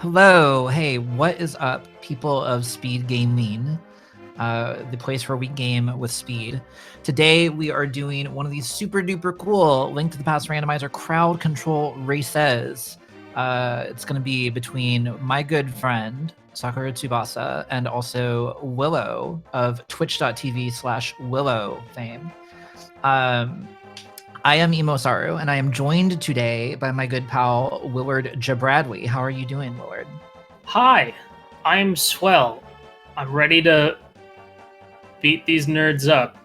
Hello, hey, what is up, people of Speed Gaming, the place where we game with speed. Today we are doing one of these super duper cool Link to the Past Randomizer crowd control races. It's going to be between my good friend SakuraTsubasa and also Willow of twitch.tv/Willow fame. I am Emosaru, and I am joined today by my good pal, Willard Jabradley. How are you doing, Willard? Hi, I'm swell. I'm ready to beat these nerds up.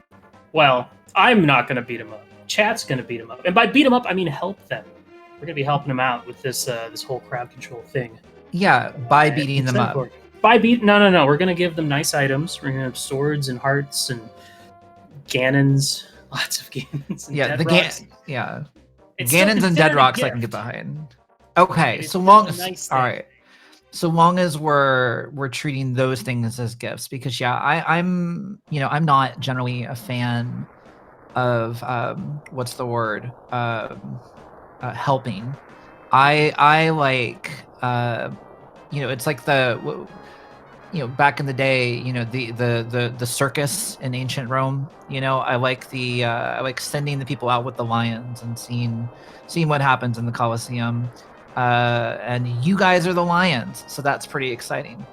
Well, I'm not going to beat them up. Chat's going to beat them up. And by beat them up, I mean help them. We're going to be helping them out with this this whole crowd control thing. Yeah, by beating them up. No. We're going to give them nice items. We're going to have swords and hearts and Ganons. Lots of Ganons and Yeah, Dead Ganons and Dead Rocks I can get behind. Okay, so long as all right. So long as we're treating those things as gifts, because I'm not generally a fan of what's the word helping. I like it's like back in the day, the circus in ancient Rome. I like sending the people out with the lions and seeing what happens in the Colosseum. And you guys are the lions, so that's pretty exciting.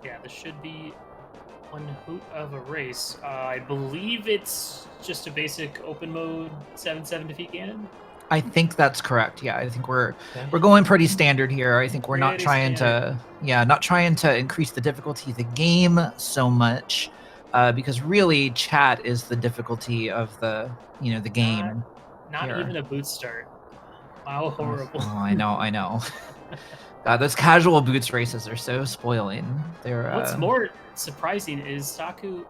Yeah, this should be one hoot of a race. I believe it's just a basic open mode 7-7 defeat Ganon. I think that's correct. Yeah, I think we're going pretty standard here. I think we're not trying to increase the difficulty of the game so much, because really chat is the difficulty of the the game. Not even a boot start. How horrible. Oh, I know. Those casual boots races are so spoiling. What's more surprising is Saku.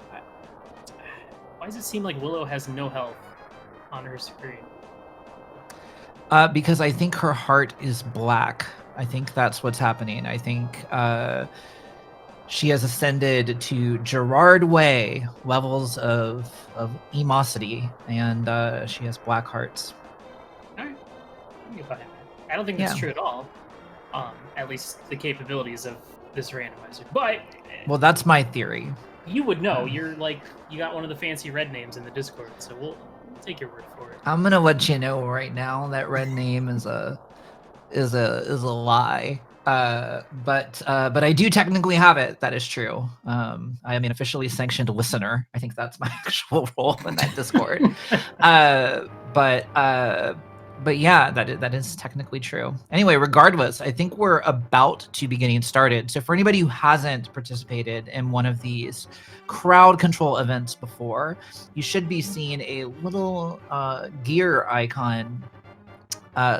Why does it seem like Willow has no health on her screen? Because I think her heart is black. I think that's what's happening. I think she has ascended to Gerard Way levels of emosity, and she has black hearts. All right. I don't think that's true at all. At least the capabilities of this randomizer. But well, that's my theory. You would know. You're like, you got one of the fancy red names in the Discord, so we'll take your word for it. I'm gonna let you know right now that red name is a lie. But I do technically have it. That is true. I am an officially sanctioned listener. I think that's my actual role in that Discord. But yeah, that is technically true. Anyway, regardless, I think we're about to be getting started. So for anybody who hasn't participated in one of these crowd control events before, you should be seeing a little gear icon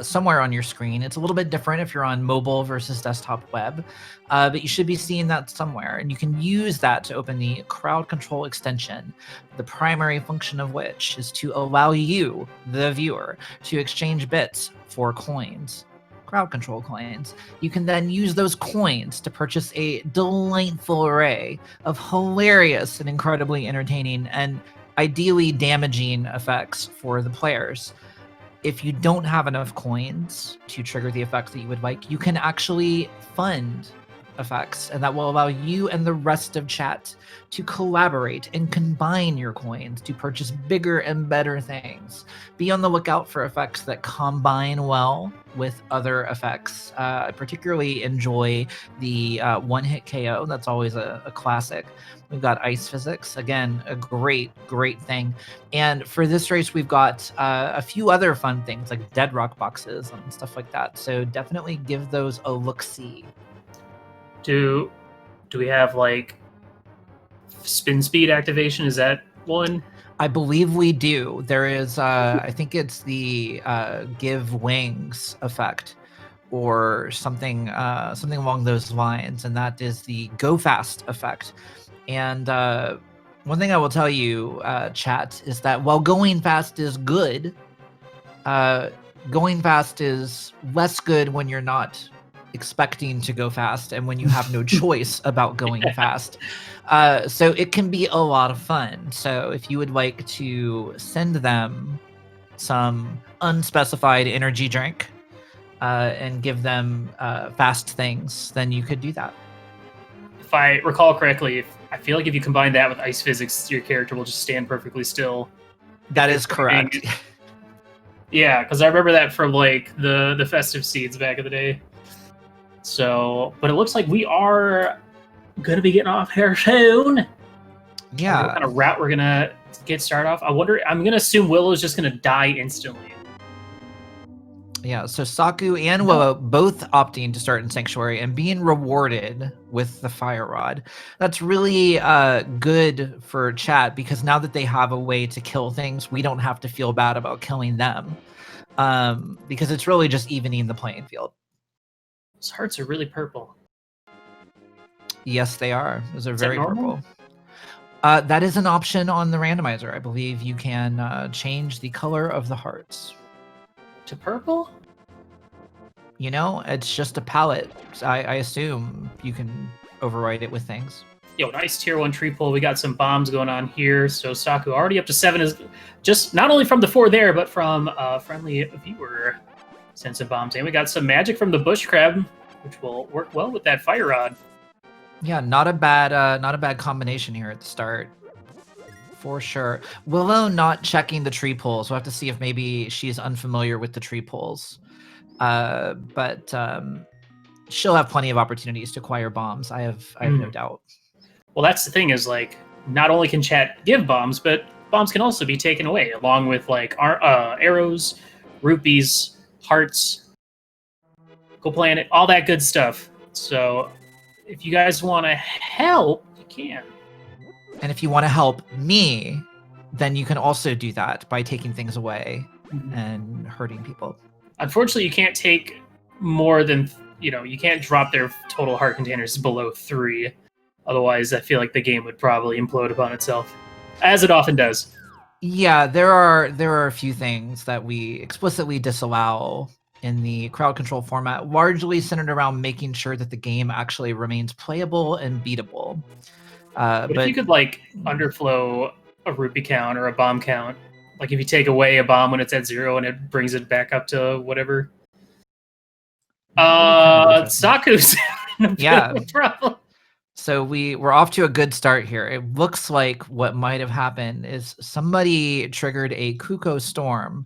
somewhere on your screen. It's a little bit different if you're on mobile versus desktop web, but you should be seeing that somewhere. And you can use that to open the crowd control extension, the primary function of which is to allow you, the viewer, to exchange bits for coins, crowd control coins. You can then use those coins to purchase a delightful array of hilarious and incredibly entertaining and ideally damaging effects for the players. If you don't have enough coins to trigger the effects that you would like, you can actually fund effects, and that will allow you and the rest of chat to collaborate and combine your coins to purchase bigger and better things. Be on the lookout for effects that combine well with other effects. I particularly enjoy the one-hit KO. That's always a classic. We've got ice physics, again, a great thing. And for this race, we've got a few other fun things like dead rock boxes and stuff like that. So definitely give those a look-see. Do we have like spin speed activation? Is that one? I believe we do. There is, I think it's the give wings effect, or something along those lines, and that is the go fast effect. And one thing I will tell you, chat, is that while going fast is good, going fast is less good when you're not expecting to go fast and when you have no choice about going fast. So it can be a lot of fun. So if you would like to send them some unspecified energy drink, and give them fast things, then you could do that. If I recall correctly, I feel like if you combine that with ice physics, your character will just stand perfectly still. That is correct. Yeah, because I remember that from like the festive seeds back in the day. So, but it looks like we are gonna be getting off here soon. Yeah. What kind of route we're gonna get started off? I wonder. I'm gonna assume Willow's just gonna die instantly. Yeah, so Saku and Willow both opting to start in Sanctuary and being rewarded with the Fire Rod. That's really good for chat, because now that they have a way to kill things, we don't have to feel bad about killing them, because it's really just evening the playing field. Those hearts are really purple. Yes, they are. Those are Is very that normal? purple. That is an option on the randomizer. I believe you can change the color of the hearts To purple? You know, it's just a palette. I assume you can override it with things. Yo, nice tier 1 tree pull. We got some bombs going on here. So Saku already up to 7 is just not only from the 4 there, but from a friendly viewer. Send some bombs. And we got some magic from the bush crab, which will work well with that fire rod. Yeah, not a bad combination here at the start, for sure. Willow not checking the tree pulls. We'll have to see if maybe she's unfamiliar with the tree pulls. But she'll have plenty of opportunities to acquire bombs. I have no doubt. Well, that's the thing, is like, not only can chat give bombs, but bombs can also be taken away, along with like arrows, rupees, hearts, go planet, all that good stuff. So if you guys want to help, you can. And if you want to help me, then you can also do that by taking things away and hurting people. Unfortunately, you can't take more than, you can't drop their total heart containers below 3. Otherwise, I feel like the game would probably implode upon itself, as it often does. Yeah, there are a few things that we explicitly disallow in the crowd control format, largely centered around making sure that the game actually remains playable and beatable. But if you could like underflow a rupee count or a bomb count, like if you take away a bomb when it's at 0 and it brings it back up to whatever. Saku's having a bit of a problem. So we're off to a good start here. It looks like what might have happened is somebody triggered a Kuko storm.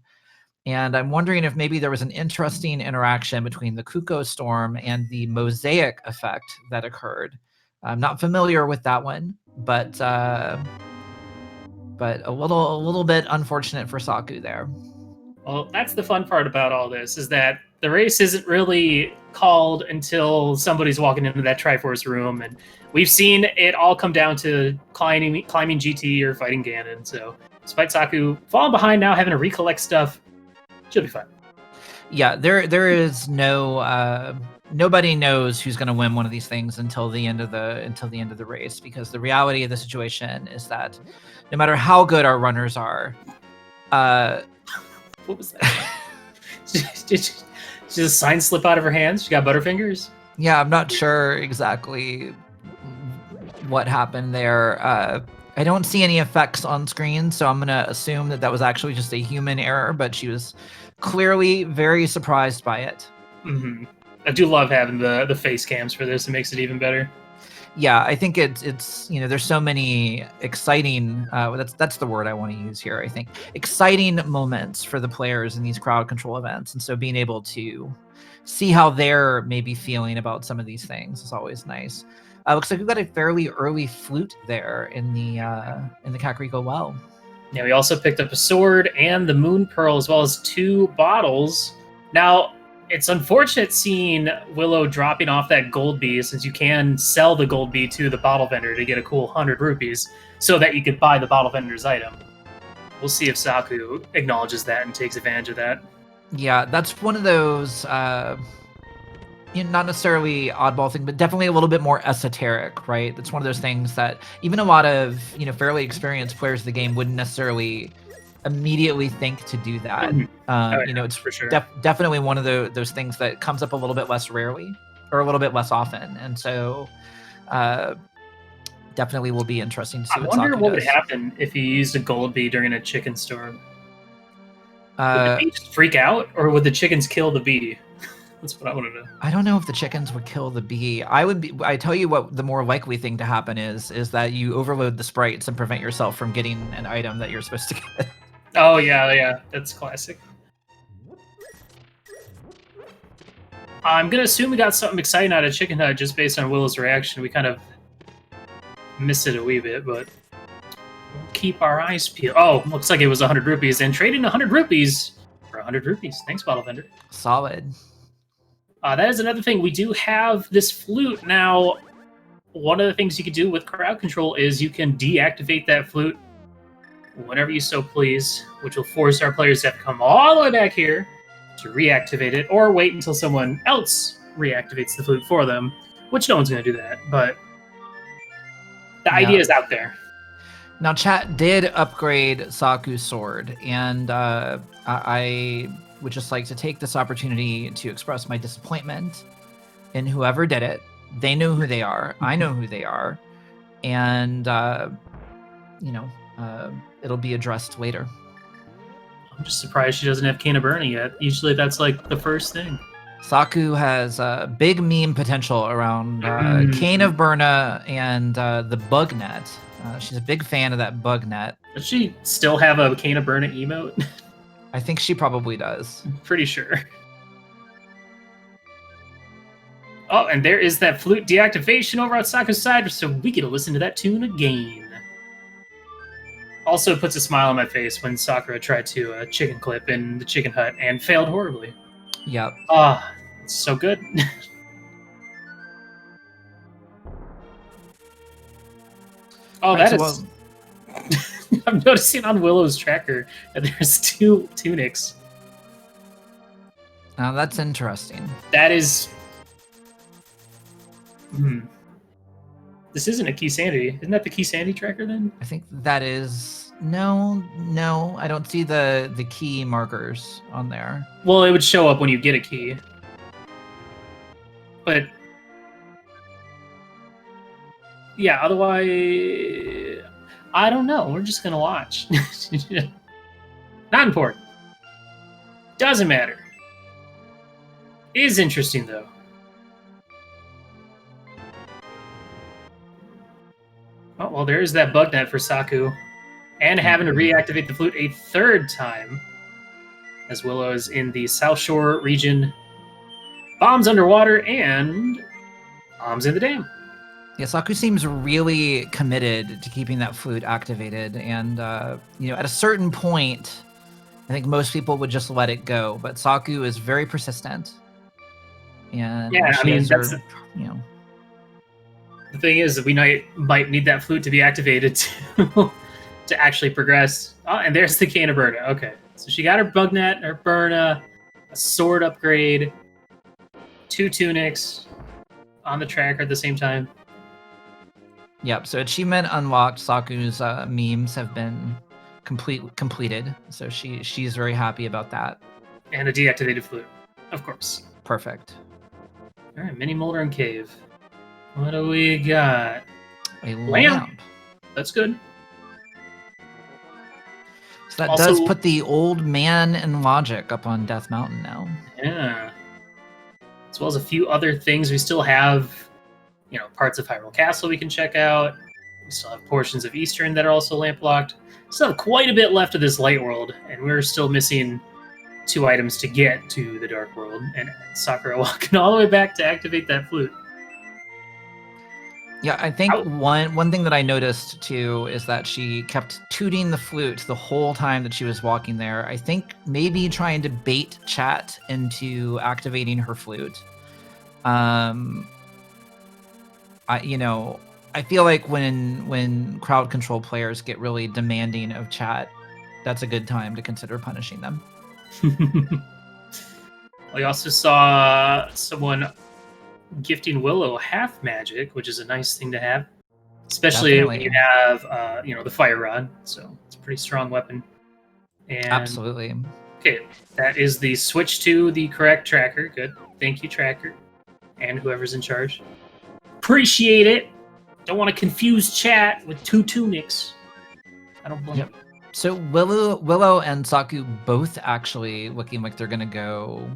And I'm wondering if maybe there was an interesting interaction between the Kuko storm and the mosaic effect that occurred. I'm not familiar with that one, but a little bit unfortunate for Saku there. Well, that's the fun part about all this, is that the race isn't really called until somebody's walking into that Triforce room, and we've seen it all come down to climbing GT or fighting Ganon. So despite Saku falling behind now, having to recollect stuff, she'll be fine. Yeah, there is no nobody knows who's going to win one of these things until the end of the race, because the reality of the situation is that no matter how good our runners are, what was that? Did she just sign slip out of her hands? She got butterfingers? Yeah, I'm not sure exactly what happened there. I don't see any effects on screen, so I'm going to assume that was actually just a human error, but she was clearly very surprised by it. Mm-hmm. I do love having the face cams for this. It makes it even better. Yeah, I think it's there's so many exciting that's the word I want to use here. I think exciting moments for the players in these crowd control events, and so being able to see how they're maybe feeling about some of these things is always nice. Looks like we've got a fairly early flute there in the Kakariko well. Yeah, we also picked up a sword and the moon pearl, as well as 2 bottles. Now, it's unfortunate seeing Willow dropping off that gold bee, since you can sell the gold bee to the bottle vendor to get a cool 100 rupees, so that you could buy the bottle vendor's item. We'll see if Saku acknowledges that and takes advantage of that. Yeah, that's one of those, not necessarily oddball thing, but definitely a little bit more esoteric, right? That's one of those things that even a lot of, fairly experienced players of the game wouldn't necessarily immediately think to do that. It's for sure. Definitely one of those things that comes up a little bit less rarely, or a little bit less often, and so definitely will be interesting to see. I wonder what would happen if you used a gold bee during a chicken storm. Would the bee just freak out, or would the chickens kill the bee? That's what I want to know. I don't know if the chickens would kill the bee. I tell you what, the more likely thing to happen is that you overload the sprites and prevent yourself from getting an item that you're supposed to get. Oh yeah, that's classic. I'm gonna assume we got something exciting out of Chicken Hut just based on Willow's reaction. We kind of missed it a wee bit, but we'll keep our eyes peeled. Oh, looks like it was 100 rupees, and trading 100 rupees for 100 rupees. Thanks, Bottle Vendor. Solid. That is another thing. We do have this flute now. One of the things you can do with crowd control is you can deactivate that flute whenever you so please, which will force our players to have to come all the way back here to reactivate it, or wait until someone else reactivates the flute for them, which no one's going to do that, but the idea is out there. Now, chat did upgrade Saku's sword, and I would just like to take this opportunity to express my disappointment in whoever did it. They know who they are. I know who they are. And, it'll be addressed later. I'm just surprised she doesn't have Cane of Burning yet. Usually that's like the first thing. Saku has big meme potential around Cane of Burna and the bug net. She's a big fan of that bug net. Does she still have a Cane of Burna emote? I think she probably does. I'm pretty sure. Oh, and there is that flute deactivation over on Saku's side, so we get to listen to that tune again. Also puts a smile on my face when Sakura tried to chicken clip in the Chicken Hut and failed horribly. Yep. It's so good. That is... I'm noticing on Willow's tracker that there's 2 tunics. Now that's interesting. That is... This isn't a Key Sanity. Isn't that the Key Sanity tracker then? I think that is... No, I don't see the key markers on there. Well, it would show up when you get a key. But... yeah, otherwise... I don't know. We're just gonna watch. Not important. Doesn't matter. Is interesting, though. Oh, well, there's that bug net for Saku. And having to reactivate the flute a 3rd time. As Willow is in the South Shore region. Bombs underwater and bombs in the dam. Yeah, Saku seems really committed to keeping that flute activated. And, at a certain point, I think most people would just let it go. But Saku is very persistent. And yeah, I mean, that's... The thing is that we might need that flute to be activated to actually progress. Oh, and there's the Cane of Burna. Okay, so she got her bug net, her Burna, a sword upgrade, 2 tunics on the tracker at the same time. Yep, so achievement unlocked. Saku's memes have been completed, so she's very happy about that. And a deactivated flute, of course. Perfect. All right, mini Moldering Cave. What do we got? A lamp. That's good. So that does put the old man in logic up on Death Mountain now. Yeah. As well as a few other things. We still have, parts of Hyrule Castle we can check out. We still have portions of Eastern that are also lamp locked. Still have quite a bit left of this light world, and we're still missing 2 items to get to the dark world. And Sakura walking all the way back to activate that flute. Yeah, I think one thing that I noticed too is that she kept tooting the flute the whole time that she was walking there. I think maybe trying to bait chat into activating her flute. I feel like when crowd control players get really demanding of chat, that's a good time to consider punishing them. We also saw someone gifting Willow half magic, which is a nice thing to have, especially when you have the fire rod. So it's a pretty strong weapon. And absolutely. Okay, that is the switch to the correct tracker. Good, thank you, tracker, and whoever's in charge. Appreciate it. Don't want to confuse chat with 2 tunics. I don't blame you. So Willow and Saku both actually looking like they're gonna go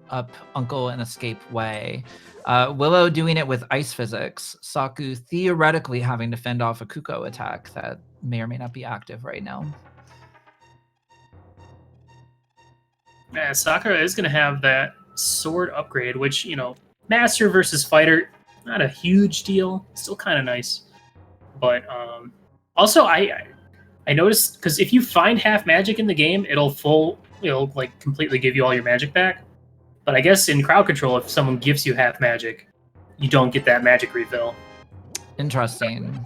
up Uncle and Escape way. Willow doing it with ice physics. Saku theoretically having to fend off a Kuko attack that may or may not be active right now. Yeah, Sakura is going to have that sword upgrade, which, you know, Master versus Fighter, not a huge deal. Still kind of nice. But also, I noticed, because if you find half magic in the game, it'll like completely give you all your magic back. But I guess in crowd control, if someone gives you half magic, you don't get that magic refill. Interesting.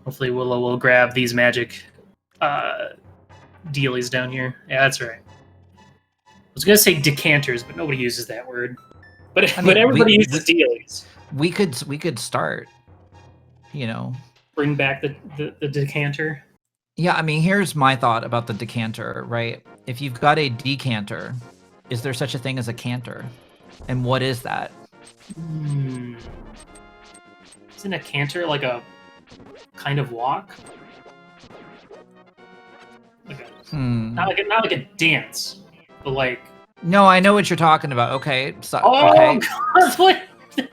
Hopefully Willow will grab these magic dealies down here. Yeah, that's right. I was gonna say decanters, but nobody uses that word. But I mean, everybody uses dealies. We could start. You know, Bring back the decanter. Yeah, I mean, here's my thought about the decanter, right? If you've got a decanter, is there such a thing as a canter? And what is that? Isn't a canter like a kind of walk? Not like a dance, but like. No, I know what you're talking about. Okay, so Oh okay. God!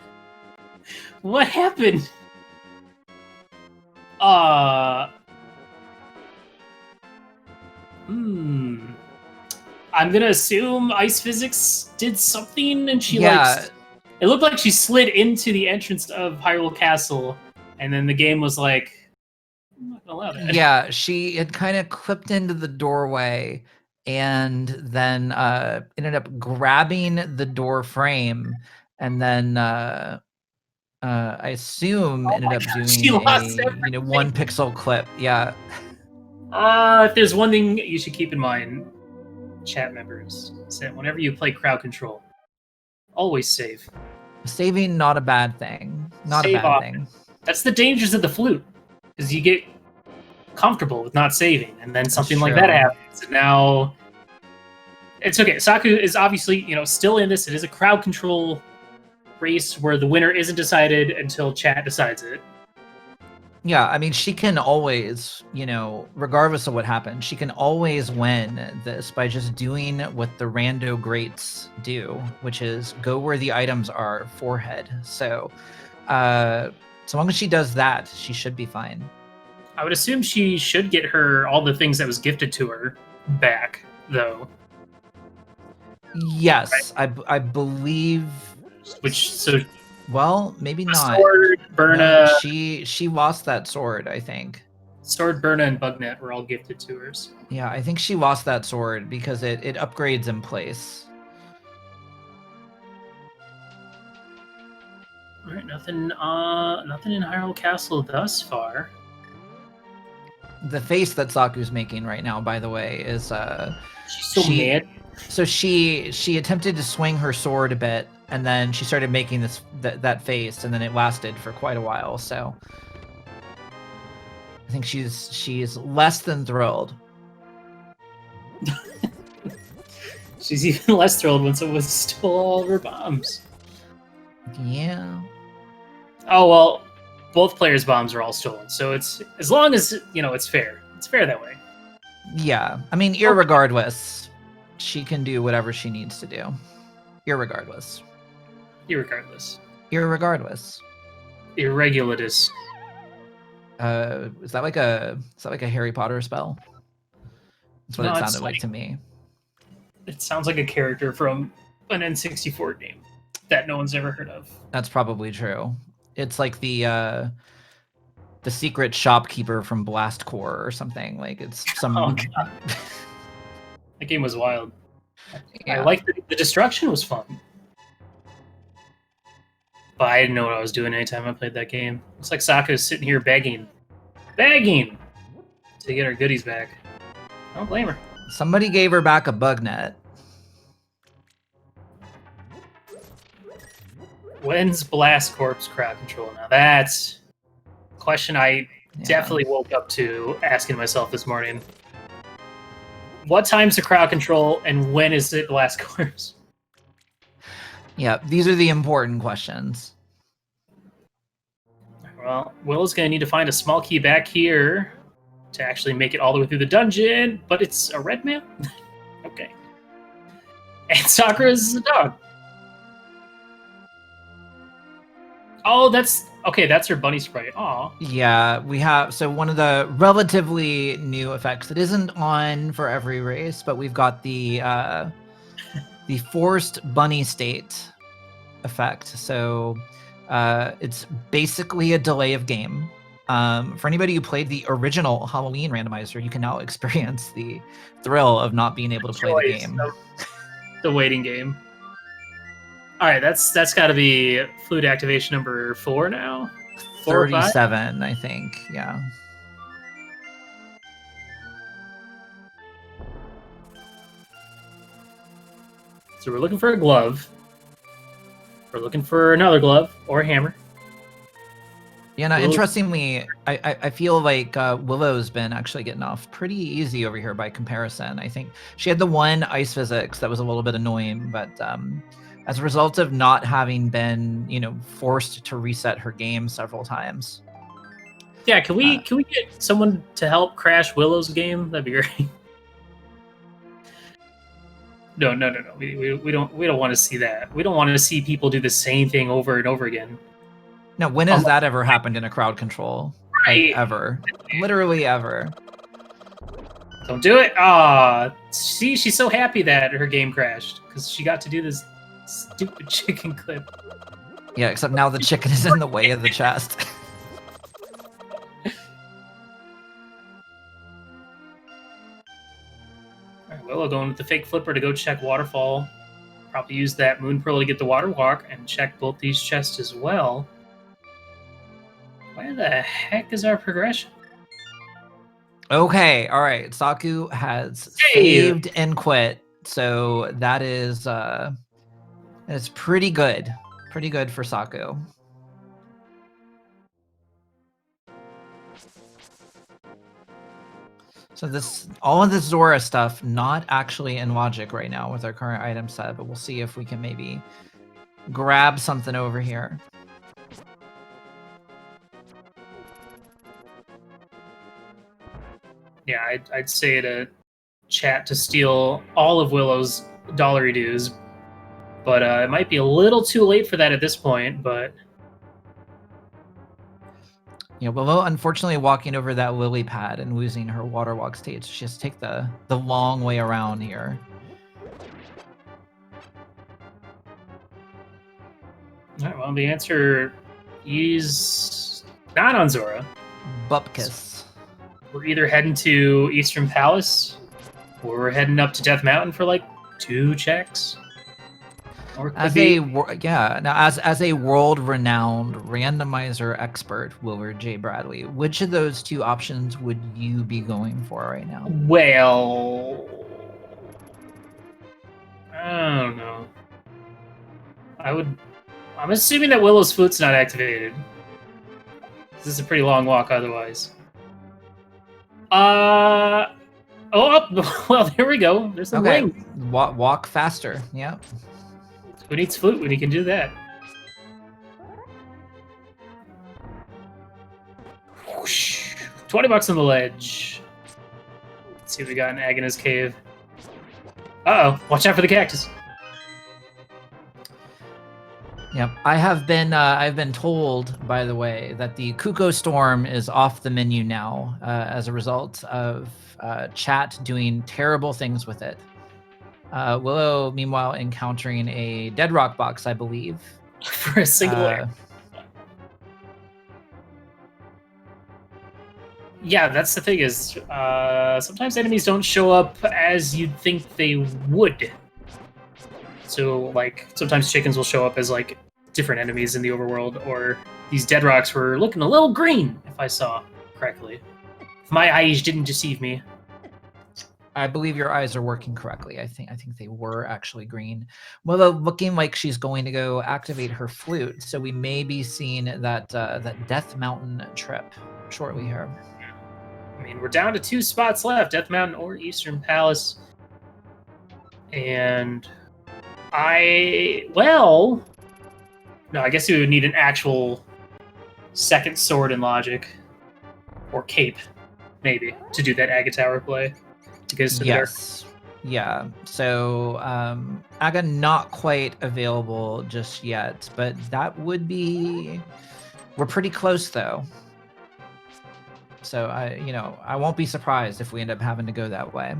What happened? I'm gonna assume ice physics did something, and she like. It looked like she slid into the entrance of Hyrule Castle, and then the game was like, I'm not gonna allow that. Yeah, she had kind of clipped into the doorway and then ended up grabbing the door frame, and then I assume ended up doing a 1 pixel clip. Yeah. If there's one thing you should keep in mind, chat members, is that whenever you play crowd control, always save. Saving, not a bad thing. Not Save a bad often. thing. That's the dangers of the flute, because you get comfortable with not saving, and then something like that happens. And now it's okay. Saku is obviously, still in this. It is a crowd control race where the winner isn't decided until chat decides it. Yeah, I mean, she can always, regardless of what happens, she can always win this by just doing what the rando greats do, which is go where the items are, forehead. So, so long as she does that, she should be fine. I would assume she should get all the things that was gifted to her back, though. Yes, right? I believe. Well, maybe not. Sword, Burna. No, she lost that sword, I think. Sword, Burna, and Bugnet were all gifted to her. Yeah, I think she lost that sword because it upgrades in place. All right, nothing in Hyrule Castle thus far. The face that Saku's making right now, by the way, is she's so mad. So she attempted to swing her sword a bit, and then she started making that face, and then it lasted for quite a while. So I think she's less than thrilled. She's even less thrilled when someone stole all of her bombs. Yeah. Oh well, both players' bombs are all stolen, so it's as long as it's fair. It's fair that way. Yeah, I mean, irregardless, she can do whatever she needs to do. Irregardless. Irregardless. Is that like a Harry Potter spell? That's what it sounded like to me. It sounds like a character from an N64 game that no one's ever heard of. That's probably true. It's like the secret shopkeeper from Blast Corps or something. Like it's some. Oh, God. That game was wild. Yeah. I liked the destruction was fun. But I didn't know what I was doing anytime I played that game. Looks like Saku's sitting here begging to get her goodies back. I don't blame her. Somebody gave her back a bug net. When's Blast Corps crowd control? Now that's a question I definitely woke up to asking myself this morning. What time's the crowd control and when is it Blast Corps? Yeah, these are the important questions. Well, Willow's going to need to find a small key back here to actually make it all the way through the dungeon, but it's a red mail? Okay. And Sakura's a dog. Oh, that's okay. That's her bunny sprite. Aw. Yeah, we have, so one of the relatively new effects that isn't on for every race, but we've got the forced bunny state effect. So it's basically a delay of game. For anybody who played the original Halloween randomizer, you can now experience the thrill of not being able to play the game. The waiting game. All right, that's got to be flute activation number 4 now. 4 or 5? 37, I think. Yeah. So we're looking for a glove. We're looking for another glove or a hammer. Yeah, no, interestingly, I feel like Willow's been actually getting off pretty easy over here by comparison. I think she had the one ice physics that was a little bit annoying, but as a result of not having been, forced to reset her game several times. Yeah, can we get someone to help crash Willow's game? That'd be great. No. We don't want to see that. We don't want to see people do the same thing over and over again. No, when has that ever happened in a crowd control? Right. Like, ever. Literally ever. Don't do it. Ah, see, she's so happy that her game crashed because she got to do this stupid chicken clip. Yeah, except now the chicken is in the way of the chest. Alright, Willow going with the fake flipper to go check waterfall. Probably use that moon pearl to get the water walk and check both these chests as well. Where the heck is our progression? Okay, all right. Saku has saved and quit, so that is pretty good. Pretty good for Saku. So all of this Zora stuff, not actually in logic right now with our current item set, but we'll see if we can maybe grab something over here. Yeah, I'd say to chat to steal all of Willow's dollary dues, but it might be a little too late for that at this point, but... Yeah, Willow unfortunately walking over that lily pad and losing her water walk stage. She has to take the long way around here. All right, well, the answer is not on Zora. Bupkis. We're either heading to Eastern Palace, or we're heading up to Death Mountain for like 2 checks. Or as a world-renowned randomizer expert, Willard J. Bradley, which of those 2 options would you be going for right now? Well, I don't know. I'm assuming that Willow's flute's not activated. This is a pretty long walk otherwise. Well, there we go. There's some wings. Walk faster. Yeah. Who needs flute when he can do that? Whoosh. $20 on the ledge. Let's see what we got in Agnes Cave. Uh-oh. Watch out for the cactus. Yep. I've been told, by the way, that the Kuko Storm is off the menu now as a result of chat doing terrible things with it. Willow, meanwhile, encountering a dead rock box, I believe. For a single air. Yeah, that's the thing is, sometimes enemies don't show up as you'd think they would. So, like, sometimes chickens will show up as, like, different enemies in the overworld, or these dead rocks were looking a little green, if I saw correctly. If my eyes didn't deceive me. I believe your eyes are working correctly. I think they were actually green. Well, looking like she's going to go activate her flute, so we may be seeing that Death Mountain trip shortly here. I mean, we're down to 2 spots left: Death Mountain or Eastern Palace. And no, I guess we would need an actual second sword in logic, or cape, maybe, to do that Aga Tower play. To get us to Yeah, so Aga not quite available just yet, but that would be... We're pretty close though. So I won't be surprised if we end up having to go that way.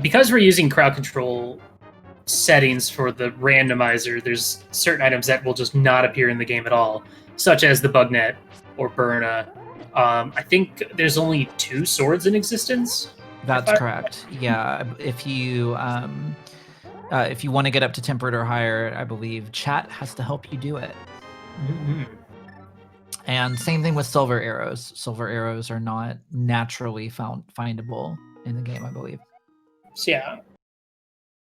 Because we're using crowd control settings for the randomizer, there's certain items that will just not appear in the game at all, such as the bug net or Burna. I think there's only 2 swords in existence. That's correct. Yeah, if you want to get up to tempered or higher, I believe chat has to help you do it. Mm-hmm. And same thing with silver arrows. Silver arrows are not naturally findable in the game, I believe. So yeah,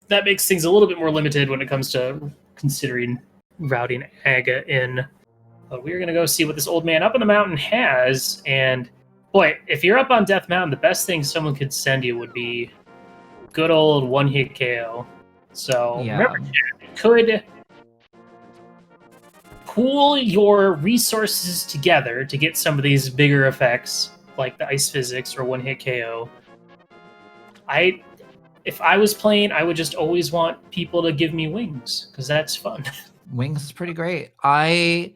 that makes things a little bit more limited when it comes to considering routing Aga in. But we're gonna go see what this old man up on the mountain has. And boy, if you're up on Death Mountain, the best thing someone could send you would be good old one-hit KO. So Yeah. remember, you could pool your resources together to get some of these bigger effects, like the ice physics or one-hit KO. If I was playing, I would just always want people to give me wings, because that's fun. Wings is pretty great. I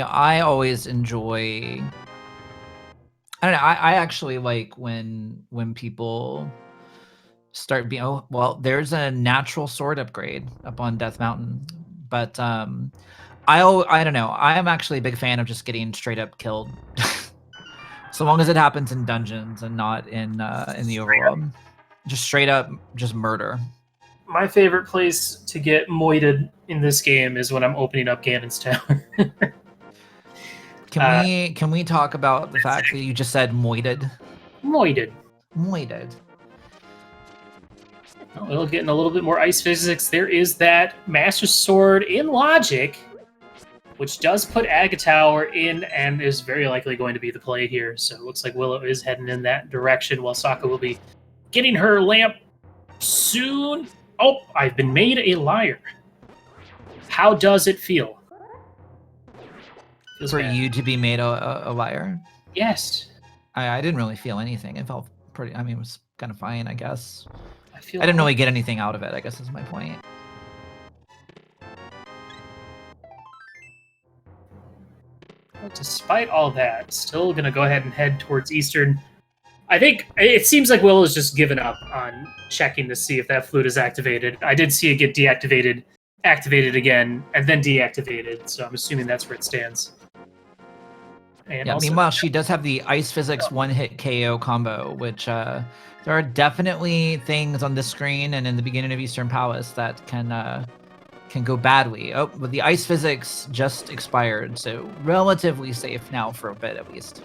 always enjoy... I don't know, I actually like when people start being... Oh, well, there's a natural sword upgrade up on Death Mountain. But I don't know. I am actually a big fan of just getting straight up killed. So long as it happens in dungeons and not in the overworld. Just straight up, just murder. My favorite place to get moited in this game is when I'm opening up Ganon's Tower. Can we talk about the fact that you just said moited? Moited. Moited. Oh, it'll get in a little bit more ice physics. There is that Master Sword in Logic, which does put Aga Tower in and is very likely going to be the play here. So it looks like Willow is heading in that direction, while Sokka will be getting her lamp soon. Oh, I've been made a liar. How does it feel? For you to be made a liar? Yes. I didn't really feel anything. It felt pretty... I mean, it was kind of fine, I guess. I didn't really get anything out of it, I guess is my point. Well, despite all that, still going to go ahead and head towards Eastern. I think it seems like Will has just given up on checking to see if that flute is activated. I did see it get deactivated, activated again, and then deactivated, so I'm assuming that's where it stands. And yeah, also, meanwhile, she does have the Ice Physics one-hit KO combo, which there are definitely things on this screen and in the beginning of Eastern Palace that can go badly. Oh, but the Ice Physics just expired, so relatively safe now for a bit at least.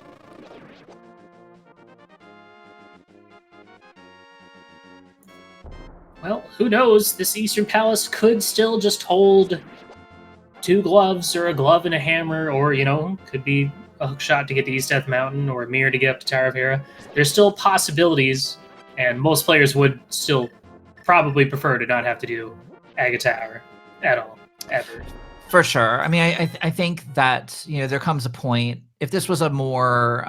well, who knows? This Eastern Palace could still just hold 2 gloves or a glove and a hammer, or, could be a hook shot to get to East Death Mountain or a mirror to get up to Tower of Hera. There's still possibilities, and most players would still probably prefer to not have to do Aga Tower at all, ever. For sure. I mean, I think that, there comes a point, if this was a more...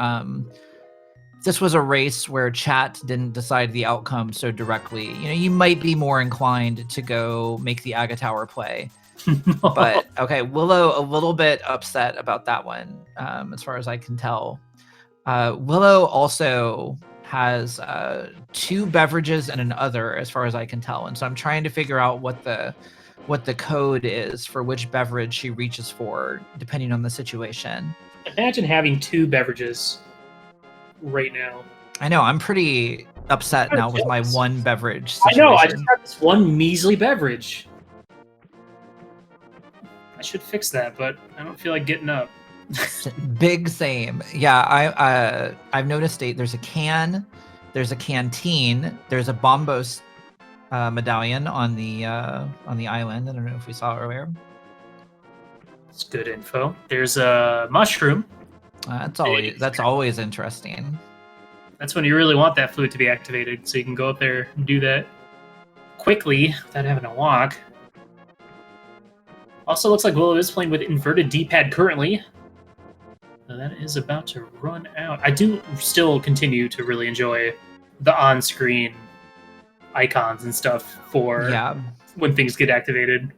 this was a race where chat didn't decide the outcome so directly, you might be more inclined to go make the Aga Tower play. But okay, Willow a little bit upset about that one, as far as I can tell. Willow also has 2 beverages and an other, as far as I can tell, and so I'm trying to figure out what the code is for which beverage she reaches for, depending on the situation. Imagine having 2 beverages right now. I know, I'm pretty upset now with my 1 beverage situation. I know, I just have this 1 measly beverage. I should fix that, but I don't feel like getting up. Big same. Yeah, I've noticed there's a can, there's a canteen, there's a Bombos medallion on the island. I don't know if we saw it earlier. It's good info. There's a mushroom. That's always interesting. That's when you really want that flute to be activated, so you can go up there and do that quickly without having to walk. Also, looks like Willow is playing with inverted D-pad currently. That is about to run out. I do still continue to really enjoy the on-screen icons and stuff for when things get activated.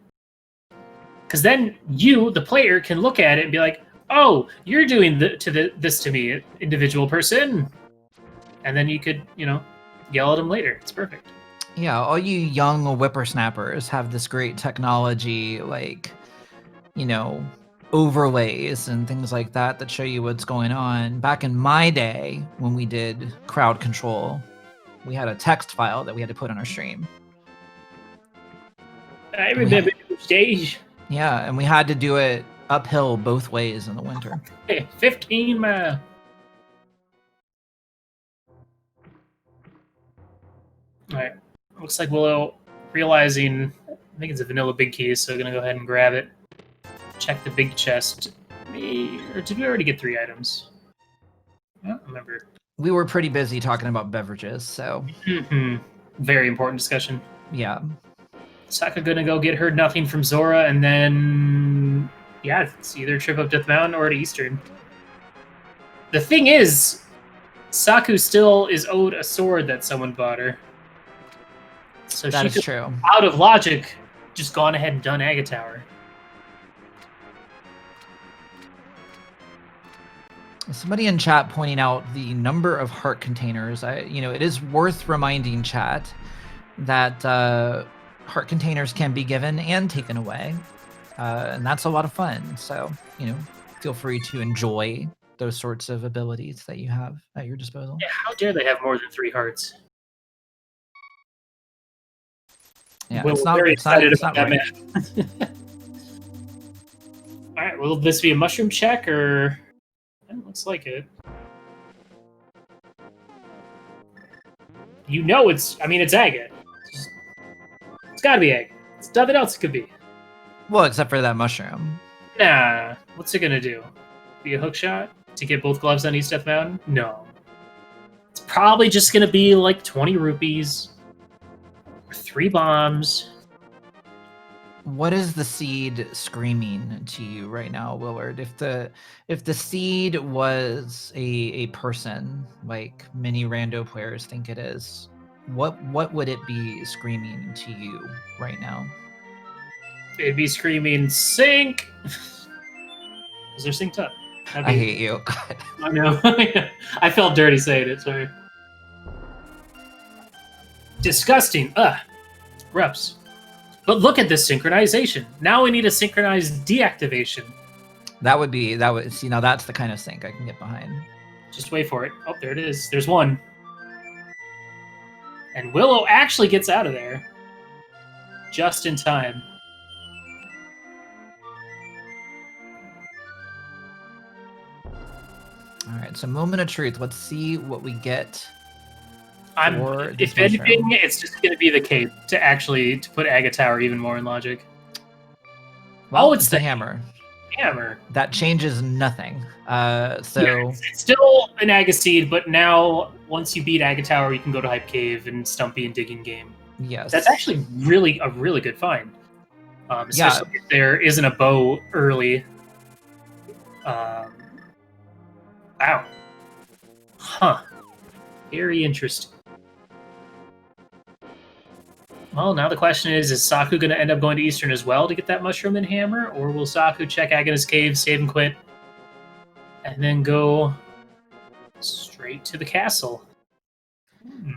Because then you, the player, can look at it and be like, oh, you're doing this to me, individual person. And then you could, yell at them later. It's perfect. Yeah, all you young whippersnappers have this great technology, overlays and things like that show you what's going on. Back in my day, when we did crowd control, we had a text file that we had to put on our stream. I remember the stage. Yeah, and we had to do it uphill both ways in the winter. 15 mile. Alright. Looks like Willow realizing, I think it's a vanilla big key, so gonna go ahead and grab it. Check the big chest. Or did we already get 3 items? I don't remember. We were pretty busy talking about beverages, so. Very important discussion. Yeah. Saka gonna go get her nothing from Zora, and then it's either trip up Death Mountain or to Eastern. The thing is, Saku still is owed a sword that someone bought her. So that she is true. Out of logic, just gone ahead and done Aga Tower. Somebody in chat pointing out the number of heart containers. It is worth reminding chat that heart containers can be given and taken away, and that's a lot of fun. So, feel free to enjoy those sorts of abilities that you have at your disposal. Yeah, how dare they have more than 3 hearts? Yeah, We're it's not that right. All right, will this be a mushroom check or? It looks like it. It's agate. It's gotta be agate. It's nothing else it could be. Well, except for that mushroom. Nah. What's it gonna do? Be a hook shot to get both gloves on East Death Mountain? No. It's probably just gonna be like 20 rupees. Or 3 bombs. What is the seed screaming to you right now, Willard? If the seed was a person, like many rando players think it is, what would it be screaming to you right now? It'd be screaming "sink" because they're synced up. I hate you. God. I know. I felt dirty saying it. Sorry. Disgusting. Gross. But look at this synchronization. Now we need a synchronized deactivation. That would see, now that's the kind of sync I can get behind. Just wait for it. Oh, there it is. There's one. And Willow actually gets out of there. Just in time. Alright, so moment of truth. Let's see what we get. If anything, it's just going to be the cape to put Aga Tower even more in logic. Well, it's the hammer. Hammer. That changes nothing. It's still an Aga Seed, but now once you beat Aga Tower, you can go to Hype Cave and Stumpy and Digging Game. Yes. That's actually a really good find. Especially if there isn't a bow early. Wow. Huh. Very interesting. Well, now the question is Saku going to end up going to Eastern as well to get that mushroom and hammer? Or will Saku check Agata's cave, save and quit, and then go straight to the castle?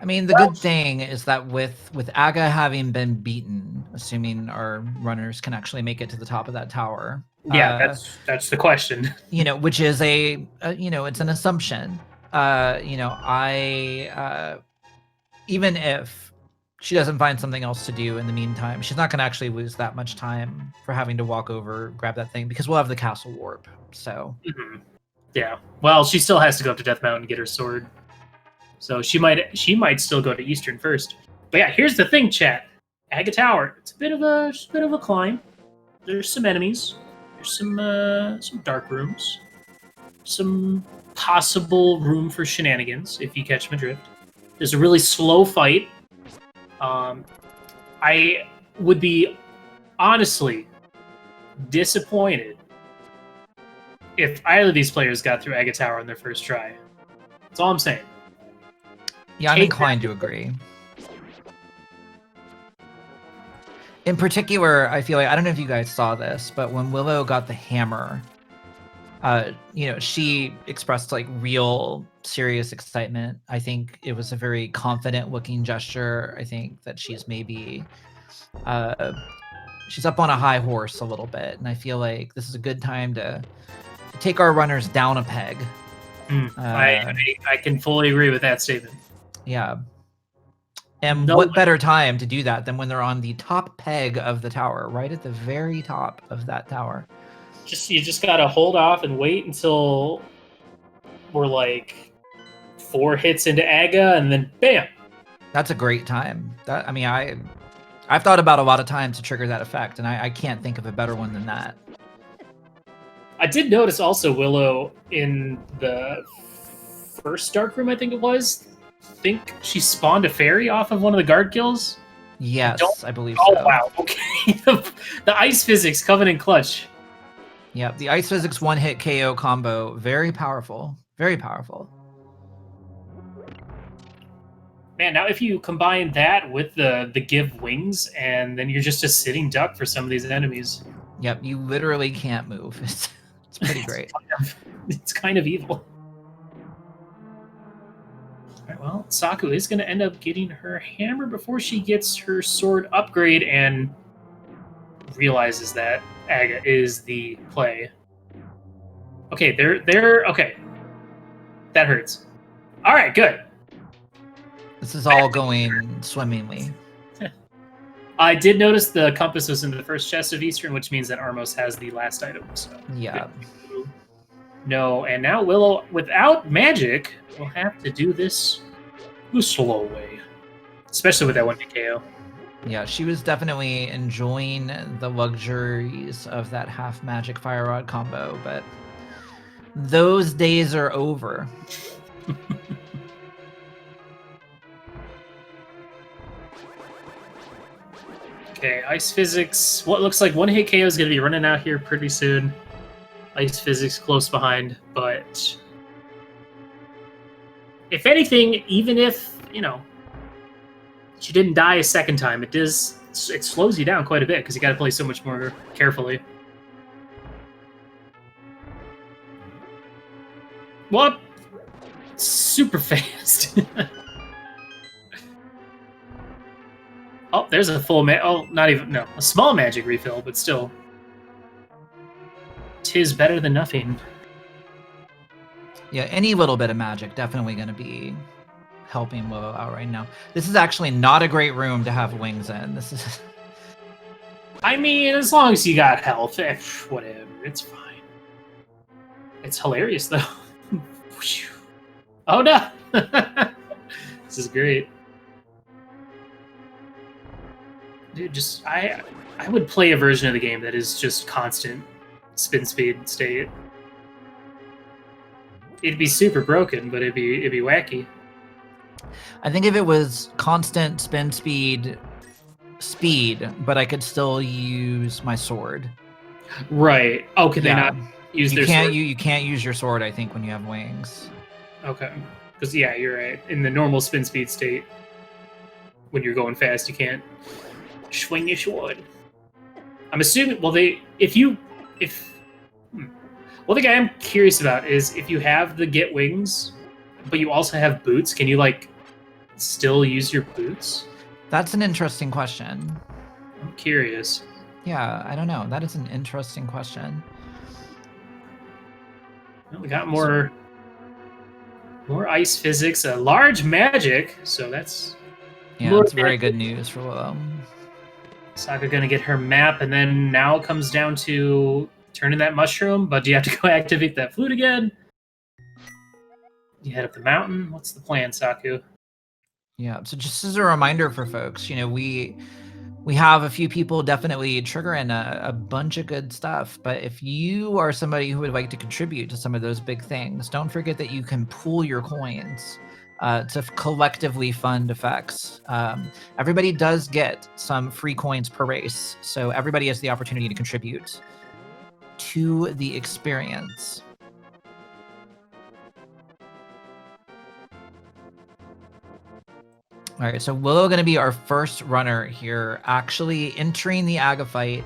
I mean, the good thing is that with Aga having been beaten, assuming our runners can actually make it to the top of that tower. Yeah, that's the question. Which is it's an assumption. Even if she doesn't find something else to do in the meantime, she's not going to actually lose that much time for having to walk over, grab that thing, because we'll have the castle warp. So, yeah. Well, she still has to go up to Death Mountain and get her sword. So she might still go to Eastern first. But yeah, here's the thing, chat. Aga Tower. It's a bit of a climb. There's some enemies. There's some dark rooms. Some possible room for shenanigans if you catch my drift. There's a really slow fight. I would be honestly disappointed if either of these players got through Aga Tower on their first try. That's all I'm saying. Yeah, I'm Take inclined to agree. In particular, I feel like, I don't know if you guys saw this, but when Willow got the hammer, you know, she expressed like real serious excitement. I think it was a very confident looking gesture. I think that she's maybe, she's up on a high horse a little bit. And I feel like this is a good time to take our runners down a peg. I can fully agree with that statement. Yeah. And No what way. better time to do that than when they're on the top peg of the tower, right at the very top of that tower. You just gotta hold off and wait until we're like 4 hits into Aga, and then bam. That's a great time. That, I mean, I've thought about a lot of times to trigger that effect, and I can't think of a better one than that. I did notice also Willow in the first dark room, I think it was. I think she spawned a fairy off of one of the guard kills. Yes, I believe Oh so. wow, okay. The ice physics coming in clutch. Yeah, the ice physics one-hit KO combo, very powerful. Very powerful. Man, now if you combine that with the give wings, and then you're just a sitting duck for some of these enemies. Yep, you literally can't move. It's pretty great. It's kind of evil. Alright, well, Saku is going to end up getting her hammer before she gets her sword upgrade and realizes that Aga is the play. Okay, okay. That hurts. Alright, good. This is all going swimmingly. I did notice the compass was in the first chest of Eastern, which means that Armos has the last item. So Yeah. No, and now Willow, without magic, will have to do this the slow way. Especially with that one KO. Yeah, she was definitely enjoying the luxuries of that half magic fire rod combo, but those days are over. Okay, ice physics. What looks like one hit KO is going to be running out here pretty soon. Ice physics close behind, but if anything, even if, you know, she didn't die a second time, it slows you down quite a bit because you got to play so much more carefully. What? Super fast. Oh, there's a full a small magic refill, but still. 'Tis better than nothing. Yeah, any little bit of magic definitely going to be helping Willow out right now. This is actually not a great room to have wings in. This is... I mean, as long as you got health, whatever, it's fine. It's hilarious, though. Oh, no! This is great. Dude, I would play a version of the game that is just constant spin speed state. It'd be super broken, but it'd be wacky. I think if it was constant spin speed, but I could still use my sword. Right. Oh, can they not use their sword? You can't use your sword, I think, when you have wings. Okay. Because, yeah, you're right. In the normal spin speed state, when you're going fast, you can't swing your sword. I'm assuming, well, the thing I am curious about is if you have the get wings, but you also have boots, can you, like, still use your boots? That's an interesting question. I'm curious. Yeah, I don't know. That is an interesting question. Well, we got more ice physics, a large magic, so that's... Yeah, that's very good news for Willow. Saka gonna get her map, and then now it comes down to turning that mushroom, but do you have to go activate that flute again? You head up the mountain? What's the plan, Saku? Yeah, so just as a reminder for folks, you know, we have a few people definitely triggering a bunch of good stuff, but if you are somebody who would like to contribute to some of those big things, don't forget that you can pool your coins to collectively fund effects. Everybody does get some free coins per race, so everybody has the opportunity to contribute to the experience. All right, so Willow going to be our first runner here, actually entering the Aga fight.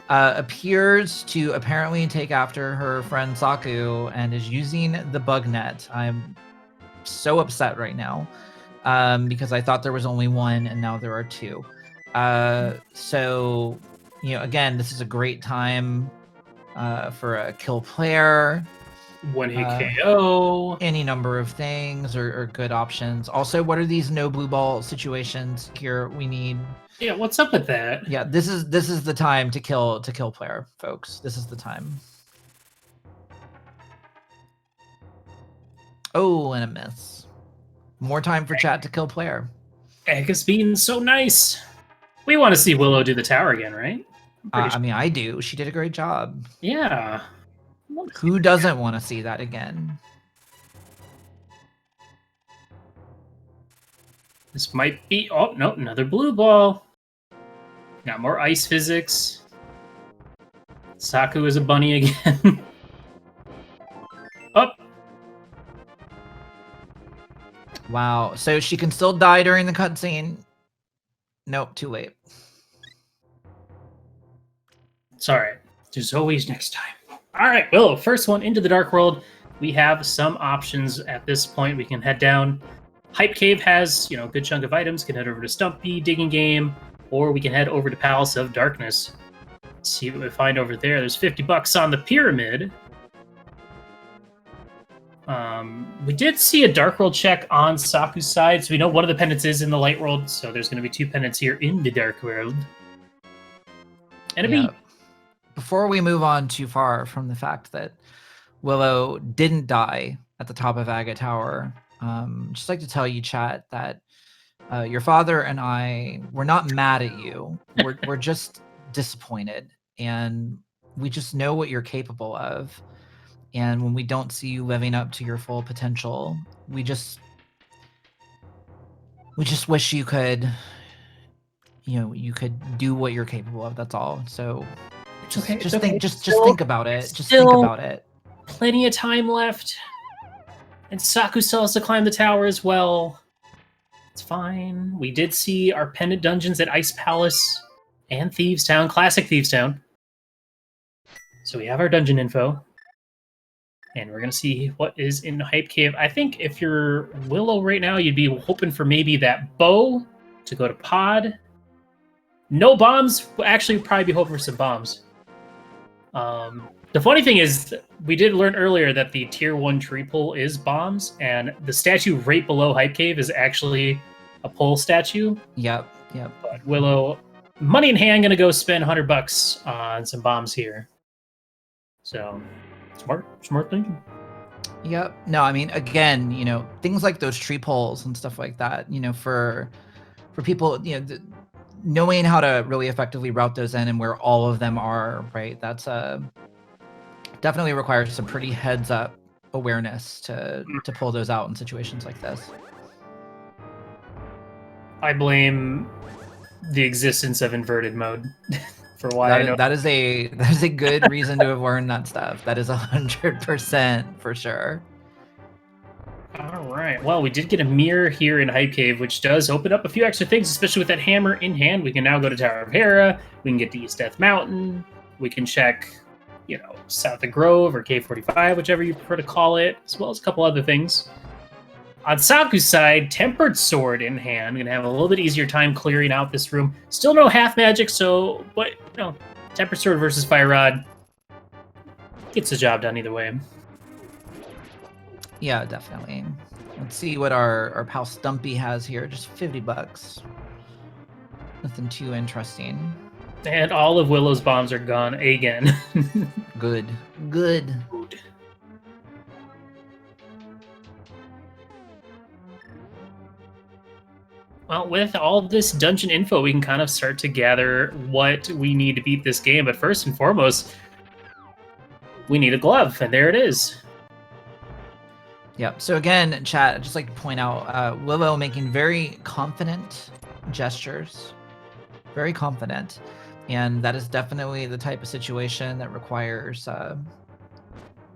Appears to apparently take after her friend Saku and is using the bug net. I'm so upset right now because I thought there was only one and now there are two. So, again, this is a great time for a kill player. One hit KO. Any number of things or good options. Also, what are these no blue ball situations here? We need. Yeah, what's up with that? Yeah, this is the time to kill player, folks. This is the time. Oh, and a miss. More time for chat to kill player. Aga's being so nice. We want to see Willow do the tower again, right? I mean, I do. She did a great job. Yeah. Who doesn't want to see that again? This might be... Oh, no, another blue ball. Got more ice physics. Saku is a bunny again. Up. Wow. So she can still die during the cutscene. Nope, too late. Sorry. There's always next time. All right, Willow, first one into the Dark World. We have some options at this point. We can head down. Hype Cave has, a good chunk of items. Can head over to Stumpy, Digging Game, or we can head over to Palace of Darkness. Let's see what we find over there. There's $50 on the Pyramid. We did see a Dark World check on Saku's side, so we know one of the pendants is in the Light World, so there's going to be 2 pendants here in the Dark World. And a beat. Before we move on too far from the fact that Willow didn't die at the top of Aga Tower, just like to tell you, chat, that your father and I, we're not mad at you. We're just disappointed, and we just know what you're capable of. And when we don't see you living up to your full potential, we just wish you could, you could do what you're capable of. That's all. So just think about it. Just think about it. Plenty of time left. And Saku still has to climb the tower as well. It's fine. We did see our pendant dungeons at Ice Palace and Thieves Town, classic Thieves Town. So we have our dungeon info. And we're going to see what is in Hype Cave. I think if you're Willow right now, you'd be hoping for maybe that bow to go to pod. No bombs. We'll actually probably be hoping for some bombs. The funny thing is, we did learn earlier that the tier 1 tree pull is bombs, and the statue right below Hype Cave is actually a pull statue. Yep. But Willow, money in hand, going to go spend $100 on some bombs here. So... Smart thinking. Yep. No, I mean, again, things like those tree poles and stuff like that, for people, knowing how to really effectively route those in and where all of them are, right? That's definitely requires some pretty heads up awareness to pull those out in situations like this. I blame the existence of inverted mode. For why that is a good reason to have learned that stuff. That is 100% for sure. All right. Well, we did get a mirror here in Hype Cave, which does open up a few extra things, especially with that hammer in hand. We can now go to Tower of Hera. We can get to East Death Mountain. We can check, South of Grove or K45, whichever you prefer to call it, as well as a couple other things. On Saku's side, Tempered Sword in hand. Gonna have a little bit easier time clearing out this room. Still no half magic, but Tempered Sword versus Fire Rod gets the job done either way. Yeah, definitely. Let's see what our pal Stumpy has here. Just $50. Nothing too interesting. And all of Willow's bombs are gone again. Good. Well, with all this dungeon info, we can kind of start to gather what we need to beat this game. But first and foremost, we need a glove, and there it is. Yep. So again, chat, I'd just like to point out Willow making very confident gestures. Very confident. And that is definitely the type of situation that requires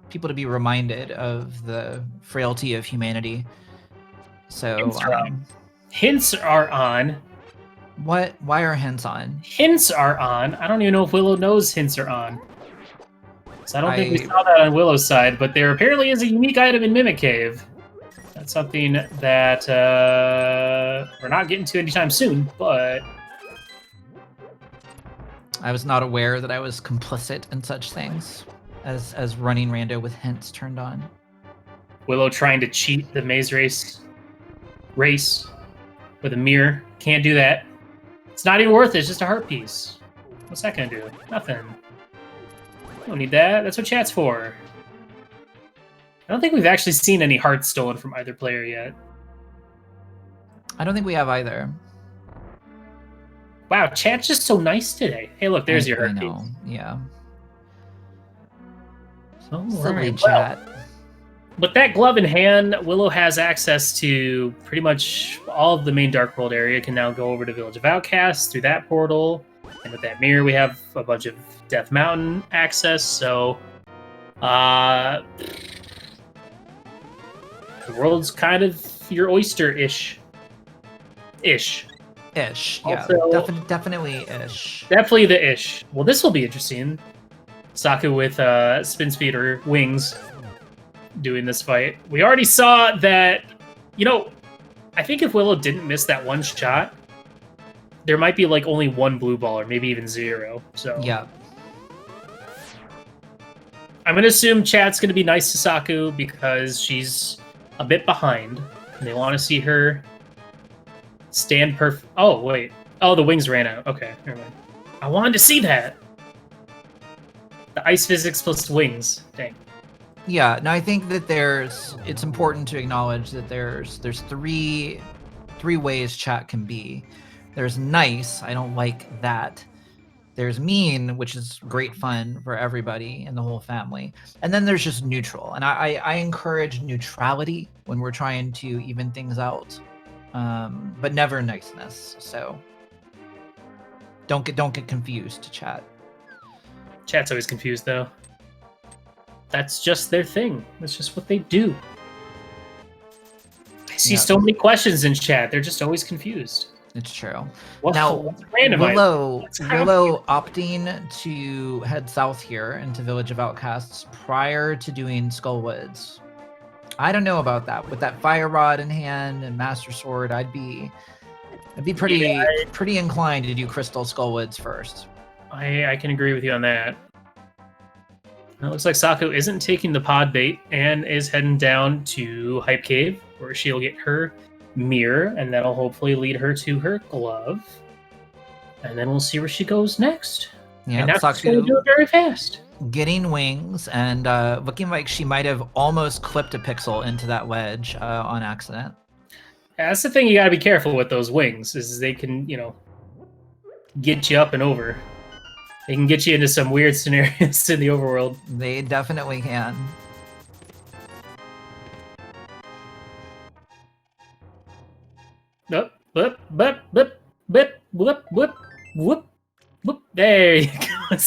people to be reminded of the frailty of humanity. So... Hints are on. What? Why are hints on? Hints are on. I don't even know if Willow knows hints are on. So I don't think we I- saw that on Willow's side, but there apparently is a unique item in Mimic Cave. That's something that we're not getting to anytime soon, but I was not aware that I was complicit in such things as running rando with hints turned on. Willow trying to cheat the maze race with a mirror. Can't do that. It's not even worth it. It's just a heart piece. What's that gonna do? Nothing. Don't need that. That's what chat's for. I don't think we've actually seen any hearts stolen from either player yet. I don't think we have either. Wow, chat's just so nice today. Hey, look, there's your I heart know. piece. Yeah. So, Silly alright, chat. well, with that glove in hand, Willow has access to pretty much all of the main Dark World area. Can now go over to Village of Outcasts through that portal. And with that mirror, we have a bunch of Death Mountain access. So, the world's kind of your oyster-ish. Ish. Yeah. Also- Definitely ish. Definitely the ish. Well, this will be interesting. Saku with spin speed or wings doing this fight. We already saw that, I think if Willow didn't miss that one shot, there might be like only one blue ball or maybe even zero. So Yeah. I'm going to assume chat's going to be nice to Saku because she's a bit behind. And they want to see her stand perfect. Oh, wait. Oh, the wings ran out. Okay, never mind. I wanted to see that. The ice physics plus wings. Dang. Yeah. No, I think that it's important to acknowledge that there's three ways chat can be. There's nice. I don't like that. There's mean, which is great fun for everybody in the whole family. And then there's just neutral. And I encourage neutrality when we're trying to even things out. But never niceness. So don't get confused, chat. Chat's always confused, though. That's just their thing. That's just what they do. I see so many questions in chat. They're just always confused. It's true. What's Now, Randomizer? Willow opting to head south here into Village of Outcasts prior to doing Skullwoods. I don't know about that. With that fire rod in hand and master sword, I'd be pretty inclined to do Crystal Skullwoods first. I can agree with you on that. It looks like Saku isn't taking the pod bait and is heading down to Hype Cave, where she'll get her mirror, and that'll hopefully lead her to her glove. And then we'll see where she goes next. Yeah, and that's Saku going to do it very fast. Getting wings and looking like she might have almost clipped a pixel into that ledge on accident. Yeah, that's the thing you got to be careful with those wings, is they can, get you up and over. They can get you into some weird scenarios in the overworld. They definitely can. Whoop, whoop, whoop, whoop, whoop, whoop, whoop, whoop, whoop. There you go. You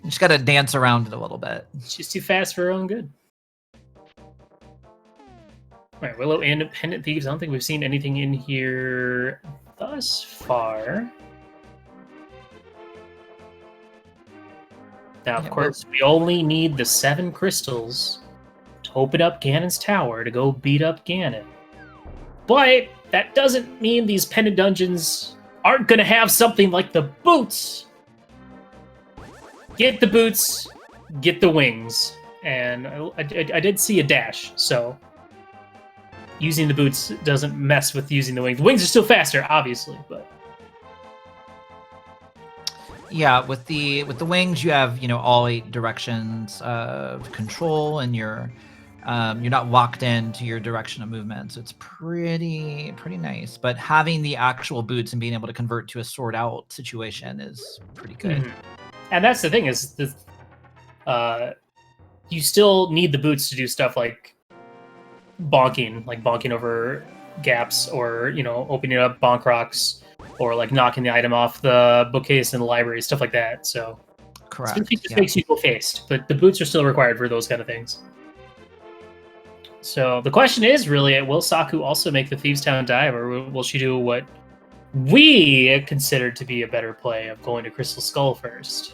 just got to dance around it a little bit. She's too fast for her own good. Alright, Willow and Pendant Thieves. I don't think we've seen anything in here thus far. Now, of course, we only need the 7 crystals to open up Ganon's tower to go beat up Ganon. But that doesn't mean these pendant dungeons aren't going to have something like the boots. Get the boots, get the wings. And I did see a dash, so using the boots doesn't mess with using the wings. The wings are still faster, obviously, but yeah, with the wings, you have all 8 directions of control, and you're not locked into your direction of movement, so it's pretty nice. But having the actual boots and being able to convert to a sword out situation is pretty good. Mm-hmm. And that's the thing is, you still need the boots to do stuff like bonking over gaps, or opening up bonk rocks, or like knocking the item off the bookcase in the library, stuff like that. So Correct. It just makes you go fast, but the boots are still required for those kind of things. So the question is really, will Saku also make the Thieves Town dive, or will she do what we considered to be a better play of going to Crystal Skull first?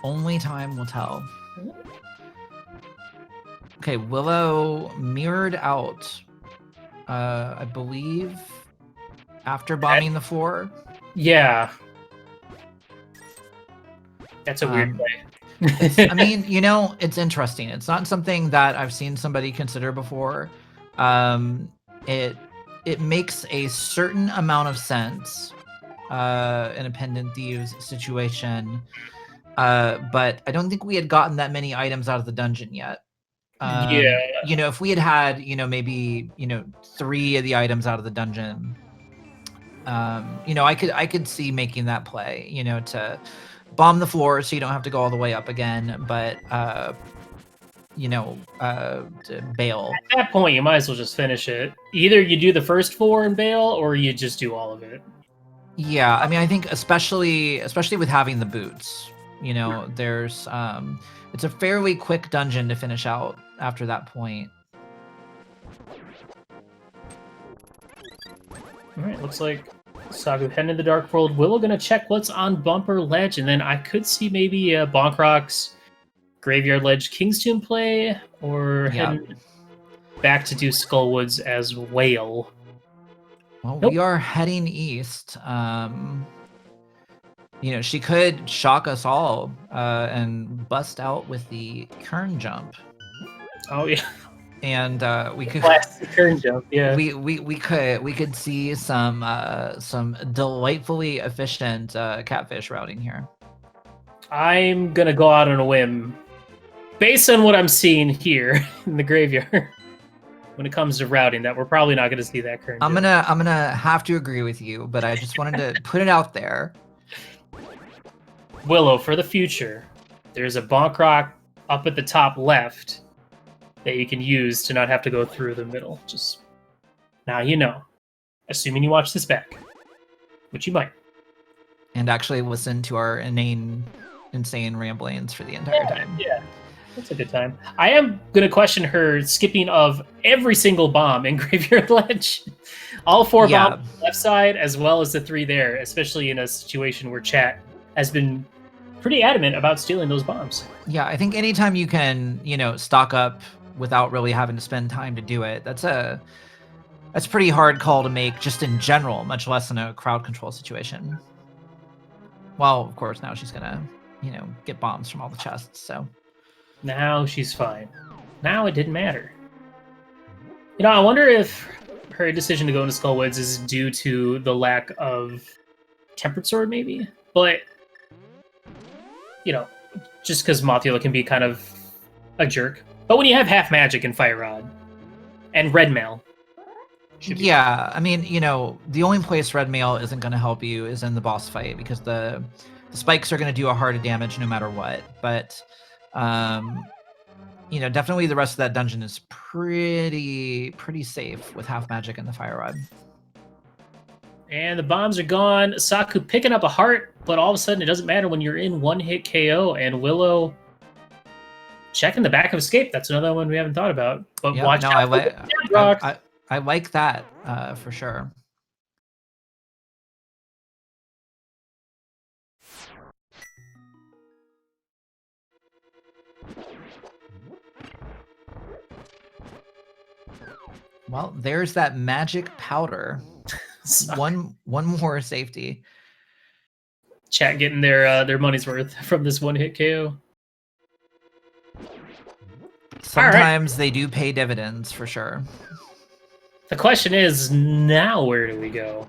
Only time will tell. Okay, Willow mirrored out, I believe, after bombing the floor. Yeah. That's a weird play. I mean, you know, it's interesting. It's not something that I've seen somebody consider before. It makes a certain amount of sense in a Pendant Thieves situation, but I don't think we had gotten that many items out of the dungeon yet. Yeah. You know, if we had had, you know, maybe, you know, 3 of the items out of the dungeon, you know, I could see making that play, you know, to bomb the floor so you don't have to go all the way up again, but you know, to bail. At that point, you might as well just finish it. Either you do the first 4 and bail, or you just do all of it. Yeah, I mean, I think especially with having the boots, you know, there's it's a fairly quick dungeon to finish out after that point. All right, looks like Saku heading to the Dark World. Willow gonna check what's on Bumper Ledge, and then I could see maybe a Bonkrock's Graveyard Ledge King's Tomb play, or heading back to do Skullwoods as Whale. Well, we are heading east. You know, she could shock us all and bust out with the Kern jump. Oh yeah. And we could classic Kern jump, yeah. We could see some delightfully efficient catfish routing here. I'm gonna go out on a whim, based on what I'm seeing here in the graveyard. When it comes to routing, that we're probably not gonna see that Kern. I'm gonna have to agree with you, but I just wanted to put it out there. Willow, for the future, there's a Bonkrock up at the top left that you can use to not have to go through the middle. Just now you know. Assuming you watch this back, which you might. And actually listen to our insane ramblings for the entire time. Yeah, that's a good time. I am going to question her skipping of every single bomb in Graveyard Ledge. All 4 bombs on the left side, as well as the 3 there, especially in a situation where chat has been pretty adamant about stealing those bombs. Yeah, I think anytime you can, you know, stock up without really having to spend time to do it, that's a pretty hard call to make just in general, much less in a crowd control situation. Well, of course, now she's gonna, you know, get bombs from all the chests, so. Now she's fine. Now it didn't matter. You know, I wonder if her decision to go into Skullwoods is due to the lack of Tempered Sword, maybe? But, you know, just because Mothula can be kind of a jerk. But when you have half magic and Fire Rod and Red Mail. Yeah, I mean, you know, the only place Red Mail isn't going to help you is in the boss fight, because the spikes are going to do a heart of damage no matter what. But, you know, definitely the rest of that dungeon is pretty safe with half magic and the Fire Rod. And the bombs are gone. Saku picking up a heart, but all of a sudden it doesn't matter when you're in one-hit KO. And Willow checking the back of Escape. That's another one we haven't thought about. But yeah, watch no, out. I like that for sure. Well, there's that magic powder. one more safety. Chat getting their money's worth from this one-hit KO. Sometimes they do pay dividends for sure. The question is, now where do we go?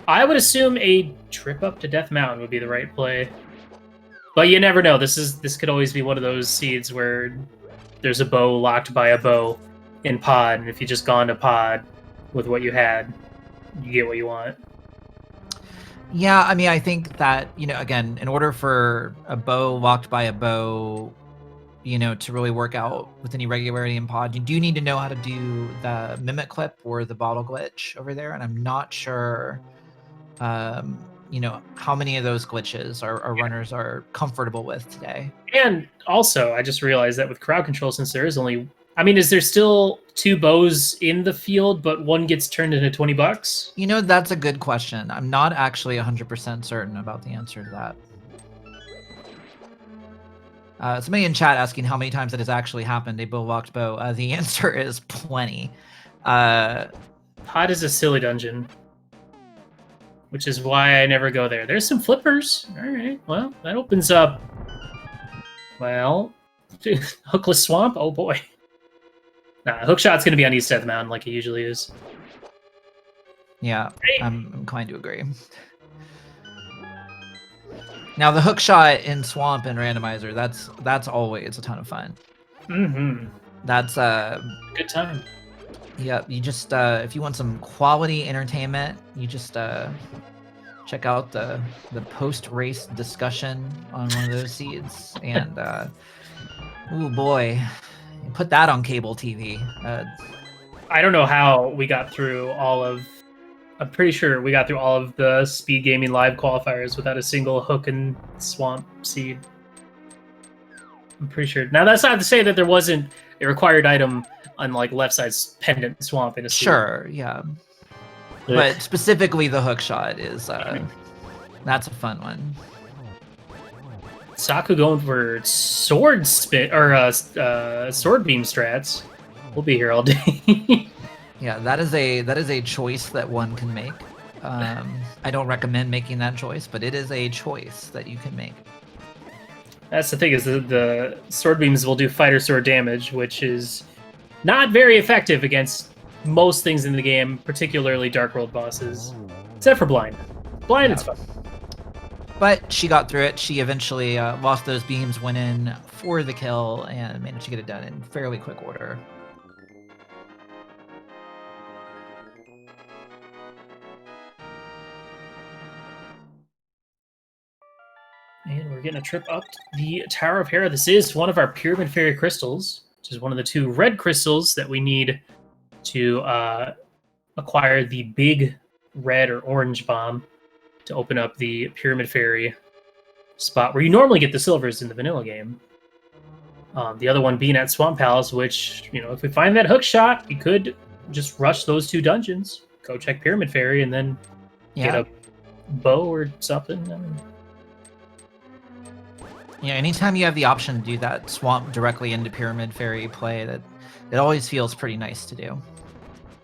I would assume a trip up to Death Mountain would be the right play. But you never know. This could always be one of those seeds where there's a bow locked by a bow in pod, and if you just gone to pod with what you had, you get what you want. Yeah, I mean, I think that, you know, again, in order for a bow locked by a bow, you know, to really work out with any regularity in pod, you do need to know how to do the mimic clip or the bottle glitch over there, and I'm not sure you know, how many of those glitches our runners are comfortable with today. And also, I just realized that with crowd control, since there is only, I mean, is there still 2 bows in the field, but one gets turned into $20? You know, that's a good question. I'm not actually 100% certain about the answer to that. Somebody in chat asking how many times it has actually happened, a bow-locked bow. The answer is plenty. Hot is a silly dungeon, which is why I never go there. There's some flippers. All right, well, that opens up, well, Hookless Swamp? Oh boy. Nah, Hookshot's going to be on East Death Mountain like it usually is. Yeah, I'm inclined to agree. Now the hook shot in Swamp and Randomizer, that's always a ton of fun. Mm-hmm. That's good time. Yeah, you just if you want some quality entertainment, you just check out the post-race discussion on one of those seeds, and oh boy, put that on cable TV. I don't know how we got through all of. I'm pretty sure we got through all of the Speed Gaming Live qualifiers without a single Hook and Swamp seed. I'm pretty sure. Now, that's not to say that there wasn't a required item on like left side's pendant Swamp in a seed. Sure, yeah. But specifically the hook shot is that's a fun one. Saku going for sword spin or sword beam strats. We'll be here all day. Yeah, that is a choice that one can make. I don't recommend making that choice, but it is a choice that you can make. That's the thing, is the sword beams will do fighter sword damage, which is not very effective against most things in the game, particularly Dark World bosses, except for Blind. Blind, it's fun. But she got through it. She eventually lost those beams, went in for the kill, and managed to get it done in fairly quick order. And we're getting a trip up the Tower of Hera. This is one of our Pyramid Fairy crystals, which is one of the 2 red crystals that we need to acquire the big red or orange bomb to open up the Pyramid Fairy spot where you normally get the silvers in the vanilla game. The other one being at Swamp Palace, which, you know, if we find that hook shot, we could just rush those 2 dungeons, go check Pyramid Fairy, and then get a bow or something. I mean, yeah, anytime you have the option to do that Swamp directly into Pyramid Fairy play, that it always feels pretty nice to do.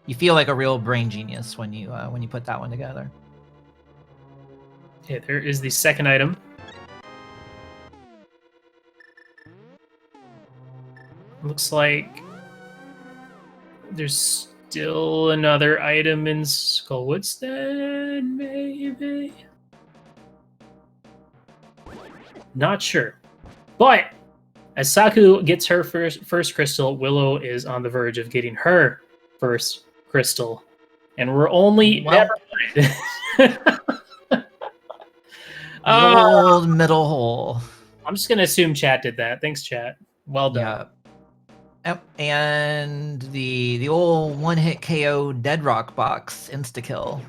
You feel like a real brain genius when you put that one together. Okay, there is the second item. Looks like there's still another item in Skullwoodstead, maybe? Not sure. But as Saku gets her first crystal, Willow is on the verge of getting her first crystal. And we're only... Old middle hole. I'm just going to assume chat did that. Thanks, chat. Well done. Yeah. Yep. And the old one-hit KO Dead Rock box insta-kill.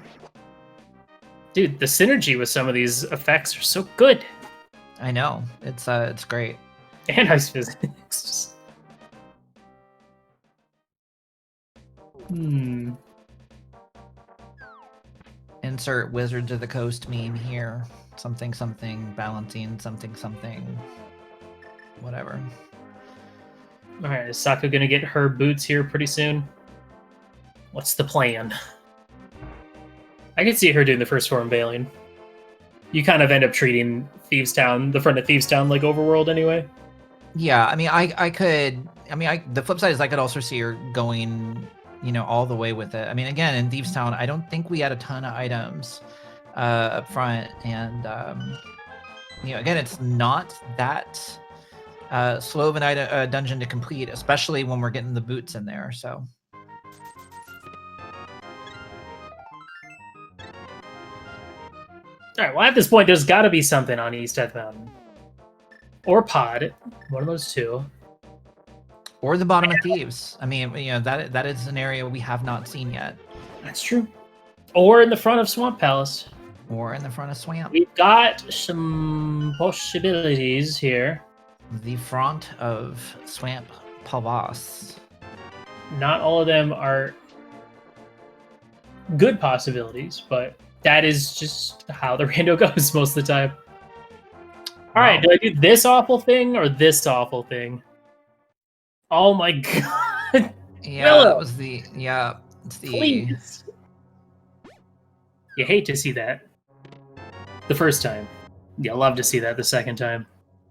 Dude, the synergy with some of these effects are so good. I know. It's great. And ice physics. Insert Wizards of the Coast meme here. Something, something, balancing, something, something. Whatever. Alright, is Saku gonna get her boots here pretty soon? What's the plan? I can see her doing the first form bailing. You kind of end up treating Thieves Town, the front of Thieves Town, like Overworld anyway. Yeah, I mean, the flip side is I could also see her going, you know, all the way with it. I mean, again, in Thieves Town, I don't think we had a ton of items up front, and you know, again, it's not that slow of an dungeon to complete, especially when we're getting the boots in there. So. Alright, well, at this point, there's got to be something on East Death Mountain. Or Pod. One of those 2. Or the bottom of Thieves. I mean, you know, that is an area we have not seen yet. That's true. Or in the front of Swamp Palace. or in the front of Swamp. We've got some possibilities here. The front of Swamp Palace. Not all of them are good possibilities, but that is just how the rando goes most of the time. All right, do I do this awful thing or this awful thing? Oh my god! Yeah, Willow, that was the It's the please. You hate to see that the first time. You love to see that the second time.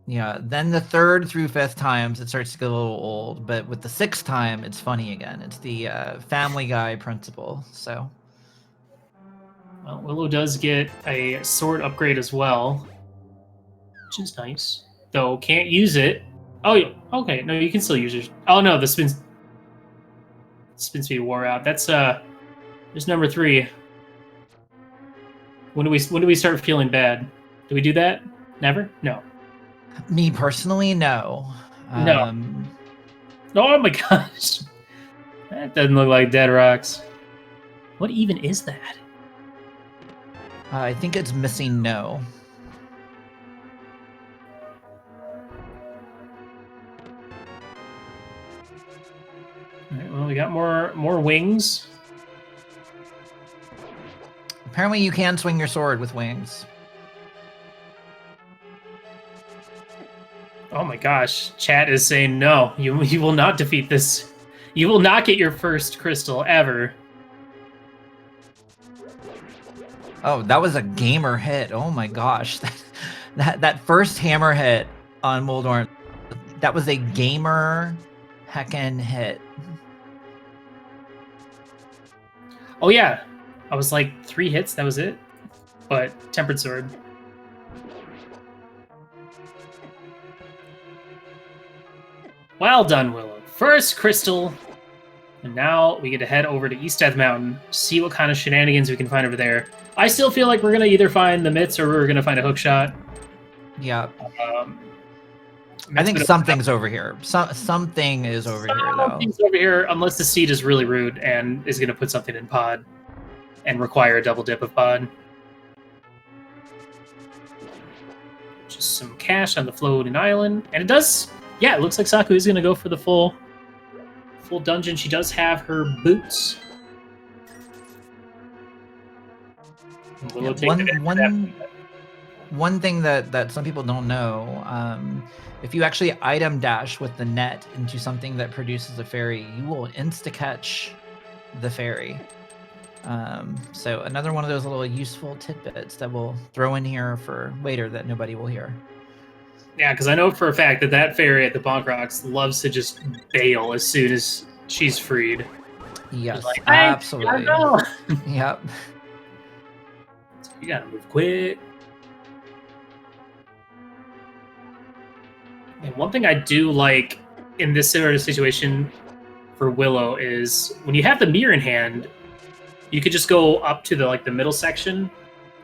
Yeah. Then the third through fifth times it starts to get a little old, but with the sixth time it's funny again. It's the Family Guy principle. So. Well, Willow does get a sword upgrade as well, which is nice. Though can't use it. Oh, yeah. Okay. No, you can still use it. Oh no, the spin speed wore out. That's there's number 3. When do we start feeling bad? Do we do that? Never? No. Me personally, no. No. Oh my gosh. That doesn't look like dead rocks. What even is that? I think it's missing no. All right, well, we got more wings. Apparently you can swing your sword with wings. Oh my gosh, chat is saying no. You will not defeat this. You will not get your first crystal ever. Oh, that was a gamer hit. Oh my gosh. That first hammer hit on Moldorm, that was a gamer heckin' hit. Oh yeah. I was like 3 hits, that was it. But Tempered Sword. Well done, Willow. First crystal. And now we get to head over to East Death Mountain, see what kind of shenanigans we can find over there. I still feel like we're going to either find the mitts or we're going to find a hookshot. Yeah. I think something's over here. Something is over here, though. Something's over here, unless the seed is really rude and is going to put something in pod and require a double dip of pod. Just some cash on the floating island. And it does... Yeah, it looks like Saku is going to go for the full dungeon. She does have her boots. One thing that some people don't know, if you actually item dash with the net into something that produces a fairy, you will insta-catch the fairy. So another one of those little useful tidbits that we'll throw in here for later that nobody will hear. Yeah, because I know for a fact that fairy at the Bonk Rocks loves to just bail as soon as she's freed. Yes, like, absolutely. Yep. So you gotta move quick. And one thing I do like in this sort of situation for Willow is when you have the mirror in hand, you could just go up to the middle section,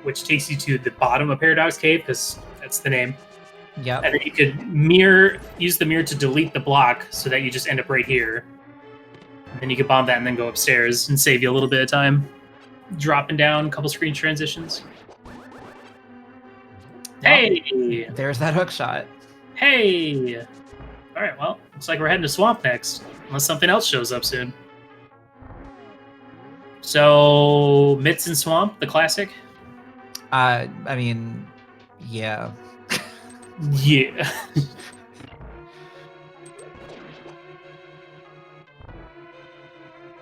which takes you to the bottom of Paradox Cave, because that's the name. Yep. And then you could use the mirror to delete the block so that you just end up right here. And then you could bomb that and then go upstairs and save you a little bit of time. Dropping down a couple screen transitions. Hey! There's that hook shot. Hey! Alright, well, looks like we're heading to Swamp next. Unless something else shows up soon. So, Mitts and Swamp, the classic? I mean, yeah. Yeah.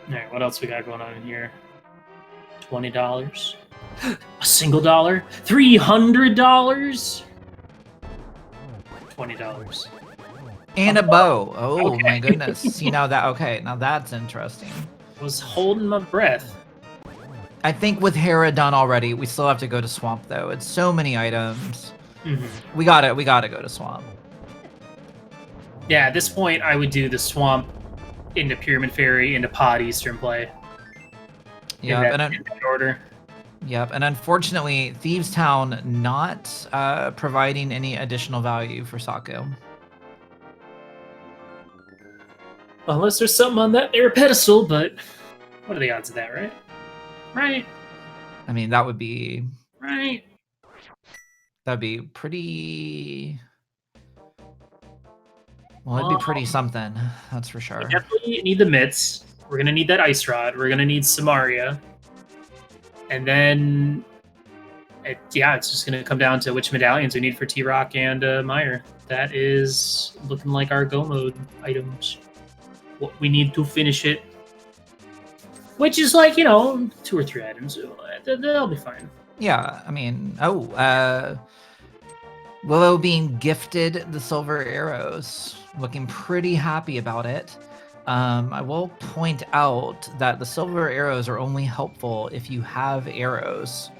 Alright, what else we got going on in here? $20. A single dollar? $300? $20. And a bow. Oh okay. My goodness. See now that's interesting. Was holding my breath. I think with Hera done already, we still have to go to Swamp though. It's so many items. Mm-hmm. We gotta go to Swamp. Yeah, at this point I would do the Swamp into Pyramid Fairy into Pod Eastern play. Yeah, in that order. Yep, and unfortunately, Thieves Town not providing any additional value for Saku. Unless there's something on that there pedestal, but what are the odds of that, right? Right. I mean, that would be Right. That'd be pretty. Well, it'd be pretty something. That's for sure. We definitely need the mitts. We're gonna need that ice rod. We're gonna need Samaria, and then it's just gonna come down to which medallions we need for T-Rock and Meyer. That is looking like our go mode items. What we need to finish it, which is like 2 or 3 items. They'll be fine. Yeah, I mean, Willow being gifted the silver arrows, looking pretty happy about it. I will point out that the silver arrows are only helpful if you have arrows.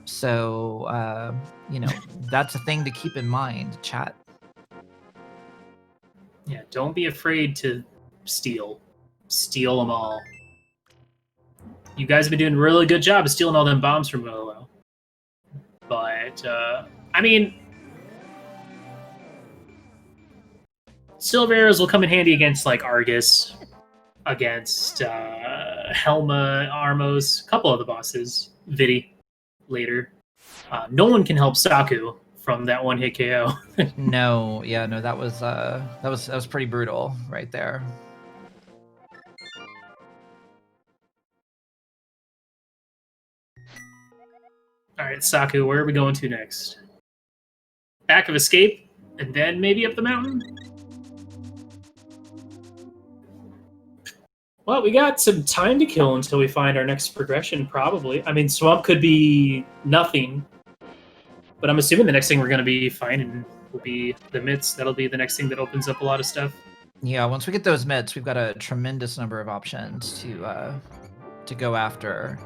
So, that's a thing to keep in mind, chat. Yeah, don't be afraid to steal. Steal them all. You guys have been doing a really good job of stealing all them bombs from Willow. But, I mean, silver arrows will come in handy against, like, Argus, against Helma, Armos, a couple of the bosses, Vidi, later. No one can help Saku from that one hit KO. No, that was pretty brutal right there. All right, Saku, where are we going to next? Back of Escape, and then maybe up the mountain? Well, we got some time to kill until we find our next progression, probably. I mean, Swamp could be nothing, but I'm assuming the next thing we're going to be finding will be the mitts. That'll be the next thing that opens up a lot of stuff. Yeah, once we get those mitts, we've got a tremendous number of options to go after.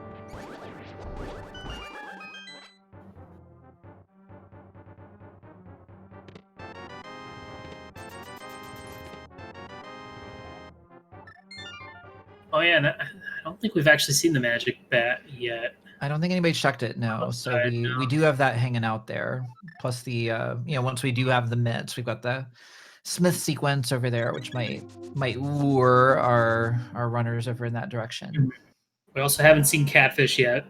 Oh yeah, and I don't think we've actually seen the magic bat yet. I don't think anybody checked it, no. So we do have that hanging out there. Plus the once we do have the mitts, we've got the Smith sequence over there, which might lure our runners over in that direction. We also haven't seen Catfish yet,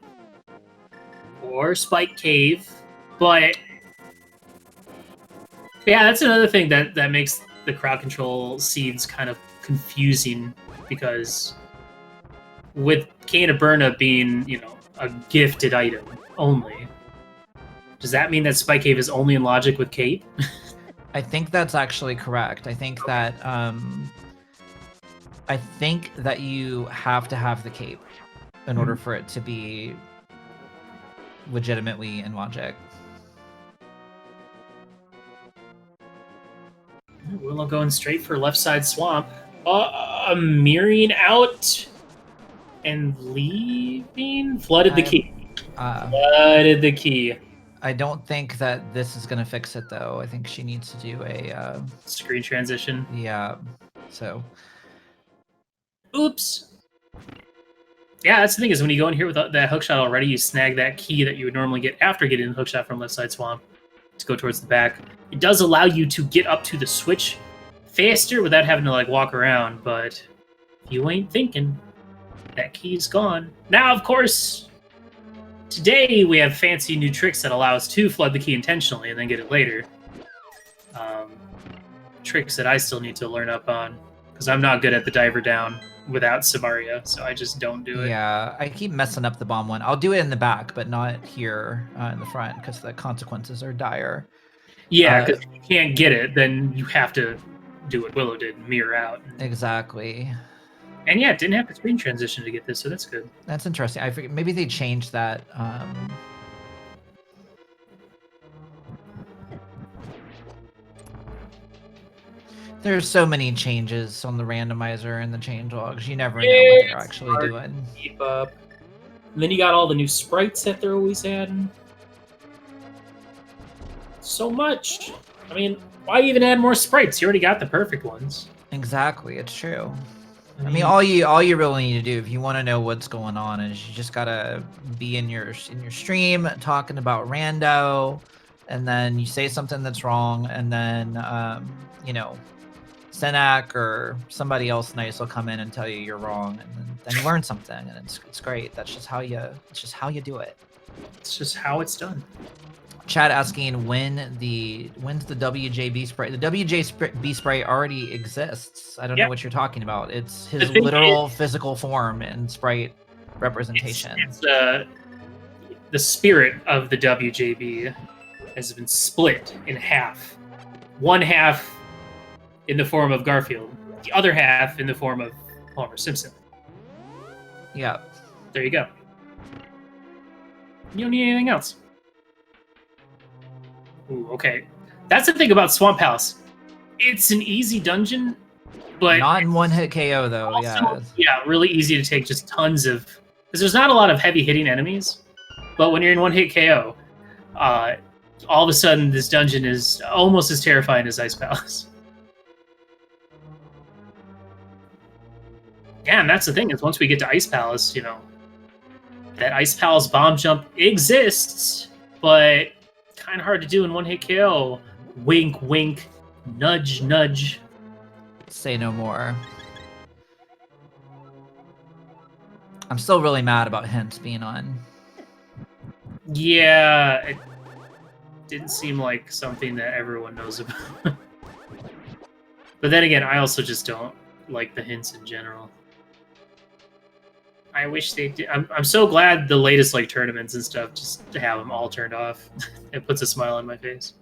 or Spike Cave, but yeah, that's another thing that makes the crowd control seeds kind of confusing, because with Cane of Burna being, a gifted item only, does that mean that Spike Cave is only in logic with Kate? I think that's actually correct. I think that you have to have the cape in order for it to be legitimately in logic. Willow going straight for left side swamp. Mirroring out and leaving? Flooded the key. Flooded the key. I don't think that this is going to fix it, though. I think she needs to do a... screen transition. Yeah, so... Oops. Yeah, that's the thing, is when you go in here with that hookshot already, you snag that key that you would normally get after getting the hookshot from left side swamp to go towards the back. It does allow you to get up to the switch faster without having to, walk around, but you ain't thinking. That key's gone. Now, of course, today we have fancy new tricks that allow us to flood the key intentionally and then get it later. Tricks that I still need to learn up on, because I'm not good at the diver down without Samaria, so I just don't do it. Yeah, I keep messing up the bomb one. I'll do it in the back, but not here in the front, because the consequences are dire. Yeah, because if you can't get it, then you have to do what Willow did, mirror out. Exactly. And yeah, it didn't have to screen transition to get this, so that's good. That's interesting. I forget, maybe they changed that. There's so many changes on the randomizer and the changelogs. You never know what they're actually doing. Keep up. And then you got all the new sprites that they're always adding. So much. I mean, why even add more sprites? You already got the perfect ones. Exactly, it's true. I mean, all you really need to do if you want to know what's going on is you just gotta be in your stream talking about rando, and then you say something that's wrong, and then Senak or somebody else nice will come in and tell you you're wrong, and then you learn something, and it's great. That's just how you do it. It's just how it's done. Chat asking when's the WJB spray? The WJB spray already exists. I don't know what you're talking about. It's his literal physical form and sprite representation. It's the spirit of the WJB has been split in half. One half in the form of Garfield, the other half in the form of Homer Simpson. Yeah. There you go. You don't need anything else. Ooh, okay. That's the thing about Swamp Palace. It's an easy dungeon, but not in one hit KO though. Also, yeah, really easy to take just tons of, because there's not a lot of heavy hitting enemies, but when you're in one hit KO, all of a sudden this dungeon is almost as terrifying as Ice Palace. Yeah, and that's the thing is once we get to Ice Palace, you know, that Ice Palace bomb jump exists, but kind of hard to do in one hit KO. Wink, wink, nudge, nudge. Say no more. I'm still really mad about hints being on. Yeah, it didn't seem like something that everyone knows about. But then again, I also just don't like the hints in general. I wish they did. I'm so glad the latest like tournaments and stuff just to have them all turned off. It puts a smile on my face.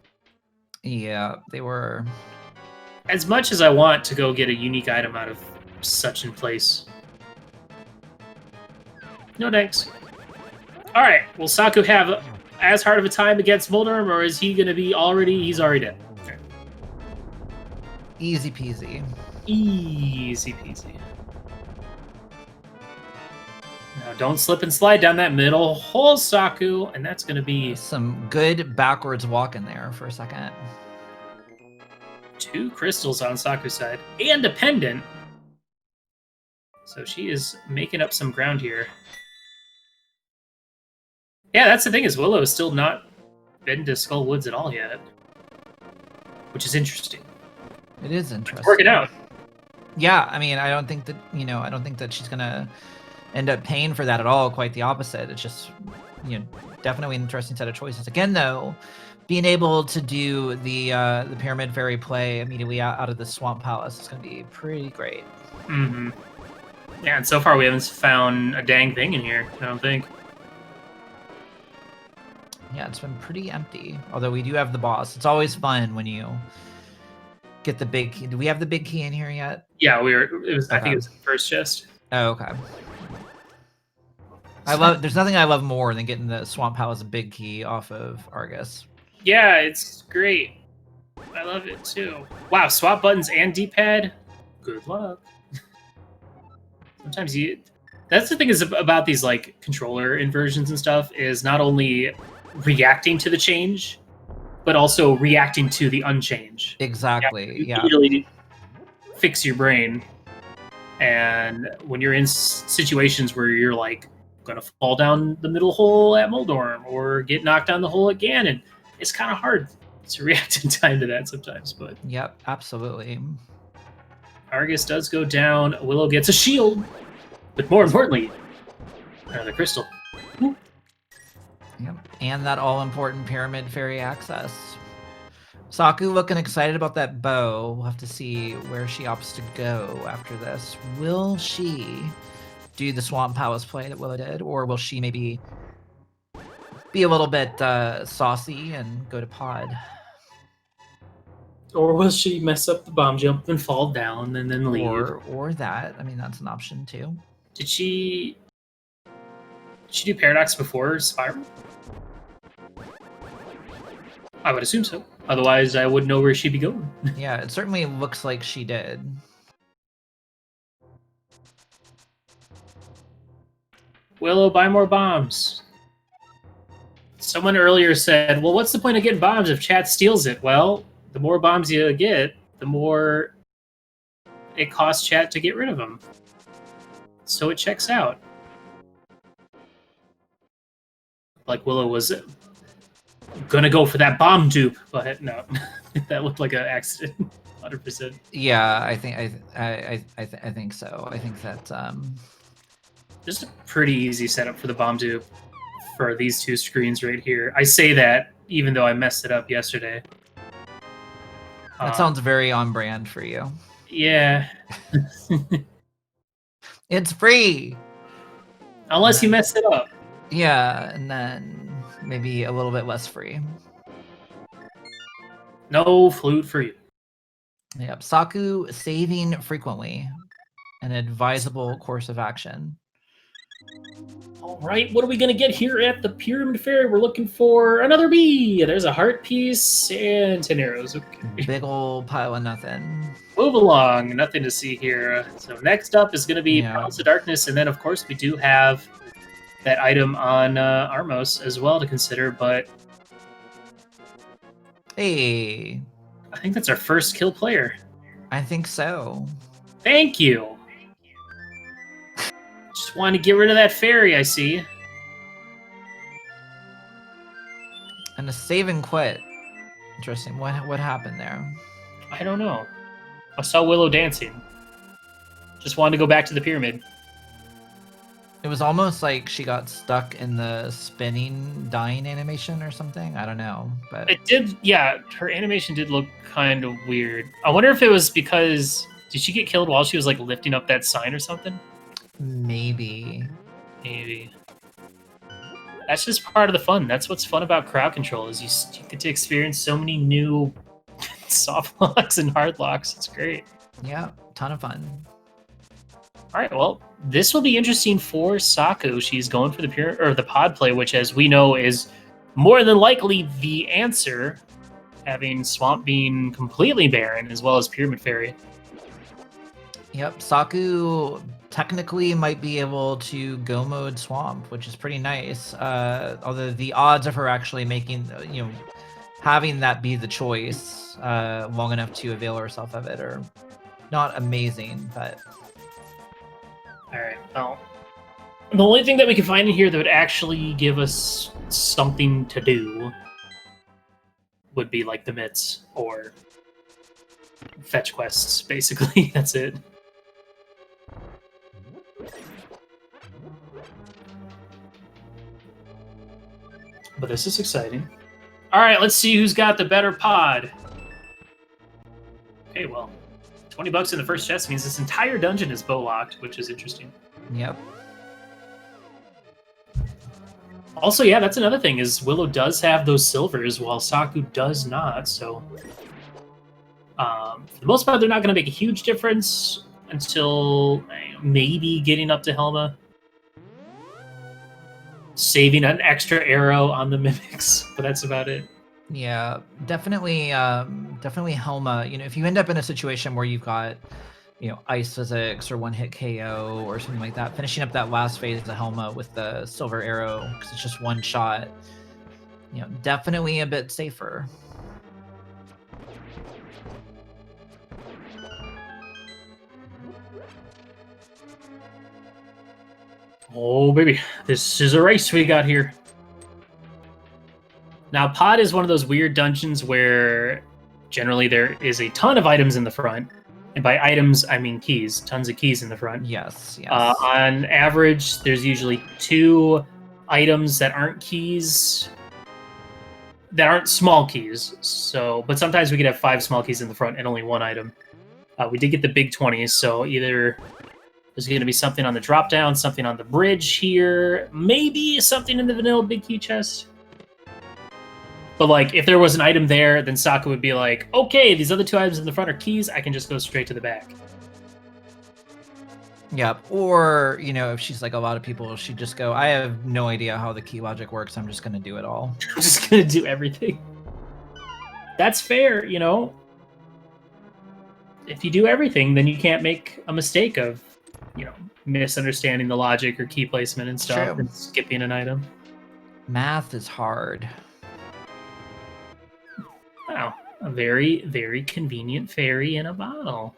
Yeah, they were. As much as I want to go get a unique item out of such in place. No thanks. All right, will Saku have as hard of a time against Voldemort, or is he going to be he's already dead? Okay. Easy peasy. Easy peasy. Now don't slip and slide down that middle hole, Saku, and that's going to be... some good backwards walk in there for a second. 2 crystals on Saku's side, and a pendant. So she is making up some ground here. Yeah, that's the thing is Willow has still not been to Skull Woods at all yet. Which is interesting. It is interesting. Work it out. Yeah, I mean, I don't think that she's gonna end up paying for that at all. Quite the opposite. It's just, you know, definitely an interesting set of choices. Again, though, being able to do the Pyramid Fairy play immediately out of the Swamp Palace is going to be pretty great. Mm-hmm. Yeah, and so far we haven't found a dang thing in here, I don't think. Yeah, it's been pretty empty. Although we do have the boss. It's always fun when you get the big key. Do we have the big key in here yet? Yeah, I think it was the first chest. Oh, okay. There's nothing I love more than getting the Swamp Palace big key off of Argus. Yeah, it's great. I love it too. Wow, swap buttons and D-pad. Good luck. Sometimes that's the thing is about these like controller inversions and stuff is not only reacting to the change, but also reacting to the unchange. Exactly. You really fix your brain. And when you're in situations where you're like gonna fall down the middle hole at Moldorm or get knocked down the hole at Ganon, it's kind of hard to react in time to that sometimes. But yep, absolutely. Argus does go down. Willow gets a shield, but more importantly, another crystal. Woo. Yep, and that all-important Pyramid Fairy access. Saku looking excited about that bow. We'll have to see where she opts to go after this. Will she do the Swamp Palace play that Willow did, or will she maybe be a little bit saucy and go to pod? Or will she mess up the bomb jump and fall down and then leave? Or that. I mean, that's an option too. Did she do Paradox before Spiral? I would assume so. Otherwise, I wouldn't know where she'd be going. Yeah, it certainly looks like she did. Willow, buy more bombs. Someone earlier said, well, what's the point of getting bombs if chat steals it? Well, the more bombs you get, the more it costs chat to get rid of them. So it checks out. Like Willow was gonna go for that bomb dupe, but no, that looked like an accident, 100%. Yeah, I think so. I think that just a pretty easy setup for the bomb dupe. for these two screens right here. I say that even though I messed it up yesterday. That sounds very on brand for you. Yeah. It's free! Unless you messed it up. Yeah, and then maybe a little bit less free. No flute for you. Yep, Saku saving frequently. An advisable course of action. All right, what are we going to get here at the Pyramid Fairy? We're looking for another bee. There's a heart piece and 10 arrows. Okay. Big old pile of nothing. Move along. Nothing to see here. So next up is going to be Yeah. Promise of Darkness, and then, of course, we do have that item on Armos as well to consider, but... Hey. I think that's our first kill player. I think so. Thank you. Just wanted to get rid of that fairy, I see. And a save and quit. Interesting. What happened there? I don't know. I saw Willow dancing. Just wanted to go back to the pyramid. It was almost like she got stuck in the spinning dying animation or something. I don't know, but It did, yeah. Her animation did look kind of weird. I wonder if it was because did she get killed while she was like lifting up that sign or something? maybe. Maybe. That's just part of the fun. That's what's fun about crowd control is you get to experience so many new soft locks and hard locks. It's great. Yeah, ton of fun. All right, well, this will be interesting for Saku. She's going for the pod play, which, as we know, is more than likely the answer, having Swamp being completely barren, as well as Pyramid Fairy. Yep, Saku technically might be able to go mode Swamp, which is pretty nice. Although the odds of her actually making, having that be the choice long enough to avail herself of it are not amazing, but... All right, well, the only thing that we can find in here that would actually give us something to do would be like the mitts or fetch quests, basically. That's it. But this is exciting. All right, let's see who's got the better pod. Okay, well, $20 in the first chest means this entire dungeon is bow locked, which is interesting. Yep. Also, yeah, that's another thing, is Willow does have those silvers, while Saku does not, so... for the most part, they're not going to make a huge difference until maybe getting up to Helma. Saving an extra arrow on the mimics, but that's about it. Yeah, definitely Helma. If you end up in a situation where you've got, ice physics or one-hit KO or something like that, finishing up that last phase of Helma with the silver arrow, because it's just one shot, definitely a bit safer. Oh, baby. This is a race we got here. Now, Pod is one of those weird dungeons where generally there is a ton of items in the front. And by items, I mean keys. Tons of keys in the front. Yes. On average, there's usually 2 items that aren't keys, that aren't small keys. But sometimes we could have 5 small keys in the front and only 1 item. We did get the big 20s, so either there's going to be something on the drop down, something on the bridge here, maybe something in the vanilla big key chest. But, like, if there was an item there, then Saku would be like, okay, these other 2 items in the front are keys, I can just go straight to the back. Yep. Or, if she's like a lot of people, she'd just go, I have no idea how the key logic works, I'm just going to do it all. I'm just going to do everything. That's fair, If you do everything, then you can't make a mistake of, misunderstanding the logic or key placement and stuff True. and skipping an item. Math is hard. Wow. A very, very convenient fairy in a bottle.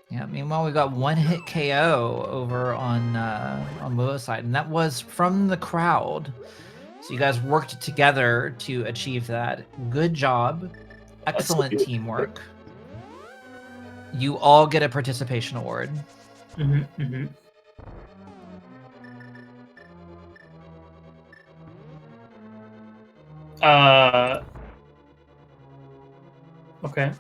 Yeah, meanwhile, we got one-hit KO over on Willow's side, and that was from the crowd. So you guys worked together to achieve that. Good job. Excellent teamwork. You all get a participation award. Okay.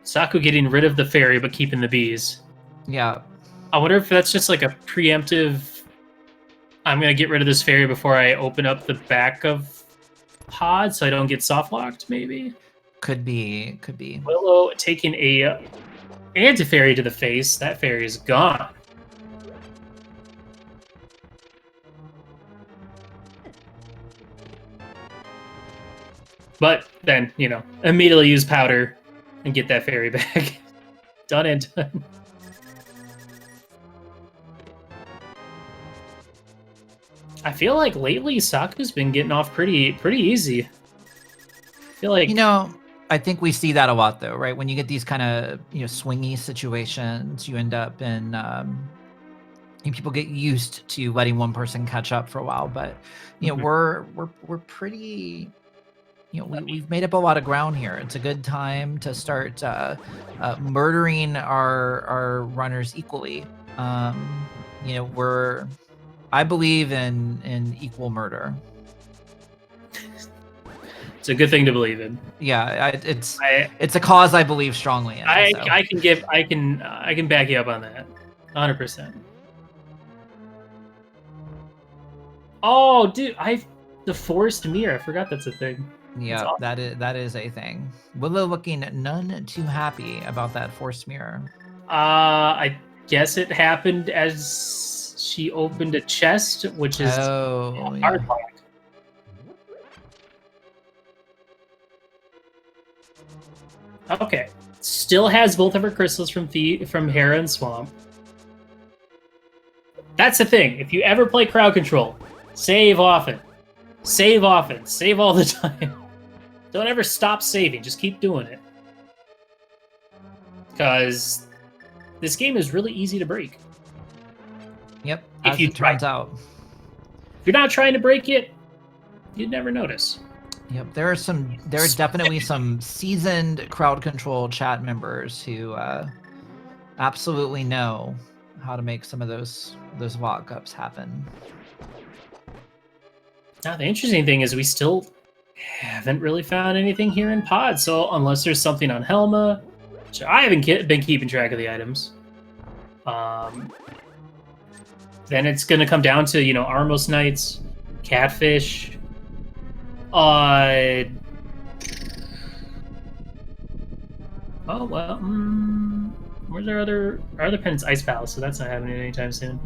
Saku getting rid of the fairy but keeping the bees. Yeah. I wonder if that's just like a preemptive. I'm gonna get rid of this fairy before I open up the back of pod, so I don't get soft locked. Maybe. Could be. Could be. Willow taking a anti-fairy to the face. That fairy is gone. But then, immediately use powder and get that fairy back. Done and done. I feel like lately Saku's been getting off pretty easy. I feel like I think we see that a lot though, right? When you get these kind of swingy situations, you end up in people get used to letting one person catch up for a while, but we're pretty. We've made up a lot of ground here. It's a good time to start murdering our runners equally. I believe in equal murder. It's a good thing to believe in. Yeah, it's a cause I believe strongly in. I can back you up on that, 100%. Oh, dude, the forced mirror. I forgot that's a thing. Yeah, awesome. that is a thing. Willow looking none too happy about that forced mirror. I guess it happened as she opened a chest, which is hard lock. Okay, still has both of her crystals from Hera and Swamp. That's the thing. If you ever play crowd control, save often. Save often. Save all the time. Don't ever stop saving. Just keep doing it. Because this game is really easy to break. Yep, as it turns out. If you're not trying to break it, you'd never notice. Yep, there are definitely some seasoned crowd control chat members who absolutely know how to make some of those walk-ups happen. Now, the interesting thing is we still haven't really found anything here in pod, so unless there's something on Helma, which I haven't been keeping track of the items, then it's going to come down to, Armos Knights, Catfish, oh, well, where's our other penance? Ice Palace, so that's not happening anytime soon.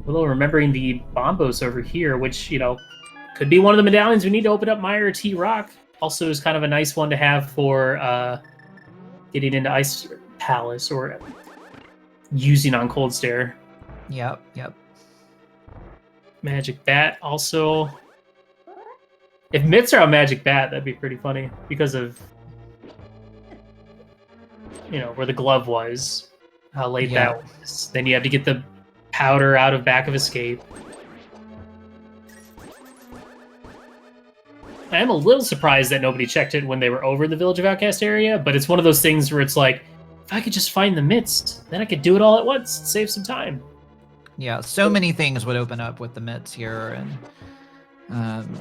Willow remembering the Bombos over here, which, could be one of the medallions we need to open up Meyer T Rock. Also is kind of a nice one to have for getting into Ice Palace or using on Cold Stare. Yep. Magic Bat also. If mitts are on Magic Bat, that'd be pretty funny because of where the glove was, how late that was. Then you have to get the powder out of back of escape. I am a little surprised that nobody checked it when they were over the Village of Outcast area, but it's one of those things where it's like, if I could just find the mitts, then I could do it all at once, save some time. Yeah, so many things would open up with the mitts here, and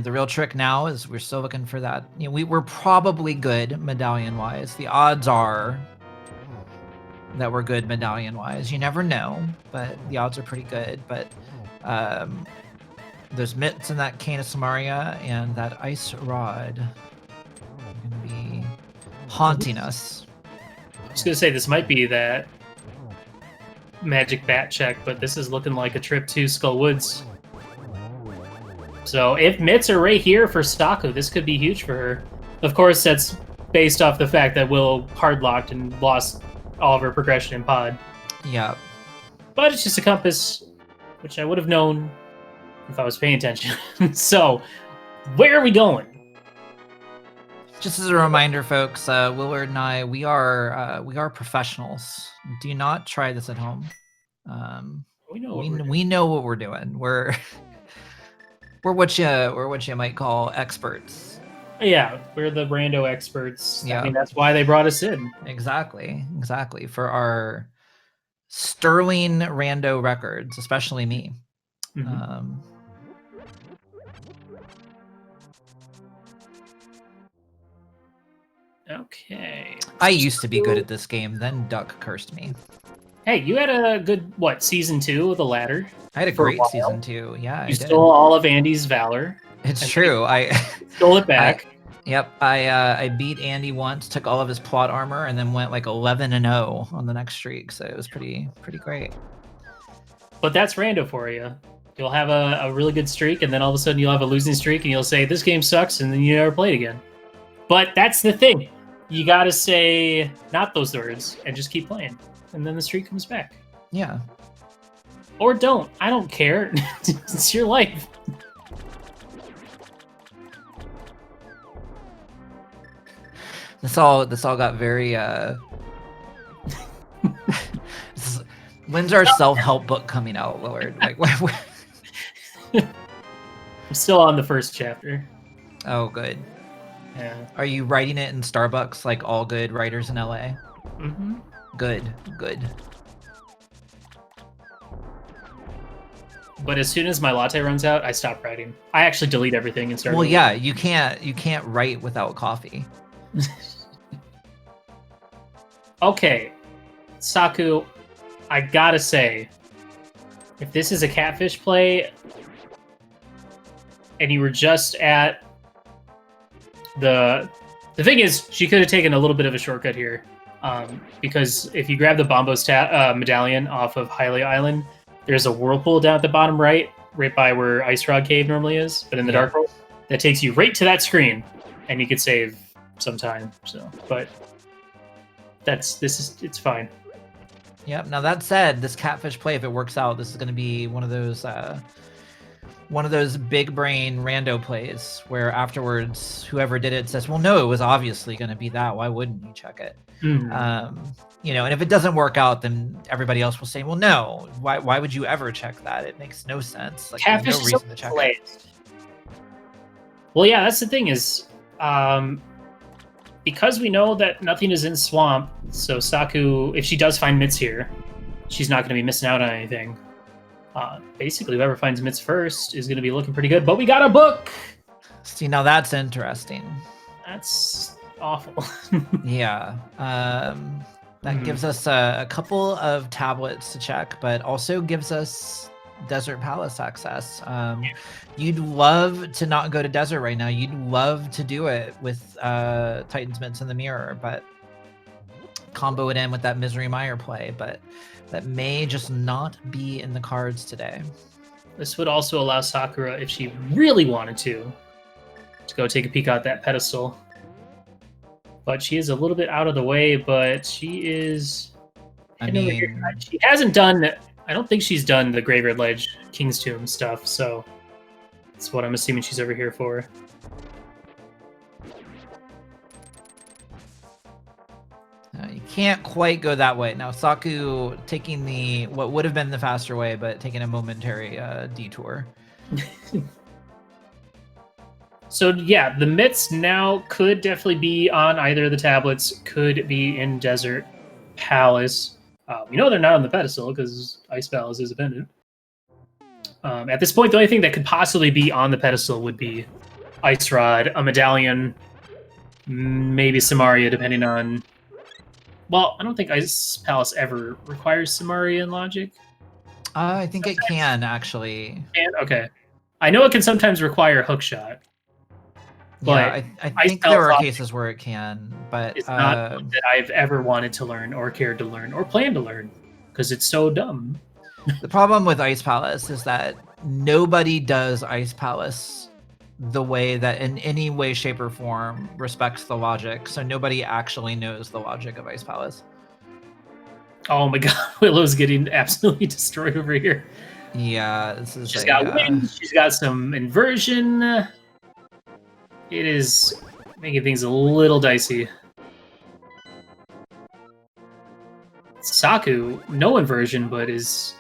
the real trick now is we're still looking for that. We're probably good medallion-wise. The odds are that we're good medallion-wise. You never know, but the odds are pretty good. But those mitts and that Cane of Samaria and that ice rod are going to be haunting us. I was going to say, this might be that Magic Bat check, but this is looking like a trip to Skull Woods. So if mitts are right here for Saku, this could be huge for her. Of course, that's based off the fact that Willow hard-locked and lost all of her progression in pod. Yeah. But it's just a compass, which I would have known if I was paying attention. So, where are we going? Just as a reminder, folks, Willard and I, we are professionals. Do not try this at home. We know what we're doing. We're what you might call experts. Yeah, we're the rando experts. Yeah. I mean, that's why they brought us in. Exactly. For our sterling rando records, especially me. Mm-hmm. Okay. I used to be good at this game, then Duck cursed me. Hey, you had a good, what, season 2 of the ladder? I had a For a great while. season 2. Yeah, I You did. stole all of Andy's valor. It's and true. I stole it back. Yep, I beat Andy once, took all of his plot armor, and then went like 11-0 on the next streak. So it was pretty great. But that's rando for you. You'll have a really good streak, and then all of a sudden you'll have a losing streak, and you'll say, this game sucks, and then you never play it again. But that's the thing. You gotta say not those words, and just keep playing. And then the streak comes back. Yeah. Or don't. I don't care. It's your life. This all got very when's our self-help book coming out, Lord? Like I'm still on the first chapter. Oh, good. Yeah. Are you writing it in Starbucks like all good writers in LA? Mm-hmm. Good. But as soon as my latte runs out, I stop writing. I actually delete everything and start. Well, yeah, you can't write without coffee. Okay, Saku, I gotta say, if this is a catfish play, and you were just at the thing is, she could have taken a little bit of a shortcut here, because if you grab the Bombos medallion off of Hylia Island, there's a whirlpool down at the bottom right by where Ice Rod Cave normally is, but in the Dark World, that takes you right to that screen, and you could save some time. So, but it's fine. Yep. Now that said, this catfish play, if it works out, this is going to be one of those big brain rando plays where afterwards whoever did it says, well, no, it was obviously going to be that. Why wouldn't you check it? Mm-hmm. And if it doesn't work out, then everybody else will say, well, no, why would you ever check that? It makes no sense. Like, catfish there's no reason to check it. Well, yeah, that's the thing is, because we know that nothing is in swamp, so Saku, if she does find mitts here, she's not going to be missing out on anything. Basically, whoever finds mitts first is going to be looking pretty good. But we got a book! See, now that's interesting. That's awful. Yeah. That gives us a couple of tablets to check, but also gives us Desert Palace access. You'd love to not go to Desert right now. You'd love to do it with Titan's Mitts in the Mirror, but combo it in with that Misery Mire play, but that may just not be in the cards today. This would also allow Sakura, if she really wanted to go take a peek at that pedestal. But she is a little bit out of the way, but she is... she hasn't done... I don't think she's done the Graveyard Ledge King's Tomb stuff, so that's what I'm assuming she's over here for. You can't quite go that way. Now, Saku taking what would have been the faster way, but taking a momentary detour. So yeah, the mitts now could definitely be on either of the tablets, could be in Desert Palace. We know they're not on the pedestal because Ice Palace is a pendant. At this point, the only thing that could possibly be on the pedestal would be Ice Rod, a medallion, maybe Samaria, depending on... Well, I don't think Ice Palace ever requires Samarian logic. I think sometimes it can, actually. Okay. I know it can sometimes require hookshot. But yeah, I think there are cases where it can, but it's not one that I've ever wanted to learn or cared to learn or plan to learn because it's so dumb. The problem with Ice Palace is that nobody does Ice Palace the way that in any way, shape, or form respects the logic. So nobody actually knows the logic of Ice Palace. Oh my god, Willow's getting absolutely destroyed over here. Yeah, this is. She's got wind. She's got some inversion. It is making things a little dicey. Saku, no inversion, but is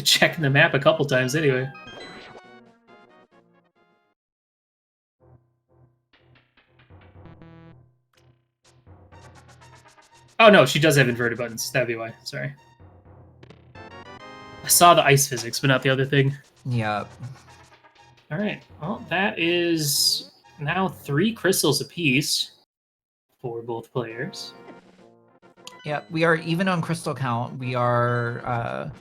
checking the map a couple times anyway. Oh no, she does have inverted buttons. That'd be why. Sorry. I saw the ice physics, but not the other thing. Yeah. All right. Well, that is now 3 crystals apiece for both players. Yeah, we are even on crystal count. We are, I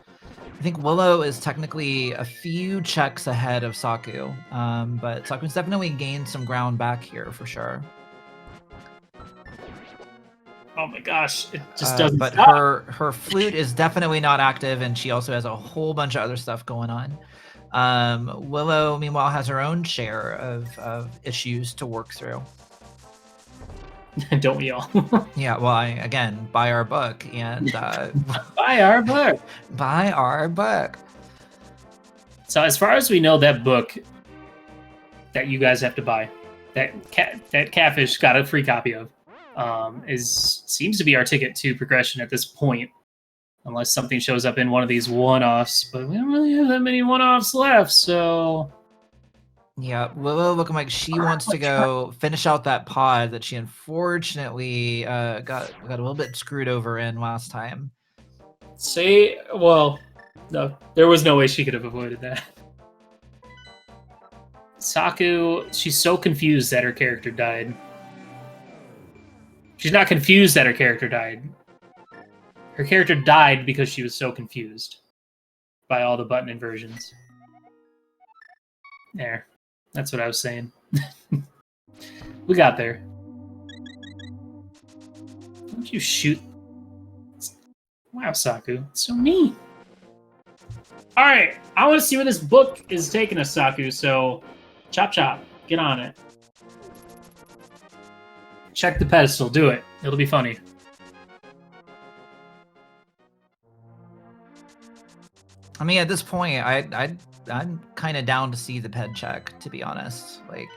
think Willow is technically a few checks ahead of Saku, but Saku's definitely gained some ground back here for sure. Oh my gosh, it just doesn't but stop. her flute is definitely not active, and she also has a whole bunch of other stuff going on. Willow, meanwhile, has her own share of issues to work through. Don't we all? Yeah, well, again, buy our book and Buy our book. Buy our book. So as far as we know, that book that you guys have to buy, that Catfish got a free copy of, seems to be our ticket to progression at this point, unless something shows up in one of these one-offs. But we don't really have that many one-offs left, so. Yeah, Willow looking like she wants to go finish out that pod that she unfortunately got a little bit screwed over in last time. Well, no, there was no way she could have avoided that. Saku, she's so confused that her character died. She's not confused that her character died. Her character died because she was so confused by all the button inversions. There. That's what I was saying. We got there. Don't you shoot? Wow, Saku. It's so mean. Alright, I want to see where this book is taking us, Saku, so chop chop. Get on it. Check the pedestal. Do it. It'll be funny. I mean, at this point, I'm kind of down to see the ped check, to be honest. Like,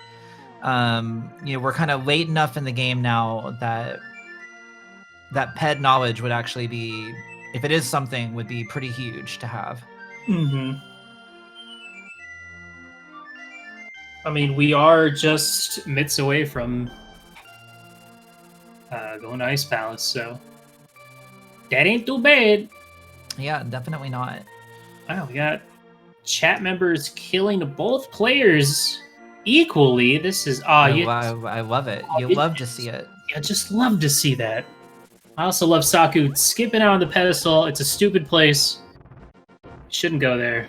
we're kind of late enough in the game now that ped knowledge would actually be, if it is something, would be pretty huge to have. Mm-hmm. I mean, we are just mitts away from going to Ice Palace, so that ain't too bad. Yeah, definitely not. Wow, we got chat members killing both players equally. This is I love it. You love to see it. I just love to see that. I also love Saku skipping out on the pedestal. It's a stupid place. Shouldn't go there.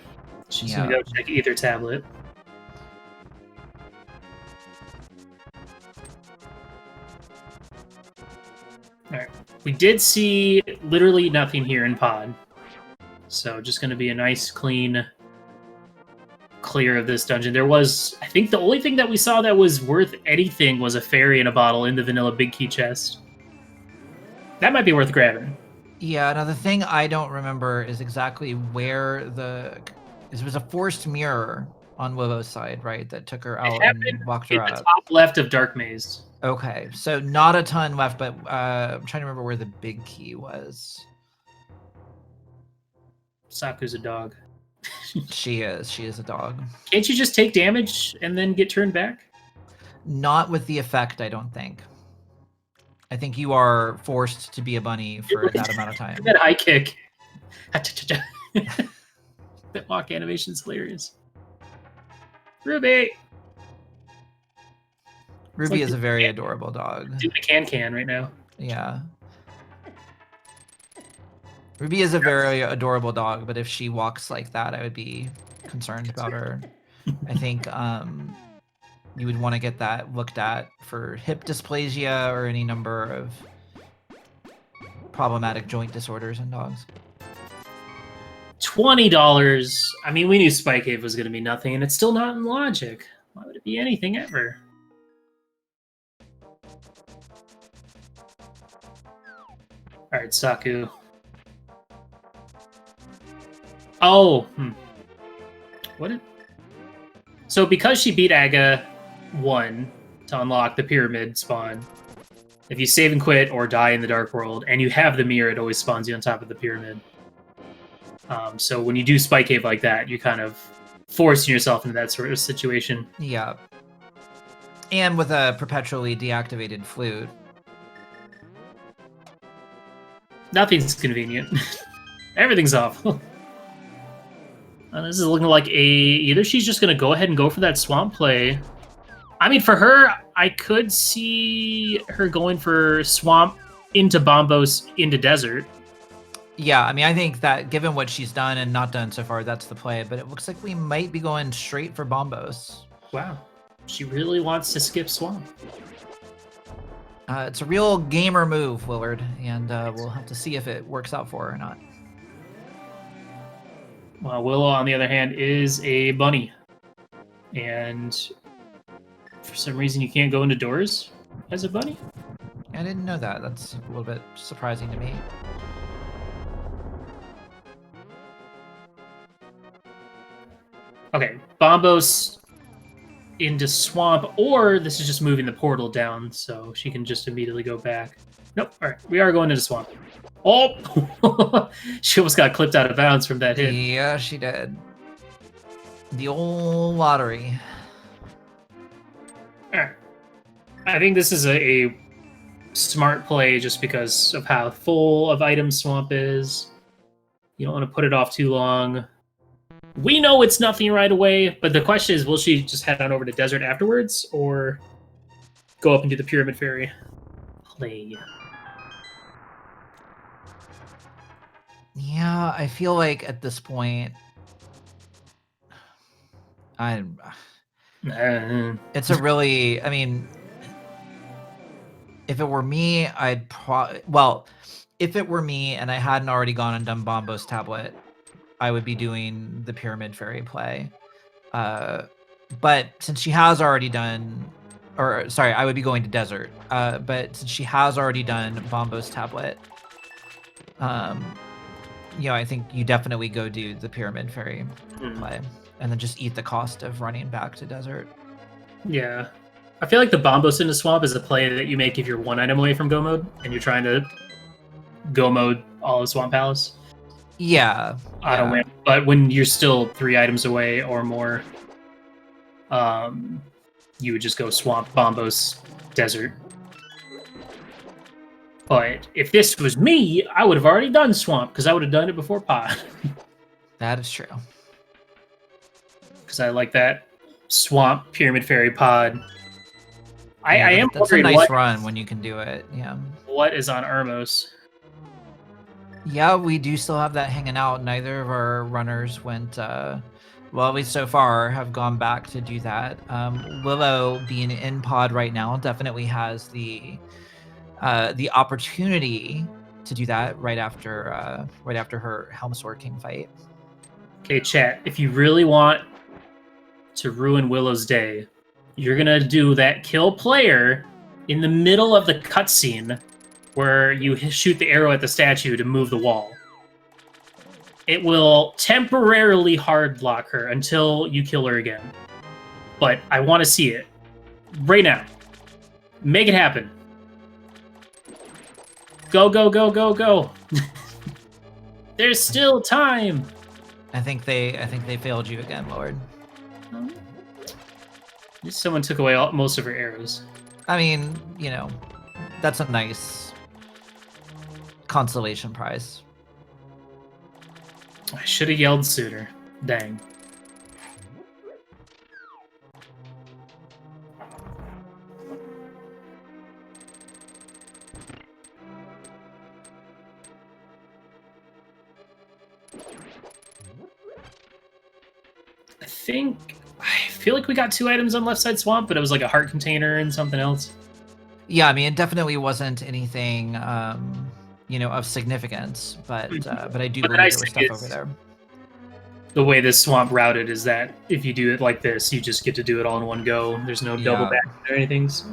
She's gonna go check Ether tablet. Alright. We did see literally nothing here in pod. So just gonna be a nice clean clear of this dungeon. There was, I think the only thing that we saw that was worth anything was a fairy in a bottle in the vanilla big key chest. That might be worth grabbing. Yeah, now the thing I don't remember is exactly where there was a forced mirror on Willow's side, right, that took her out and walked her up. The top left of Dark Maze. Okay, so not a ton left, but I'm trying to remember where the big key was. Saku's a dog. She is a dog. Can't you just take damage and then get turned back? Not with the effect, I don't think. I think you are forced to be a bunny for that amount of time. That high kick. That walk animation's hilarious. Ruby! Ruby is a very adorable dog. Doing a can right now. Yeah. Ruby is a very adorable dog, but if she walks like that, I would be concerned about her. I think you would want to get that looked at for hip dysplasia or any number of problematic joint disorders in dogs. $20. I mean, we knew Spike Cave was going to be nothing, and it's still not in logic. Why would it be anything ever? All right, Saku. Oh, So because she beat Aga 1 to unlock the pyramid spawn, if you save and quit or die in the Dark World, and you have the mirror, it always spawns you on top of the pyramid. So when you do Spike Cave like that, you kind of forcing yourself into that sort of situation. Yeah. And with a perpetually deactivated flute. Nothing's convenient. Everything's awful. This is looking like either she's just going to go ahead and go for that swamp play. I mean, for her, I could see her going for swamp into Bombos into desert. Yeah, I mean, I think that given what she's done and not done so far, that's the play. But it looks like we might be going straight for Bombos. Wow. She really wants to skip swamp. It's a real gamer move, Willard, and we'll have to see if it works out for her or not. Well, Willow, on the other hand, is a bunny. And for some reason, you can't go into doors as a bunny? I didn't know that. That's a little bit surprising to me. Okay, Bombos into swamp, or this is just moving the portal down, so she can just immediately go back. Nope, alright, we are going into swamp. Oh! She almost got clipped out of bounds from that hit. Yeah, she did. The old lottery. Alright. I think this is a smart play just because of how full of items swamp is. You don't want to put it off too long. We know it's nothing right away, but the question is, will she just head on over to desert afterwards, or go up and do the Pyramid Fairy play? Yeah, I feel like at this point, it's a really, I mean, if it were me, if it were me and I hadn't already gone and done Bombo's tablet, I would be doing the Pyramid Fairy play. But since she has already done, or sorry, I would be going to desert. But since she has already done Bombo's tablet, I think you definitely go do the Pyramid Fairy play, and then just eat the cost of running back to desert. Yeah. I feel like the Bombos into swamp is a play that you make if you're one item away from go mode, and you're trying to go mode all of Swamp Palace. Yeah. Auto win. But when you're still 3 items away or more, you would just go swamp, Bombos, desert. But if this was me, I would have already done swamp, because I would have done it before pod. That is true. Because I like that swamp Pyramid Fairy pod. I am That's a nice run when you can do it. Yeah. What is on Ermos? Yeah, we do still have that hanging out. Neither of our runners went, well, at least so far, have gone back to do that. Willow, being in pod right now, definitely has the opportunity to do that right after her Helmsword King fight. Okay, chat. If you really want to ruin Willow's day, you're gonna do that kill player in the middle of the cutscene where you shoot the arrow at the statue to move the wall. It will temporarily hard block her until you kill her again. But I want to see it right now. Make it happen. Go, go, go, go, go. There's still time. I think they failed you again, Lord. Someone took away most of her arrows. I mean, that's a nice consolation prize. I should have yelled sooner. Dang. I feel like we got 2 items on left side swamp, but it was like a heart container and something else. Yeah, I mean, it definitely wasn't anything, of significance, but I do believe there was stuff over there. The way this swamp routed is that if you do it like this, you just get to do it all in one go. There's no double back or anything. So.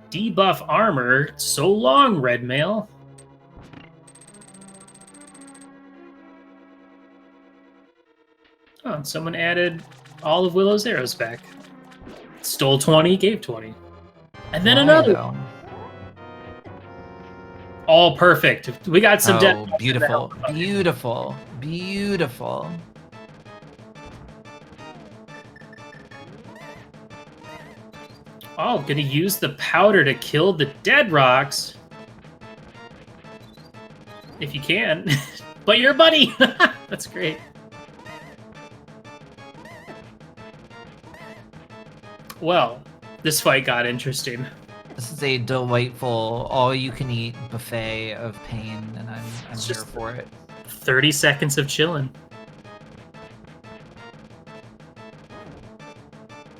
Debuff armor. So long, red mail. Oh, someone added all of Willow's arrows back. Stole 20, gave 20. And then another. All perfect. We got some beautiful. Beautiful. Beautiful. Oh, gonna use the powder to kill the dead rocks. If you can. But you're a buddy! That's great. Well, this fight got interesting. This is a delightful, all-you-can-eat buffet of pain, and I'm It's here just- for it. 30 seconds of chilling.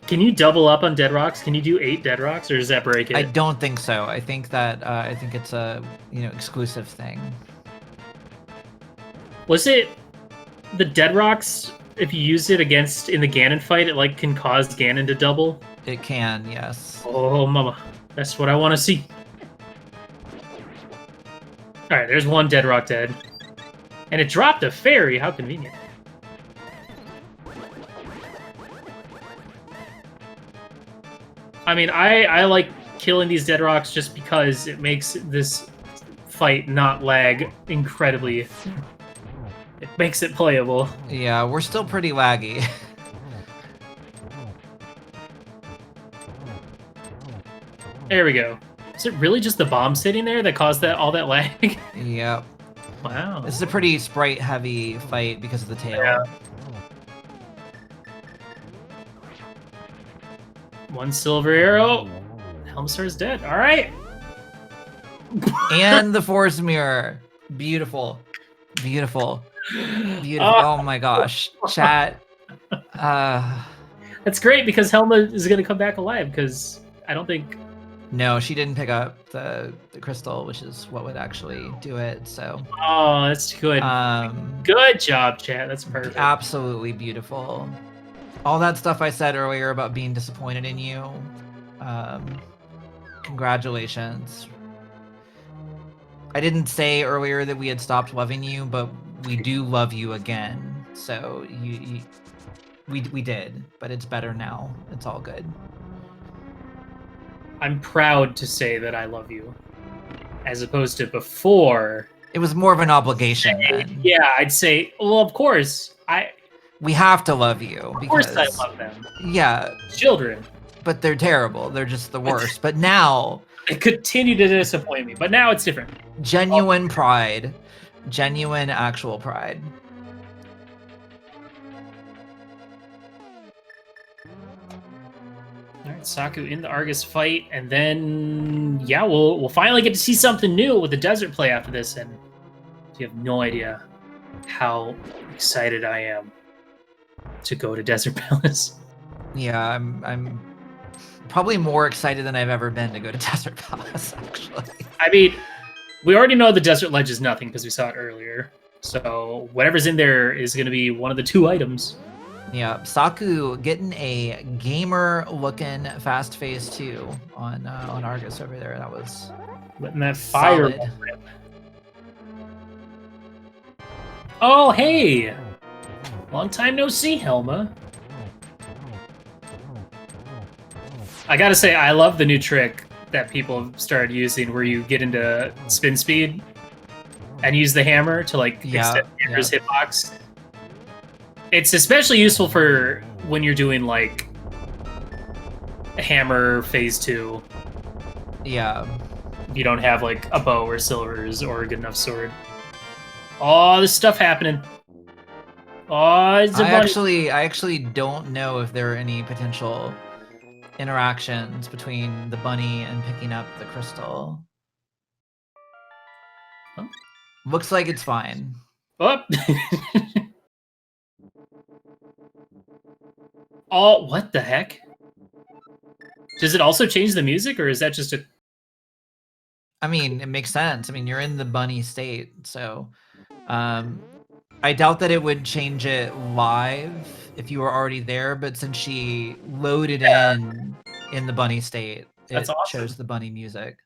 Can you double up on dead rocks? Can you do 8 dead rocks, or does that break it? I don't think so. I think that I think it's a exclusive thing. Was it the dead rocks? If you use it against in the Ganon fight, it like can cause Ganon to double. It can, yes. Oh, mama, that's what I want to see. All right, there's one dead rock dead, and it dropped a fairy. How convenient. I mean, I like killing these dead rocks just because it makes this fight not lag incredibly. It makes it playable. Yeah, we're still pretty laggy. There we go. Is it really just the bomb sitting there that caused all that lag? Yep. Wow. This is a pretty sprite-heavy fight because of the tail. Yeah. One silver arrow. Helmstar's dead. All right. And the force mirror. Beautiful. Beautiful. Beautiful. Oh my gosh. Chat. That's great because Helma is going to come back alive because I don't think... No, she didn't pick up the crystal, which is what would actually do it, so... Oh, that's good. Good job, chat. That's perfect. Absolutely beautiful. All that stuff I said earlier about being disappointed in you. Congratulations. I didn't say earlier that we had stopped loving you, but we do love you again. So we did, but it's better now. It's all good. I'm proud to say that I love you, as opposed to before. It was more of an obligation then. Yeah, I'd say, well, of course, we have to love you. Of Because, course I love them. Yeah. Children. But they're terrible. They're just the worst. But now... They continue to disappoint me, but now it's different. Genuine pride. Genuine actual pride. All right, Saku in the Argus fight, and then yeah, we'll finally get to see something new with the desert play after this, and you have no idea how excited I am to go to Desert Palace. Yeah, I'm probably more excited than I've ever been to go to Desert Palace, actually. I mean, we already know the Desert Ledge is nothing because we saw it earlier. So whatever's in there is going to be one of the 2 items. Yeah, Saku getting a gamer-looking fast phase 2 on Argus over there. That was letting that fire solid. rip. Oh, hey! Long time no see, Helma. I gotta say, I love the new trick that people have started using where you get into spin speed and use the hammer to like extend the hammer's hitbox. It's especially useful for when you're doing like hammer phase 2. Yeah. You don't have like a bow or silvers or a good enough sword. Oh, there's stuff happening. Oh, it's a bunny. I actually don't know if there are any potential interactions between the bunny and picking up the crystal. Oh. Looks like it's fine. Oh. Oh, what the heck? Does it also change the music, or is that just a... I mean, it makes sense. I mean, you're in the bunny state, so... I doubt that it would change it live if you were already there, but since she loaded in the bunny state, it awesome. chose the bunny music.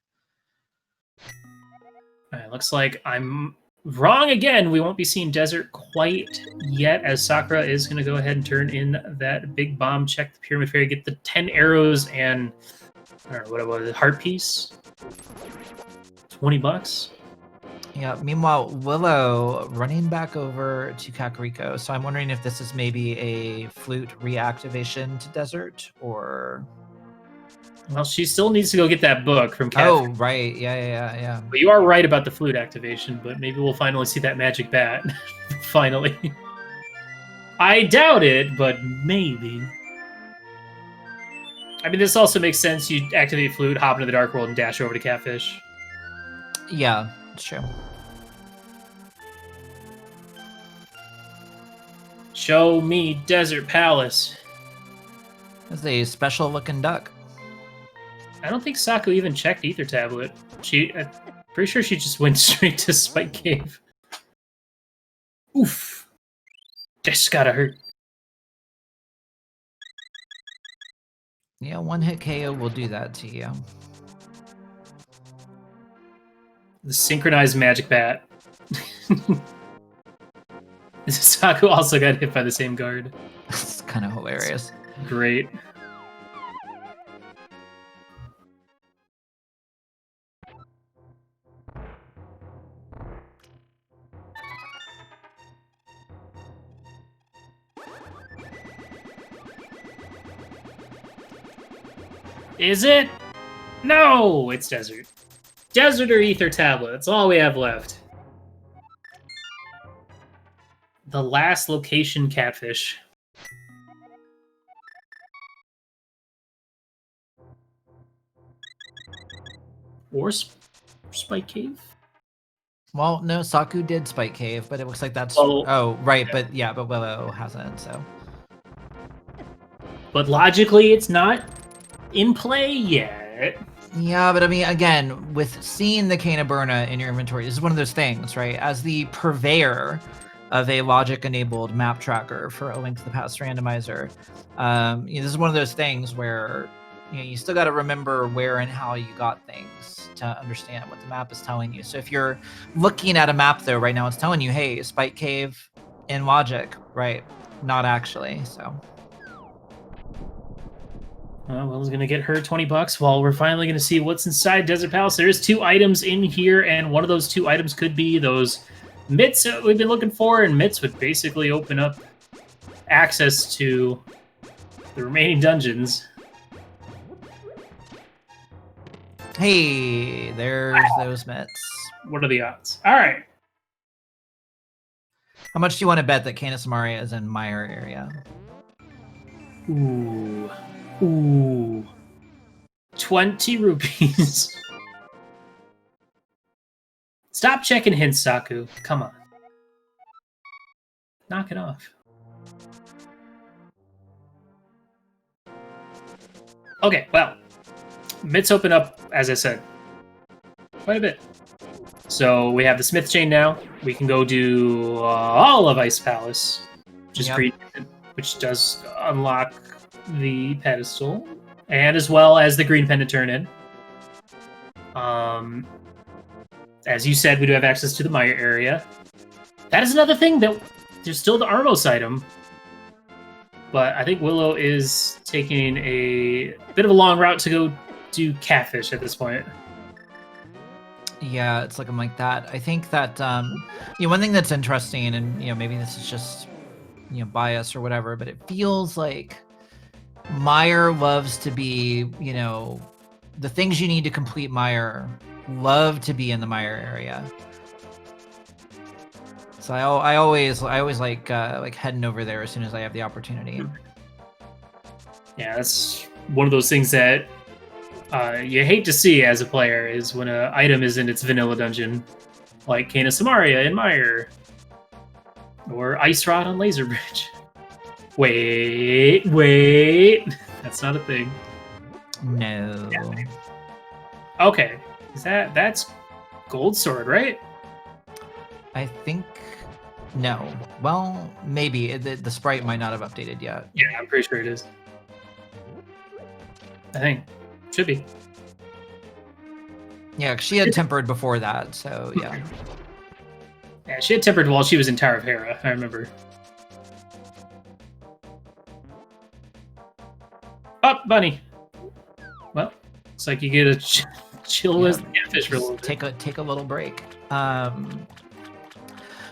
All right, looks like I'm wrong again. We won't be seeing desert quite yet, as Sakura is going to go ahead and turn in that big bomb, check the Pyramid Fairy, get the 10 arrows and, I don't know what it was, heart piece? $20. Yeah, meanwhile, Willow running back over to Kakariko. So I'm wondering if this is maybe a flute reactivation to desert, or... Well, she still needs to go get that book from Cat. Oh, right. Yeah. But you are right about the flute activation, but maybe we'll finally see that magic bat finally. I doubt it, but maybe. I mean, this also makes sense. You activate Flute, hop into the Dark World, and dash over to Catfish. Yeah, it's true. Show me Desert Palace. That's a special looking duck. I don't think Saku even checked Ether Tablet. I'm pretty sure she just went straight to Spike Cave. Oof. This gotta hurt. Yeah, one hit KO will do that to you. The synchronized magic bat. Saku also got hit by the same guard. It's kind of hilarious. Great. Is it? No, it's Desert. Desert or Ether Tablet. That's all we have left. The last location Catfish. Or Spike Cave? Well, no, Saku did Spike Cave, but it looks like that's... Oh, oh, right, yeah. But Willow hasn't, so... But logically, it's not in play yet. Yeah, but I mean, again, with seeing the Canaburna in your inventory, this is one of those things, right? As the purveyor of a logic-enabled map tracker for A Link to the Past Randomizer, this is one of those things where you still got to remember where and how you got things to understand what the map is telling you. So if you're looking at a map, though, right now, it's telling you, hey, Spike Cave in logic, right? Not actually, so... Will's gonna get her $20 while we're finally gonna see what's inside Desert Palace. There's 2 items in here, and one of those 2 items could be those mitts that we've been looking for, and mitts would basically open up access to the remaining dungeons. Hey, there's those mitts. What are the odds? All right. How much do you want to bet that Canis Maria is in Meyer area? Ooh. 20 rupees. Stop checking hints, Saku. Come on. Knock it off. Okay, well. Mitts open up, as I said, quite a bit. So we have the Smith Chain now. We can go do all of Ice Palace, which does unlock the pedestal, and as well as the green pendant turn in. As you said, we do have access to the Meyer area. That is another thing that there's still the Armos item, but I think Willow is taking a bit of a long route to go do Catfish at this point. Yeah, it's looking like that. I think that one thing that's interesting, and maybe this is just bias or whatever, but it feels like Meyer loves to be, the things you need to complete Meyer love to be in the Meyer area. So I always like heading over there as soon as I have the opportunity. Yeah, that's one of those things that you hate to see as a player, is when an item is in its vanilla dungeon, like Canis Maria in Meyer, or Ice Rod on Laser Bridge. Wait, that's not a thing. No. Yeah. Okay, that's Gold Sword, right? I think no. Well, maybe the sprite might not have updated yet. Yeah, I'm pretty sure it is. I think should be. Yeah, 'cause she had tempered before that, so yeah. Yeah, she had tempered while she was in Tower of Hera, I remember. Up, bunny. Well, looks like you get a chill as the Catfish for a little bit. Take a little break.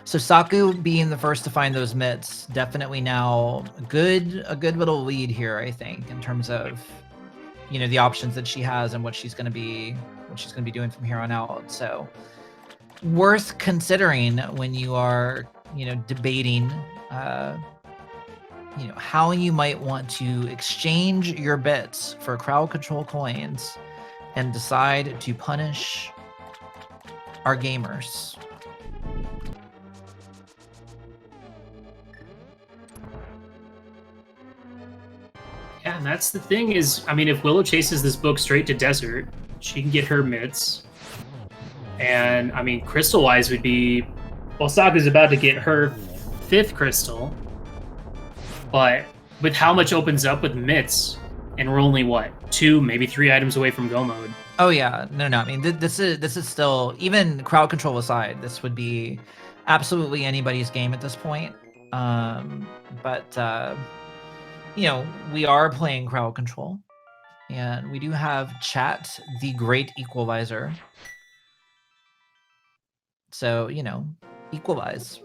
So Saku being the first to find those mitts, definitely now a good little lead here, I think, in terms of the options that she has and what she's going to be doing from here on out. So worth considering when you are debating, how you might want to exchange your bits for crowd control coins and decide to punish our gamers. Yeah, and that's the thing is, I mean, if Willow chases this book straight to desert, she can get her mitts. And, I mean, crystal-wise would be... Well, Saku's about to get her 5th crystal. But with how much opens up with mitts, and we're only, 2, maybe 3 items away from go mode. Oh, yeah. No. I mean, this is still... Even crowd control aside, this would be absolutely anybody's game at this point. We are playing crowd control, and we do have chat, the great equalizer. So, equalize.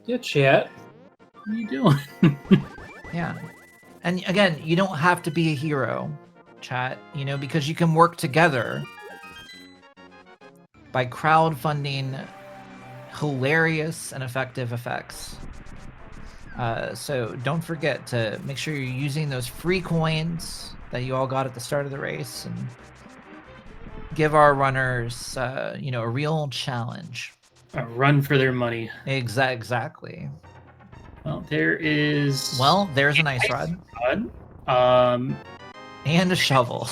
Yeah, chat. What are you doing? Yeah. And again, you don't have to be a hero, chat, because you can work together by crowdfunding hilarious and effective effects. So don't forget to make sure you're using those free coins that you all got at the start of the race and give our runners, a real challenge. A run for their money. Exactly. Well, there's an ice rod. And a shovel.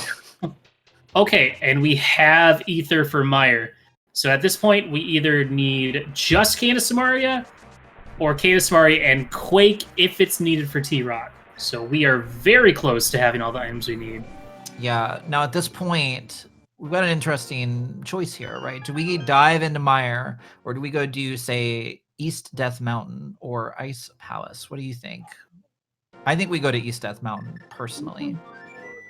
Okay, and we have ether for Meyer. So at this point, we either need just Canis Samaria or Canis Samaria and Quake if it's needed for T-Rock. So we are very close to having all the items we need. Yeah, now at this point, we've got an interesting choice here, right? Do we dive into Meyer, or do we go do, say, East Death Mountain or Ice Palace? What do you think? I think we go to East Death Mountain, personally.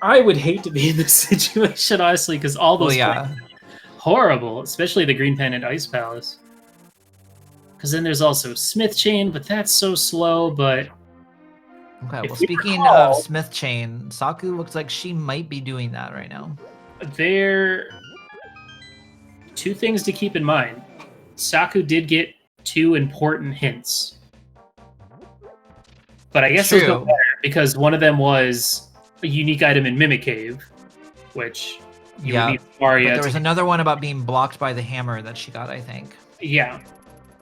I would hate to be in this situation, honestly, because all those are horrible, especially the Green Pen and Ice Palace. Because then there's also Smith Chain, but that's so slow, but... Okay, well, speaking of Smith Chain, Saku looks like she might be doing that right now. There... 2 things to keep in mind. Saku did get 2 important hints. But I guess those go better, because one of them was a unique item in Mimic Cave, which you would need Maria. But there was another one about being blocked by the hammer that she got, I think. Yeah.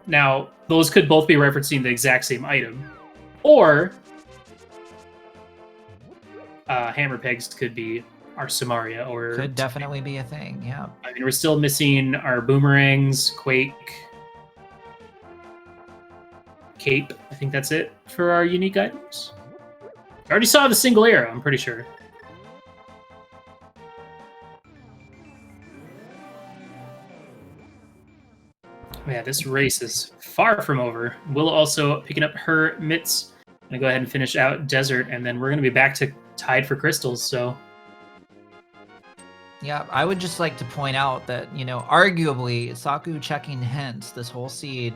Now, those could both be referencing the exact same item. Or hammer pegs could be our Samaria, or... Could definitely be a thing, yeah. I mean, we're still missing our boomerangs, Quake... Cape. I think that's it for our unique items. I already saw the single arrow, I'm pretty sure. Yeah, this race is far from over. Willow also picking up her mitts. I'm going to go ahead and finish out Desert, and then we're going to be back to tied for crystals, so... Yeah, I would just like to point out that, arguably, Saku checking hints this whole seed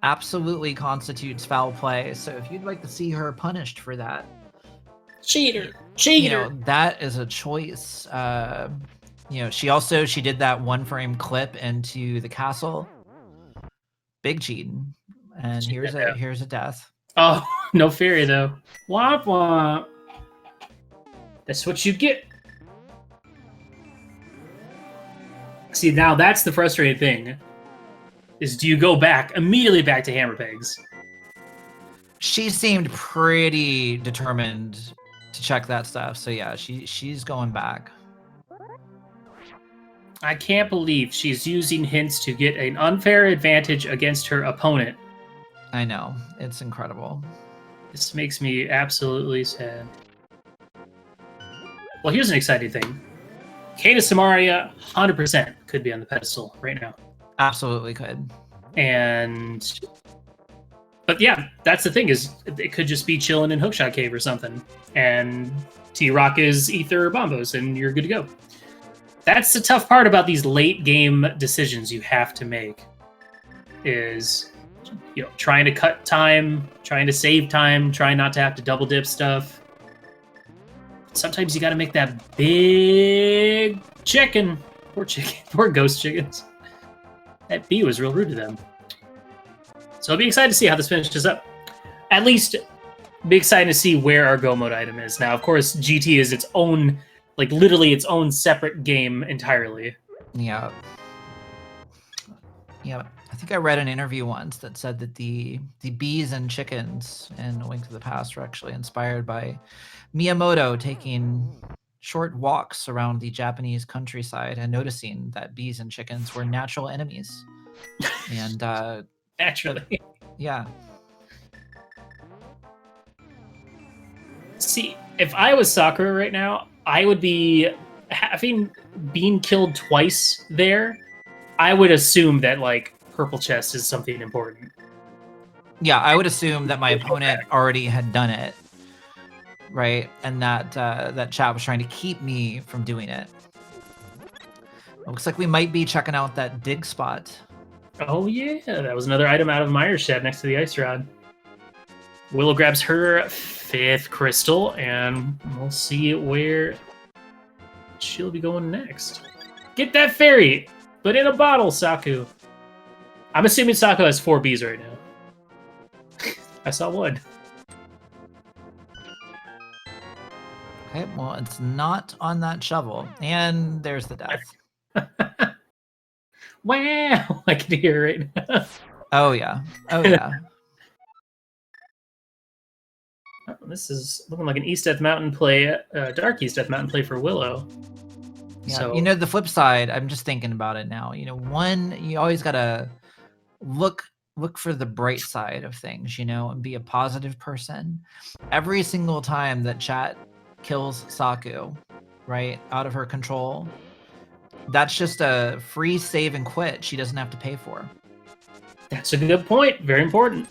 absolutely constitutes foul play. So if you'd like to see her punished for that, cheater, that is a choice. She did that 1-frame clip into the castle. Big cheating. And here's a death. Oh, no fairy though. Womp womp. That's what you get. See, now that's the frustrating thing. Is do you go immediately back to hammer pegs? She seemed pretty determined to check that stuff, so yeah, she's going back. I can't believe she's using hints to get an unfair advantage against her opponent. I know, it's incredible. This makes me absolutely sad. Well, here's an exciting thing. Canis Samaria, 100% could be on the pedestal right now. Absolutely could. But yeah, that's the thing, is it could just be chilling in Hookshot Cave or something. And T-Rock is Ether or Bombos, and you're good to go. That's the tough part about these late game decisions you have to make. Is, trying to cut time, trying to save time, trying not to have to double dip stuff. Sometimes you gotta make that big chicken. Poor chicken. Poor ghost chickens. That bee was real rude to them. So I'll be excited to see how this finishes up. At least be excited to see where our Go mode item is. Now, of course, GT is its own, like literally its own separate game entirely. Yeah. Yeah. I think I read an interview once that said that the bees and chickens in A Link to the Past were actually inspired by Miyamoto taking short walks around the Japanese countryside and noticing that bees and chickens were natural enemies. And Naturally. yeah. See, if I was Sakura right now, I would be being killed twice there. I would assume that like purple chest is something important. Yeah, I would assume that my opponent already had done it, right? And that that chat was trying to keep me from doing it. It looks like we might be checking out that dig spot. Oh yeah, that was another item out of Meyer's shed next to the ice rod. Willow grabs her 5th crystal, and we'll see where she'll be going next. Get that fairy, but in a bottle, Saku. I'm assuming Saku has 4 bees right now. I saw one. Okay, well, it's not on that shovel. And there's the death. Wow, I can hear it right now. Oh, yeah. Oh, yeah. Oh, this is looking like an East Death Mountain play, Dark East Death Mountain play for Willow. Yeah, So, you know, the flip side, I'm just thinking about it now. You know, one, you always got to look for the bright side of things, you know, and be a positive person. Every single time that chat kills Saku, right, out of her control, that's just a free save and quit she doesn't have to pay for. that's a good point. Very important.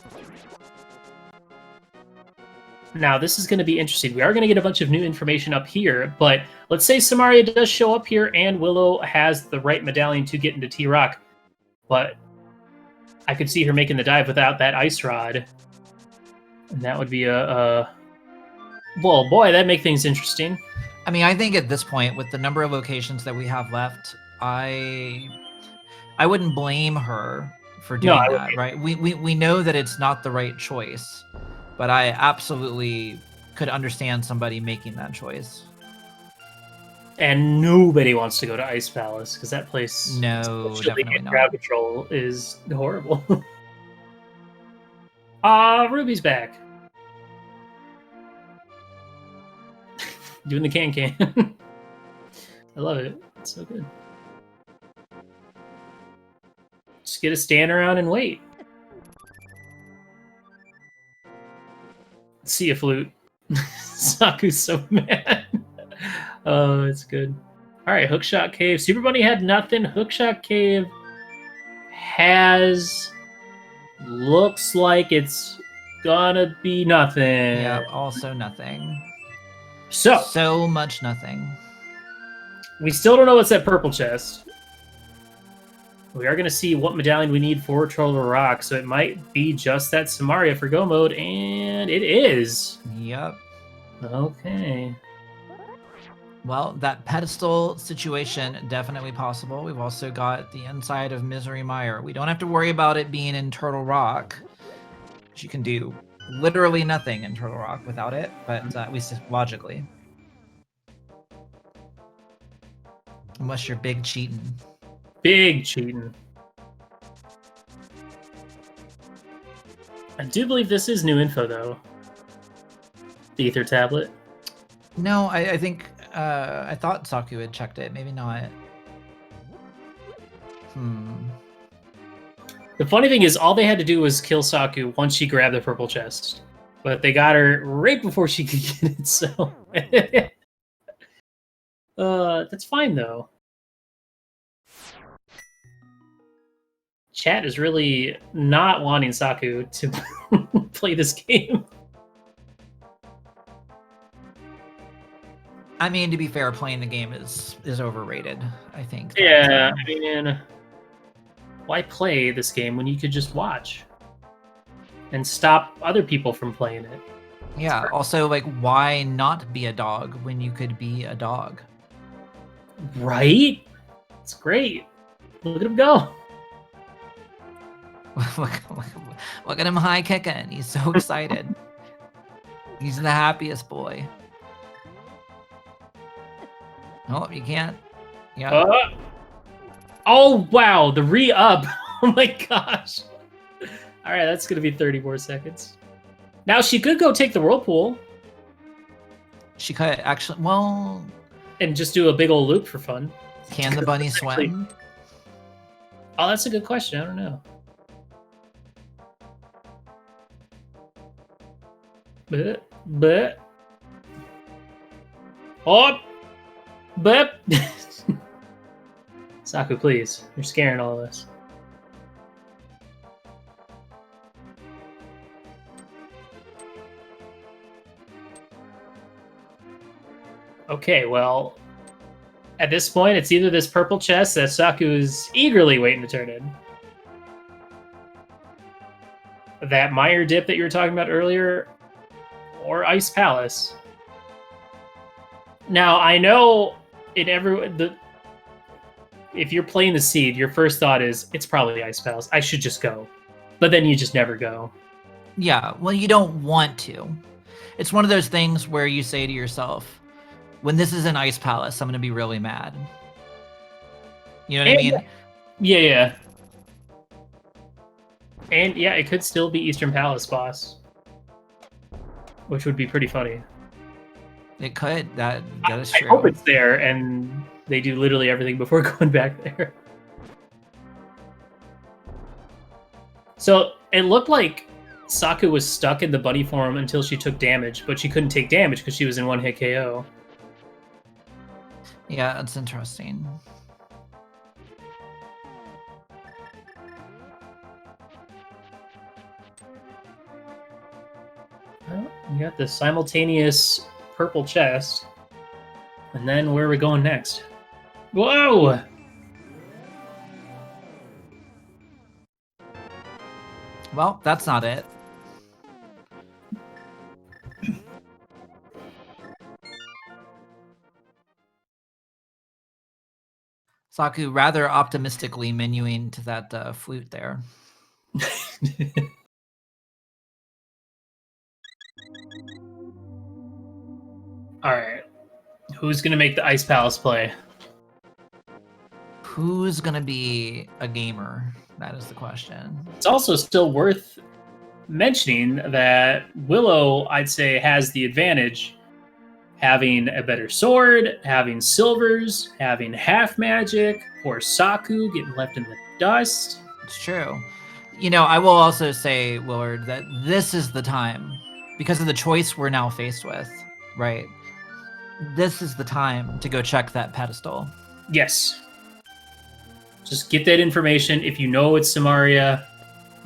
Now, this is going to be interesting. We are going to get a bunch of new information up here, but let's say Samaria does show up here and Willow has the right medallion to get into T-Rock, but I could see her making the dive without that ice rod. And that would be well, boy, that'd make things interesting. I mean, I think at this point, with the number of locations that we have left, I wouldn't blame her for doing that, right? We know that it's not the right choice, but I absolutely could understand somebody making that choice. And nobody wants to go to Ice Palace because that place, no, definitely not. Crowd control is horrible. Ruby's back. Doing the can. I love it. It's so good. Just get to stand around and wait. See a flute. Saku's so mad. Oh, it's good. All right, Hookshot Cave. Super Bunny had nothing. Hookshot Cave has... looks like it's gonna be nothing. Yeah, also nothing. So much nothing. We still don't know what's that purple chest. We are going to see what medallion we need for Troll Rock, so it might be just that Samaria for Go mode, and it is. Yep. Okay. Well, that pedestal situation, definitely possible. We've also got the inside of Misery Mire. We don't have to worry about it being in Turtle Rock. She can do literally nothing in Turtle Rock without it, but at least logically. Unless you're big cheating. Big cheating. I do believe this is new info, though. The Ether Tablet. No, I think... I thought Saku had checked it. Maybe not. The funny thing is, all they had to do was kill Saku once she grabbed the purple chest. But they got her right before she could get it, so... that's fine, though. Chat is really not wanting Saku to play this game. I mean, to be fair, playing the game is overrated, I think. Yeah, I mean, why play this game when you could just watch and stop other people from playing it? Yeah, also, like, why not be a dog when you could be a dog? Right? It's great. Look at him go. Look at him high kicking. He's so excited. He's the happiest boy. Oh, you can't. Yeah. Oh, wow. The re-up. Oh, my gosh. All right, that's going to be 30 more seconds. Now, she could go take the whirlpool. She could actually, well... And just do a big old loop for fun. Can the bunny swim? Oh, that's a good question. I don't know. But. Oh! But. Saku, please. You're scaring all of us. Okay, well, at this point, it's either this purple chest that Saku is eagerly waiting to turn in, that Mire dip that you were talking about earlier, or Ice Palace. Now, I know if you're playing the seed, your first thought is, it's probably Ice Palace. I should just go. But then you just never go. Yeah, well, you don't want to. It's one of those things where you say to yourself, when this is an Ice Palace, I'm going to be really mad. You know what I mean? Yeah. And yeah, it could still be Eastern Palace boss, which would be pretty funny. It could. That is true. I hope it's there, and they do literally everything before going back there. So it looked like Saku was stuck in the bunny form until she took damage, but she couldn't take damage because she was in one-hit KO. Yeah, that's interesting. Well, we got the simultaneous purple chest. And then where are we going next? Whoa! Well, that's not it. Saku rather optimistically menuing to that flute there. Alright. Who's going to make the Ice Palace play? Who's going to be a gamer? That is the question. It's also still worth mentioning that Willow, I'd say, has the advantage, having a better sword, having silvers, having half magic, or Saku getting left in the dust. It's true. You know, I will also say, Willard, that this is the time, because of the choice we're now faced with, right? This is the time to go check that pedestal. Yes. Just get that information. If you know it's Samaria,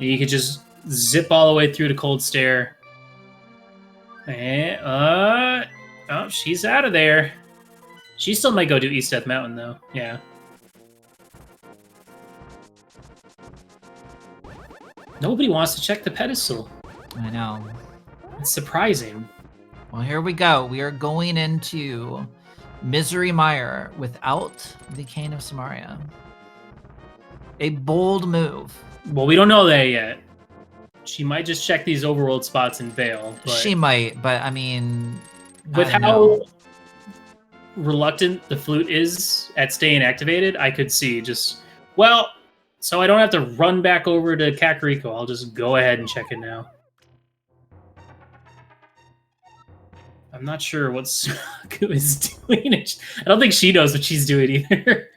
you could just zip all the way through to Cold Stare. And, oh, she's out of there. She still might go do East Death Mountain, though. Yeah. Nobody wants to check the pedestal. I know. It's surprising. Well, here we go. We are going into Misery Mire without the Cane of Samaria. A bold move. Well, we don't know that yet. She might just check these overworld spots in Vale. But she might, but I mean... with how reluctant the flute is at staying activated, I could see just... Well, so I don't have to run back over to Kakariko. I'll just go ahead and check it now. I'm not sure what Saku is doing. I don't think she knows what she's doing either.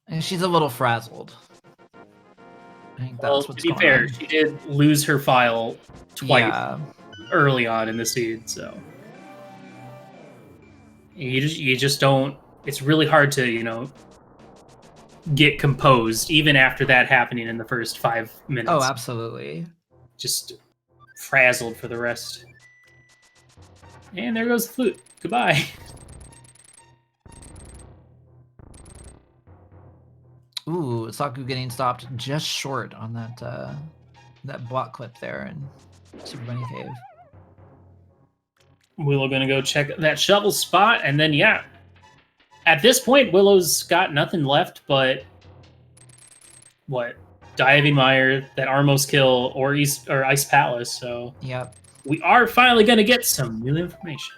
And she's a little frazzled. I think that's what's going on. To be fair, she did lose her file twice early on in the seed, so you just don't. It's really hard to, you know, get composed even after that happening in the first 5 minutes. Oh, absolutely. Just frazzled for the rest. And there goes the flute. Goodbye. Ooh, Saku getting stopped just short on that block clip there in Super Bunny Cave. Willow gonna go check that shovel spot, and then yeah. At this point, Willow's got nothing left but what? Diving Mire, that Armos kill, or Ice Palace. So Yep. we are finally going to get some new information.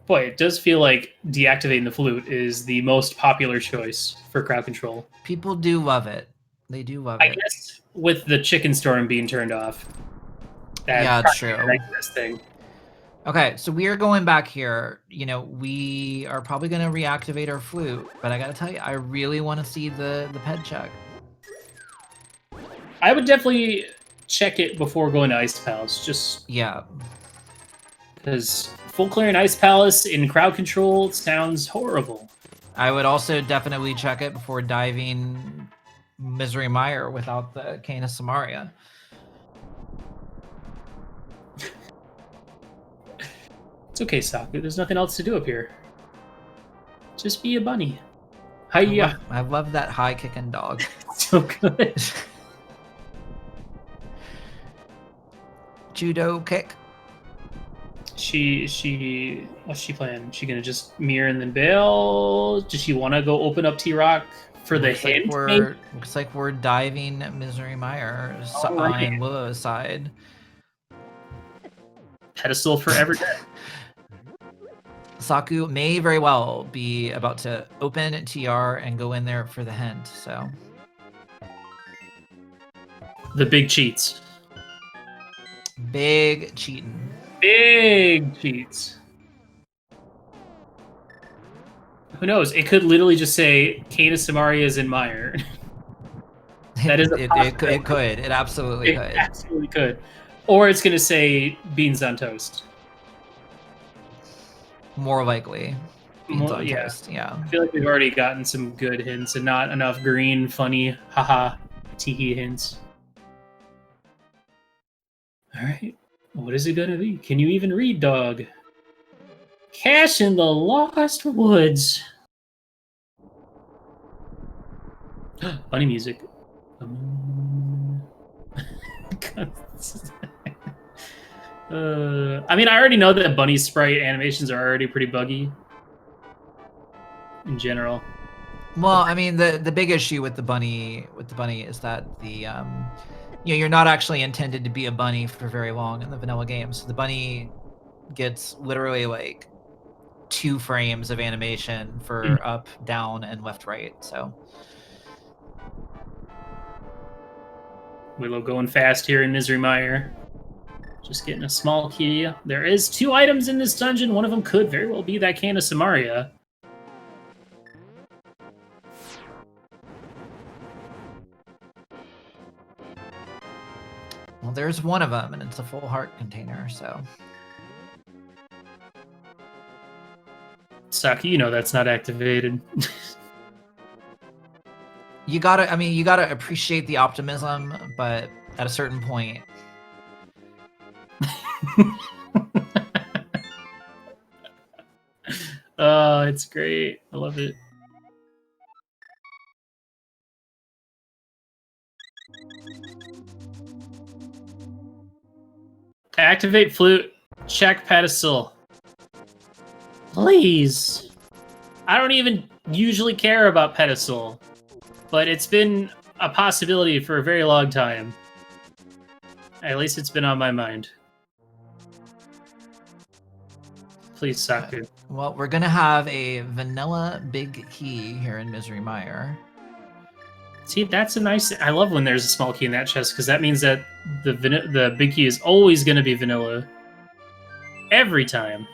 Boy, it does feel like deactivating the flute is the most popular choice for crowd control. People do love it. They do love I it. guess with the chicken storm being turned off. Yeah, it's true. This thing. Okay, so we are going back here. You know, we are probably going to reactivate our flute, but I got to tell you, I really want to see the ped check. I would definitely check it before going to Ice Palace, just yeah, because full clearing Ice Palace in crowd control sounds horrible. I would also definitely check it before diving Misery Mire without the Cane of Samaria. It's okay, Saku. There's nothing else to do up here. Just be a bunny. Hiya. I love that high kicking dog. So good. Judo kick. What's she playing? She gonna just mirror and then bail? Does she want to go open up T-Rock for the hint? Looks like we're diving Misery Mire on Willow's side. Pedestal forever dead. Saku may very well be about to open TR and go in there for the hint, so. The big cheats. Big cheating. Big cheats. Who knows? It could literally just say Cane of Samaria is in Mire. That is it could. It absolutely could. It absolutely could. Or it's going to say beans on toast. More likely. Beans on toast, yeah. I feel like we've already gotten some good hints and not enough green, funny, haha, teehee hints. All right. What is it going to be? Can you even read, dog? Cash in the Lost Woods. Funny music. I mean, I already know that Bunny sprite animations are already pretty buggy in general. Well, I mean, the big issue with the bunny is that the you're not actually intended to be a bunny for very long in the vanilla game. So the bunny gets literally like 2 frames of animation for up, down, and left, right. So Willow going fast here in Misery Mire. Just getting a small key. There is 2 items in this dungeon. One of them could very well be that Cane of Samaria. Well, there's one of them, and it's a full heart container, so. Saki, you know that's not activated. You gotta appreciate the optimism, but at a certain point. Oh, it's great. I love it. Activate flute. Check pedestal. Please. I don't even usually care about pedestal, but it's been a possibility for a very long time. At least it's been on my mind. Please, Saku. Well, we're gonna have a vanilla big key here in Misery Mire. See, that's a nice... I love when there's a small key in that chest, because that means that the big key is always going to be vanilla. Every time.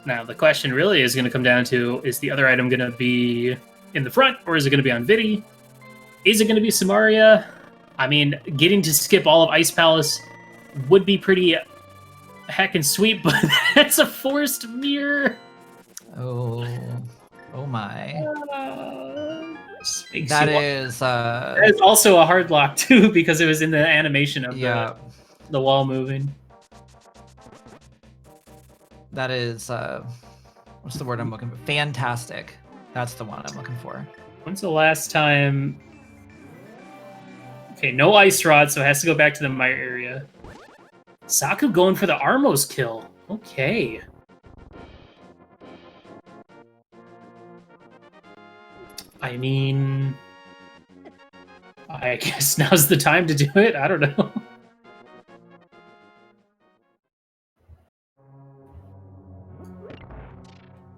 Now, the question really is going to come down to, is the other item going to be in the front, or is it going to be on Vidi? Is it going to be Samaria? I mean, getting to skip all of Ice Palace would be pretty heckin' sweet, but that's a forced mirror. Oh my. That is also a hard lock, too, because it was in the animation of the wall moving. That is, what's the word I'm looking for? Fantastic. That's the one I'm looking for. When's the last time Okay, no ice rod, so it has to go back to the mire area. Saku going for the Armos kill. Okay. I mean, I guess now's the time to do it. I don't know.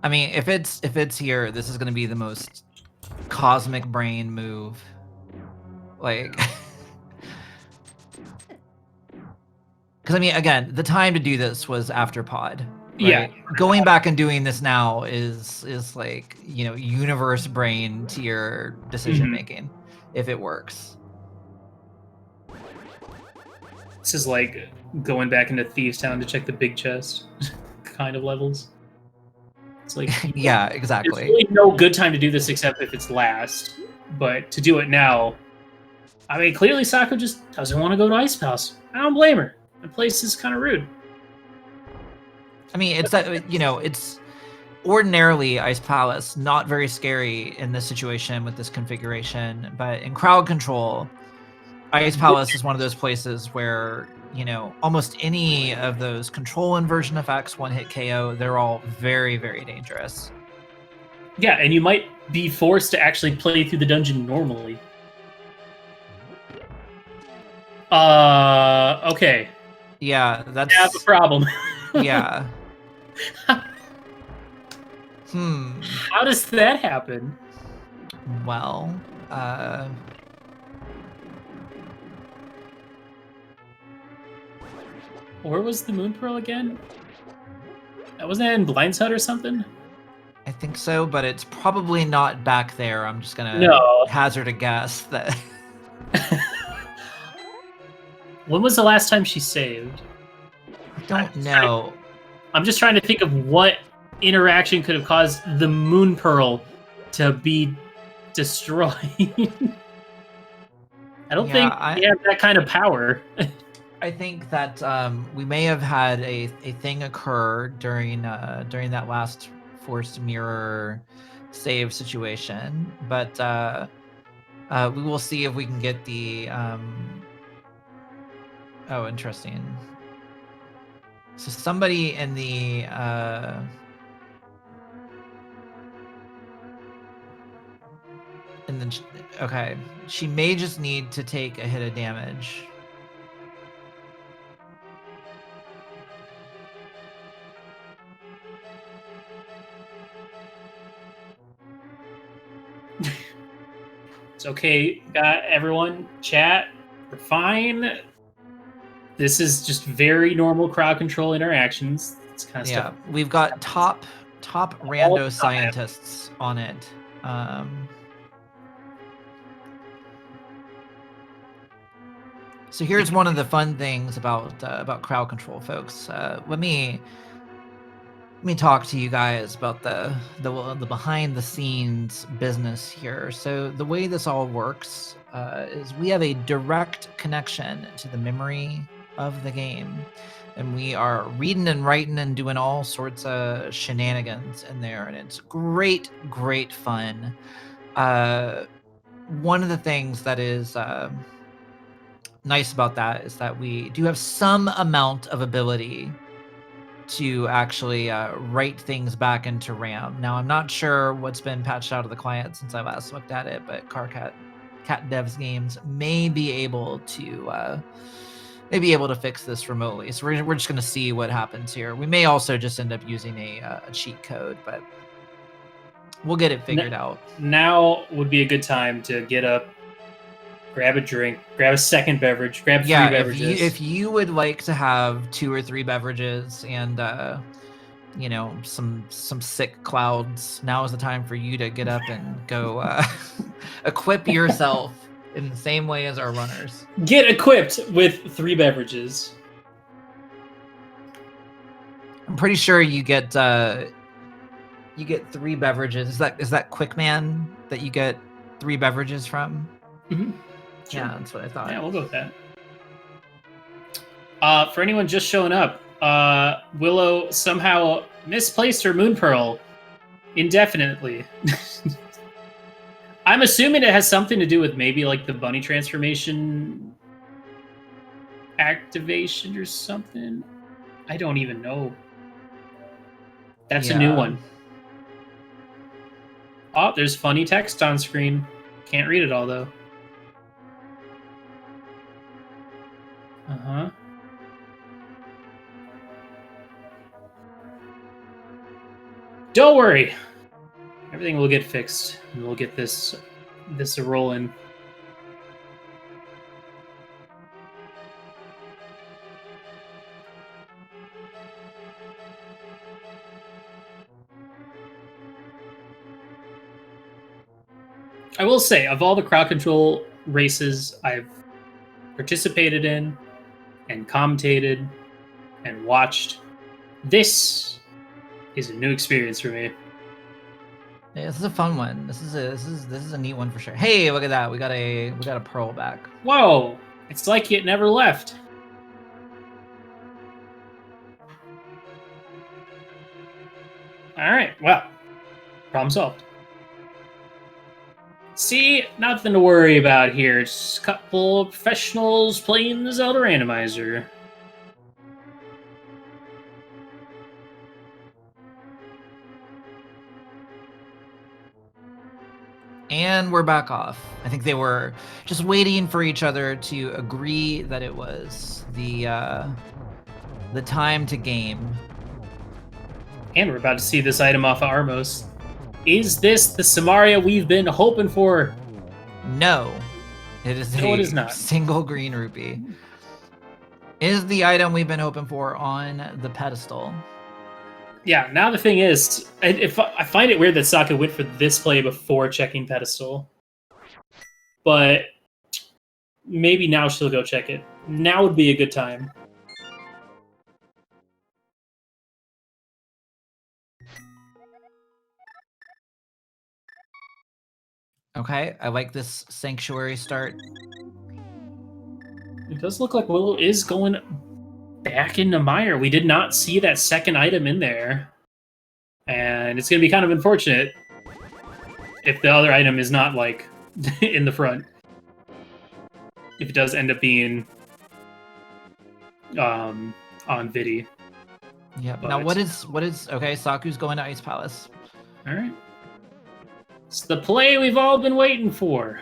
I mean, if it's here, this is going to be the most cosmic brain move. Like, because I mean, again, the time to do this was after pod. Right? Yeah. Going back and doing this now is like, you know, universe brain tier decision making if it works. This is like going back into Thieves Town to check the big chest kind of levels. It's like yeah, exactly. There's really no good time to do this except if it's last. But to do it now, I mean, clearly Saku just doesn't want to go to Ice Palace. I don't blame her. The place is kind of rude. I mean, it's that, you know, it's ordinarily Ice Palace, not very scary in this situation with this configuration, but in crowd control, Ice Palace is one of those places where, you know, almost any of those control inversion effects, one hit KO, they're all very, very dangerous. Yeah, and you might be forced to actually play through the dungeon normally. Okay. Yeah, that's... I have a problem. yeah. How does that happen? Well, where was the Moon Pearl again? Wasn't that in Blind's Hut or something? I think so, but it's probably not back there. I'm just gonna hazard a guess that... When was the last time she saved? I don't know. I'm just trying to think of what interaction could have caused the Moon Pearl to be destroyed. I don't think we have that kind of power. I think that we may have had a thing occur during that last forced mirror save situation, but we will see if we can get the oh, interesting. So somebody in the okay, she may just need to take a hit of damage. It's okay, everyone. Chat, we're fine. This is just very normal crowd control interactions. It's kind of stuff. We've got top rando scientists on it. So here's one of the fun things about crowd control, folks. Let me talk to you guys about the behind the scenes business here. So the way this all works is we have a direct connection to the memory of the game, and we are reading and writing and doing all sorts of shenanigans in there, and it's great fun. One of the things that is nice about that is that we do have some amount of ability to actually write things back into RAM. Now, I'm not sure what's been patched out of the client since I last looked at it, but Cat Devs Games may be able to fix this remotely. So we're just going to see what happens here. We may also just end up using a cheat code, but we'll get it figured out. Now would be a good time to get up, grab a drink, grab a second beverage, grab 3 beverages. If you would like to have 2 or 3 beverages and you know, some sick clouds, now is the time for you to get up and go equip yourself in the same way as our runners. Get equipped with 3 beverages. I'm pretty sure you get 3 beverages. Is that Quickman that you get 3 beverages from? Mm-hmm. Sure. Yeah, that's what I thought. Yeah, we'll go with that. For anyone just showing up, Willow somehow misplaced her Moon Pearl indefinitely. I'm assuming it has something to do with maybe like the bunny transformation activation or something. I don't even know. That's a new one. Oh, there's funny text on screen. Can't read it all though. Uh-huh. Don't worry. Everything will get fixed, and we'll get this a rolling. I will say, of all the crowd control races I've participated in and commentated and watched, this is a new experience for me. Yeah, this is a fun one. This is a neat one for sure. Hey, look at that. We got a pearl back. Whoa! It's like it never left. All right. Well, problem solved. See, nothing to worry about here. Just a couple of professionals playing the Zelda Randomizer. And we're back off. I think they were just waiting for each other to agree that it was the time to game. And we're about to see this item off of Armos. Is this the Samaria we've been hoping for? No. It is No, it is not. Single green rupee. Is the item we've been hoping for on the pedestal. Yeah, now the thing is, I find it weird that Saka went for this play before checking pedestal. But maybe now she'll go check it. Now would be a good time. Okay, I like this sanctuary start. It does look like Willow is going back into Mire. We did not see that second item in there. And it's going to be kind of unfortunate if the other item is not, like, in the front. If it does end up being on Vidi. Yeah. Now what is okay, Saku's going to Ice Palace. All right. It's the play we've all been waiting for.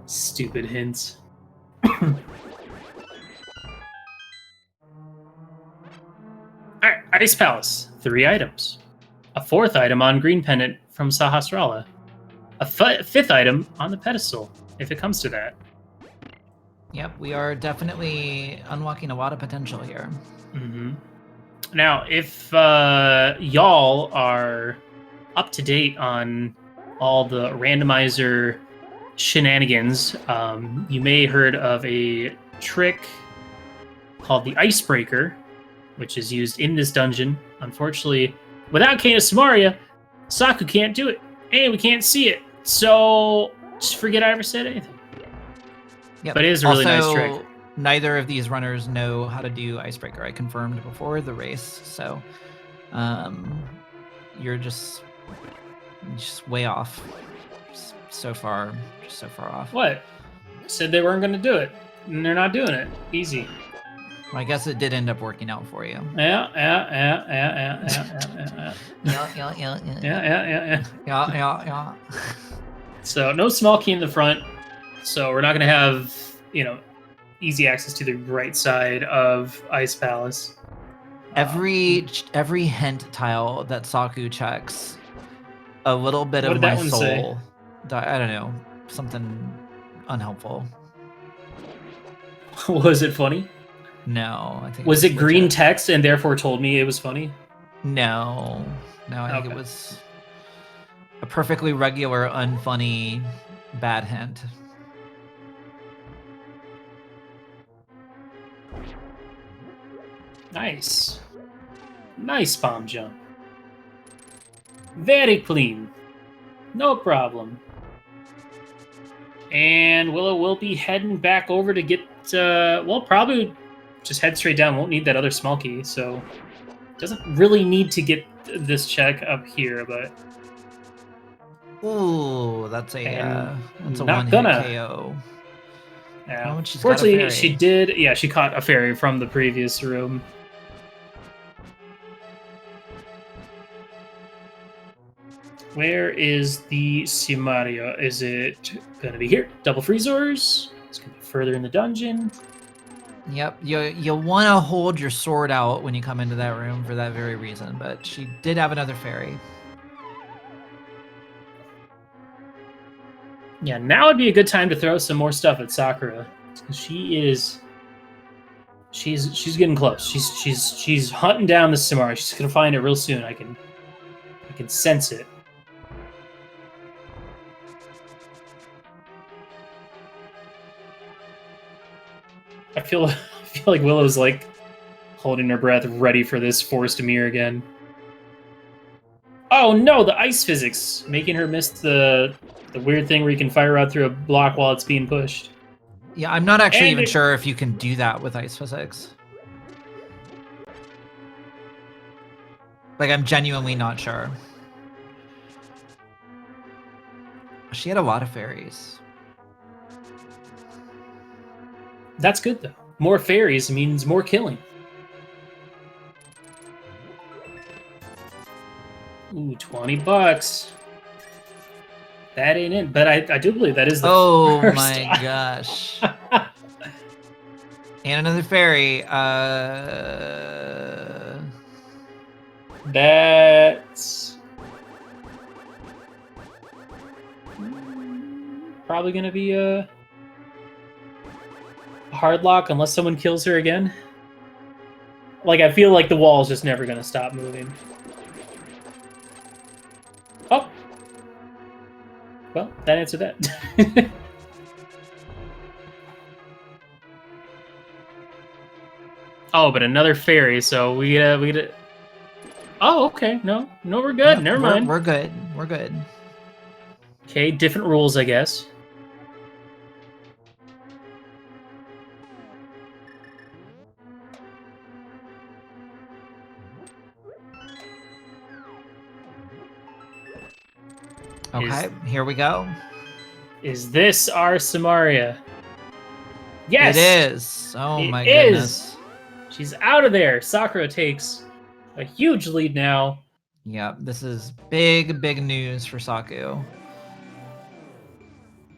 Stupid hints. Alright, Ice Palace. 3 items. A 4th item on Green Pennant from Sahasrara. A 5th item on the pedestal, if it comes to that. Yep, we are definitely unlocking a lot of potential here. Mm-hmm. Now, if y'all are up to date on all the randomizer shenanigans, you may have heard of a trick called the Icebreaker, which is used in this dungeon. Unfortunately, without Kena Samaria, Saku can't do it, and we can't see it. So just forget I ever said anything. Yep. But it is a really nice trick. Neither of these runners know how to do Icebreaker. I confirmed before the race, so you're just way off. Just so far off. What? Said they weren't going to do it, and they're not doing it. Easy. Well, I guess it did end up working out for you. Yeah. Yeah. So no small key in the front. So we're not going to have, easy access to the right side of Ice Palace. Every hint tile that Saku checks, a little bit What of did that my one soul. say? I don't know, something unhelpful. Was it funny? No, I think. Was it green legit. text and therefore told me it was funny? No, I think Okay. it was a perfectly regular, unfunny, bad hint. Nice. Nice bomb jump. Very clean. No problem. And Willow will be heading back over to get, well, probably just head straight down. Won't need that other small key, so doesn't really need to get this check up here, but... Ooh, that's a not one-hit gonna. KO. Yeah. Oh, she's got a Fortunately, fairy. she did, yeah, she caught a fairy from the previous room. Where is the Simaria? Is it gonna be here? Double freezers? It's gonna be further in the dungeon. Yep, you want to hold your sword out when you come into that room for that very reason, but she did have another fairy. Yeah, now would be a good time to throw some more stuff at Sakura. She's getting close. She's hunting down the Simaria. She's gonna find it real soon. I can sense it. I feel like Willow's like holding her breath, ready for this forced mirror again. Oh no, the ice physics making her miss the weird thing where you can fire out through a block while it's being pushed. Yeah, I'm not actually And even sure if you can do that with ice physics. Like, I'm genuinely not sure. She had a lot of fairies. That's good though. More fairies means more killing. Ooh, $20. That ain't it, but I do believe that is the Oh first. my gosh. And another fairy. That's probably gonna be a hard lock unless someone kills her again. Like, I feel like the wall's just never gonna stop moving. Oh! Well, that answered that. Oh, but another fairy, so we get. Oh, okay. No, we're good. Never mind. We're good. We're good. Okay, different rules, I guess. Okay, here we go. Is this our Simaria? Yes! It is. Oh It my is. goodness. She's out of there. Sakura takes a huge lead now. Yep, this is big news for Saku.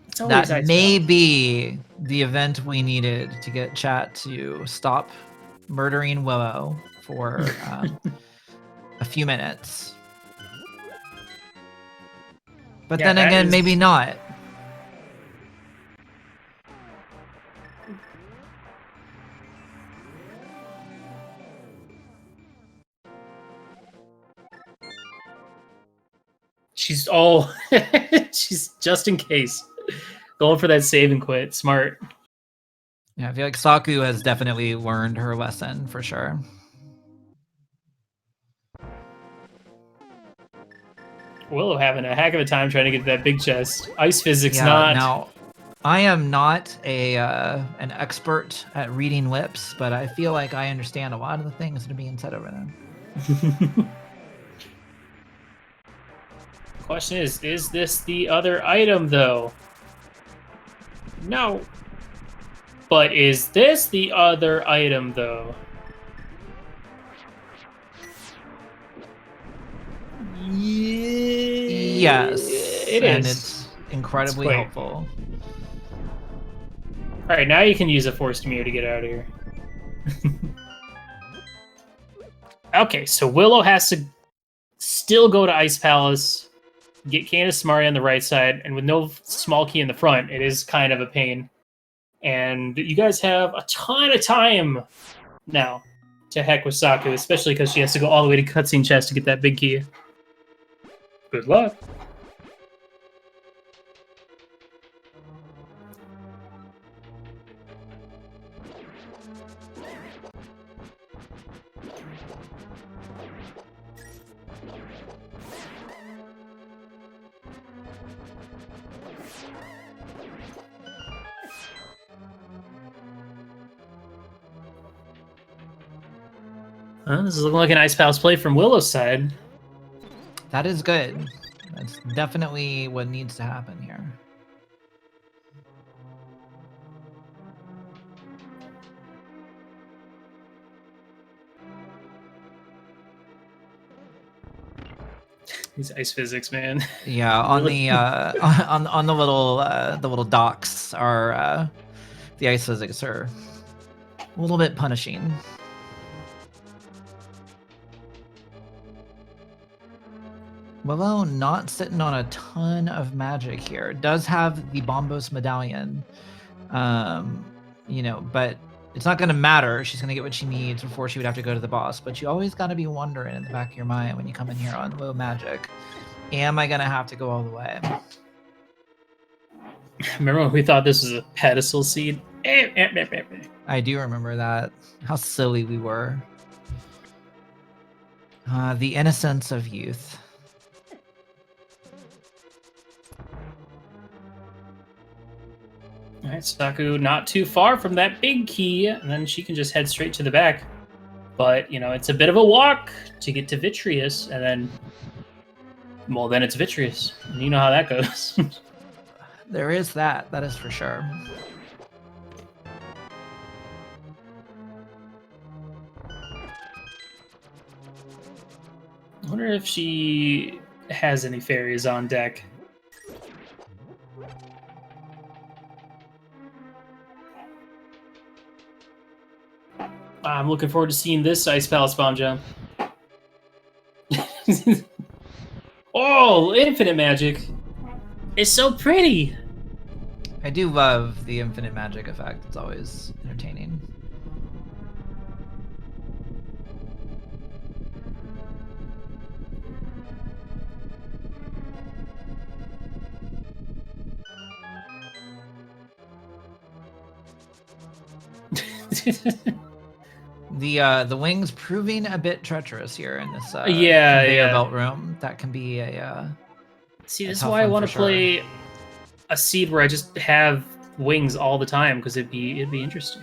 It's always That may be the event we needed to get chat to stop murdering Willow for a few minutes. But Yeah, then again, is... maybe not. She's she's just in case going for that save and quit. Smart. Yeah, I feel like Saku has definitely learned her lesson for sure. Willow having a heck of a time trying to get to that big chest. Ice physics, Yeah, not. now, I am not an expert at reading lips, but I feel like I understand a lot of the things that are being said over there. Question is this the other item, though? No. But is this the other item, though? Yes, it and is. it's incredibly helpful. All right, now you can use a forced mirror to get out of here. Okay, so Willow has to still go to Ice Palace, get Candace Mari on the right side, and with no small key in the front, it is kind of a pain. And you guys have a ton of time now to heck with Saku, especially because she has to go all the way to Cutscene Chest to get that big key. Good luck. This is looking like an Ice Palace play from Willow's side. That is good. That's definitely what needs to happen here. These ice physics, man. Yeah, on the on the little docks are the ice physics are a little bit punishing. Willow not sitting on a ton of magic here. Does have the Bombos medallion, you know, but it's not going to matter. She's going to get what she needs before she would have to go to the boss. But you always got to be wondering in the back of your mind when you come in here on low magic, am I going to have to go all the way? Remember when we thought this was a pedestal seed? I do remember that. How silly we were. The innocence of youth. All right, Saku not too far from that big key, and then she can just head straight to the back. But, you know, it's a bit of a walk to get to Vitreous, and then, well, then it's Vitreous. And you know how that goes. There is that. That is for sure. I wonder if she has any fairies on deck. I'm looking forward to seeing this Ice Palace bomb jump. Oh, infinite magic. It's so pretty. I do love the infinite magic effect. It's always entertaining. The wings proving a bit treacherous here in this conveyor belt room. That can be a see. This is why I want to play a seed where I just have wings all the time, because it'd be interesting.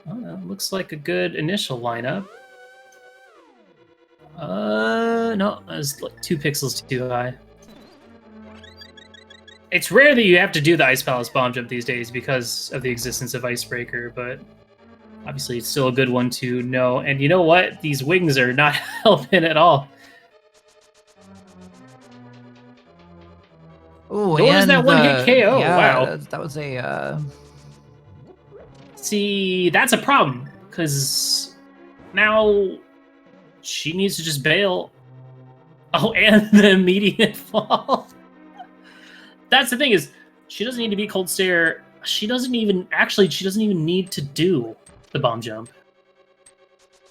Oh, that looks like a good initial lineup. No, that's like 2 pixels too high. It's rare that you have to do the Ice Palace bomb jump these days because of the existence of Icebreaker, but obviously it's still a good one to know. And you know what? These wings are not helping at all. Oh, there's that one-hit KO. Yeah, wow. That was a... See, that's a problem, because now she needs to just bail. Oh, and the immediate fall. That's the thing, is she doesn't need to be Cold Stare. She doesn't even need to do the bomb jump